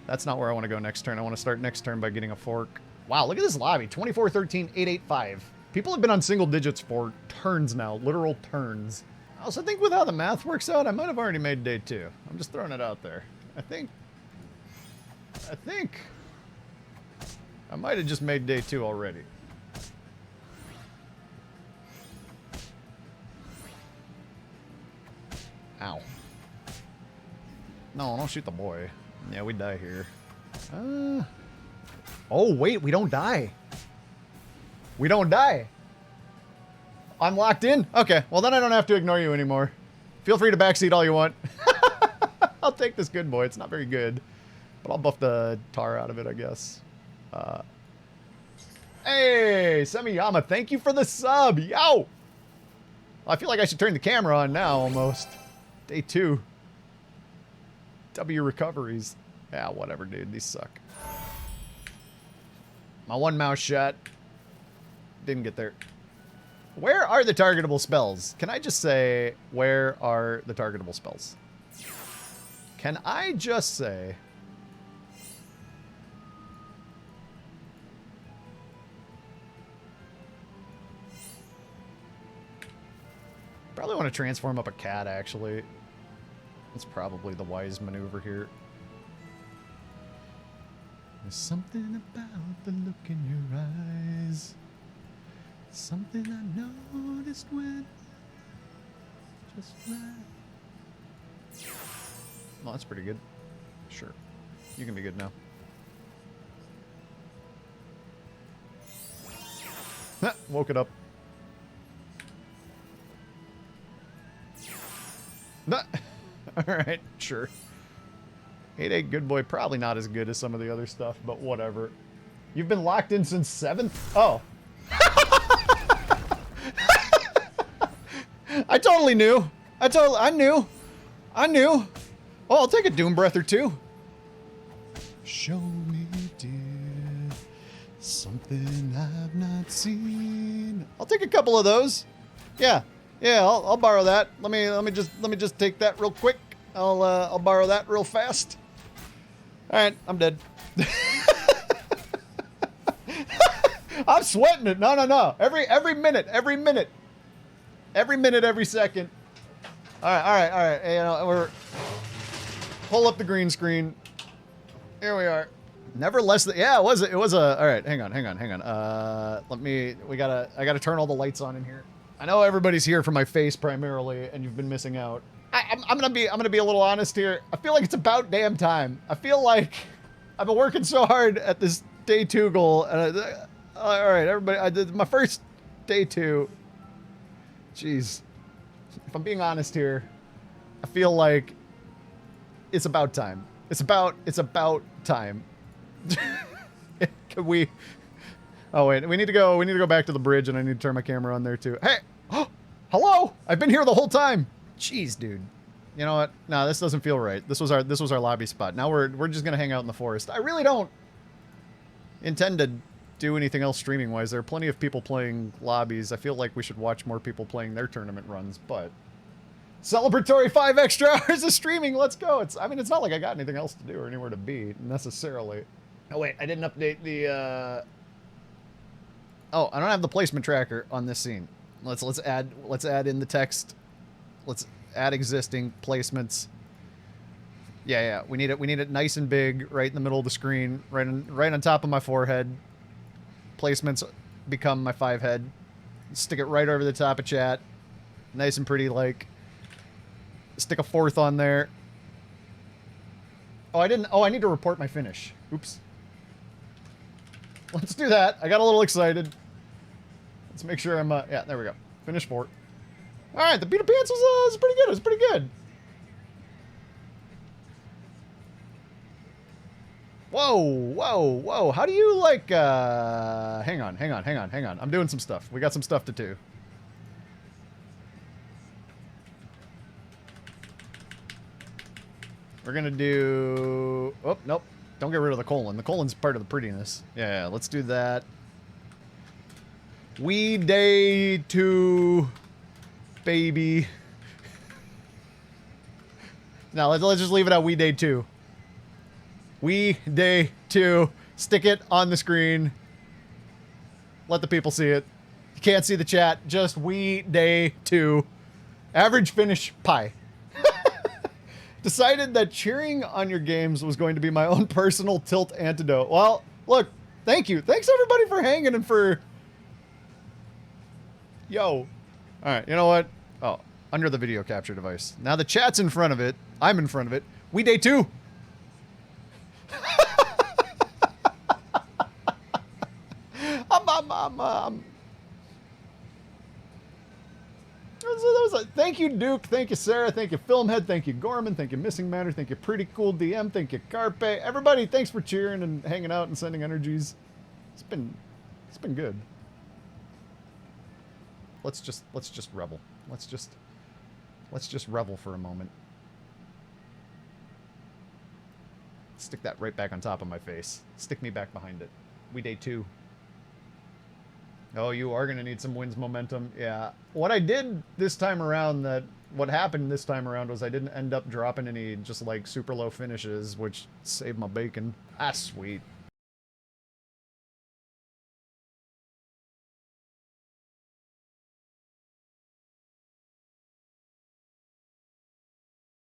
Speaker 1: that's not where I want to go next turn. I want to start next turn by getting a fork. Wow, look at this lobby. 24, 13, 8, 8, 5. People have been on single digits for turns now. Literal turns. I also think with how the math works out, I might have already made day 2. I'm just throwing it out there. I think I might have just made day 2 already. Ow. No, don't shoot the boy. Yeah, we die here. Oh, wait, we don't die. We don't die. I'm locked in? Okay, well then I don't have to ignore you anymore. Feel free to backseat all you want. I'll take this good boy. It's not very good. But I'll buff the tar out of it, I guess. Hey, Semiyama, thank you for the sub. Yow! I feel like I should turn the camera on now, almost. Day 2. W recoveries. Yeah, whatever, dude. These suck. My one mouse shot. Didn't get there. Where are the targetable spells? Can I just say, where are the targetable spells? Can I just say... Probably want to transform up a cat, actually. That's probably the wise maneuver here. There's something about the look in your eyes. Something I noticed when just right. Well, that's pretty good. Sure. You can be good now. Woke it up. Alright, sure. 8-8 good boy, probably not as good as some of the other stuff, but whatever. You've been locked in since 7th? Oh. I totally knew. I knew. Oh, I'll take a Doom Breath or two. Show me, dear, something I've not seen. I'll take a couple of those. Yeah, I'll borrow that. Let me just take that real quick. I'll borrow that real fast. All right, I'm dead. I'm sweating it. No. Every minute, every second. All right. Hey, we're pull up the green screen. Here we are. Never less than, yeah, it was a, all right, hang on. I gotta turn all the lights on in here. I know everybody's here for my face primarily, and you've been missing out. I'm gonna be a little honest here. I feel like it's about damn time. I feel like I've been working so hard at this day 2 goal, and all right, everybody, I did my first day 2. Jeez. If I'm being honest here, I feel like it's about time. It's about time. Can we? Oh wait, we need to go back to the bridge, and I need to turn my camera on there too. Hey, oh, hello! I've been here the whole time. Jeez, dude. You know what? No, this doesn't feel right. This was our lobby spot. Now we're just gonna hang out in the forest. I really don't intend to do anything else streaming wise. There are plenty of people playing lobbies. I feel like we should watch more people playing their tournament runs, but celebratory 5 extra hours of streaming. Let's go. It's not like I got anything else to do or anywhere to be necessarily. Oh wait, I didn't update the oh, I don't have the placement tracker on this scene. Let's add in the text. Let's add existing placements. Yeah. We need it nice and big, right in the middle of the screen, right on top of my forehead. Placements become my 5 head. Stick it right over the top of chat. Nice and pretty, like. Stick a 4th on there. Oh, I need to report my finish. Oops. Let's do that. I got a little excited. Let's make sure I'm, yeah, there we go. Finish 4. All right, the Peter Pants was pretty good. It was pretty good. Whoa. How do you, like, hang on. I'm doing some stuff. We got some stuff to do. We're gonna do... Oh, nope. Don't get rid of the colon. The colon's part of the prettiness. Yeah, let's do that. We day 2, baby. Now, let's just leave it at we day 2. We day 2. Stick it on the screen. Let the people see it. You can't see the chat. Just we day 2. Average finish pi. Decided that cheering on your games was going to be my own personal tilt antidote. Well, look, thank you. Thanks everybody for hanging and for... Yo. All right, you know what? Oh, under the video capture device. Now the chat's in front of it. I'm in front of it. We day 2. Thank you, Duke. Thank you, Sarah. Thank you, Filmhead. Thank you, Gorman. Thank you, Missing Matter. Thank you, Pretty Cool DM. Thank you, Carpe. Everybody, thanks for cheering and hanging out and sending energies. It's been good. Let's just revel. Let's just revel for a moment. Stick that right back on top of my face. Stick me back behind it. We day 2. Oh, you are going to need some wins momentum. Yeah. What happened this time around was I didn't end up dropping any just like super low finishes, which saved my bacon. Ah, sweet.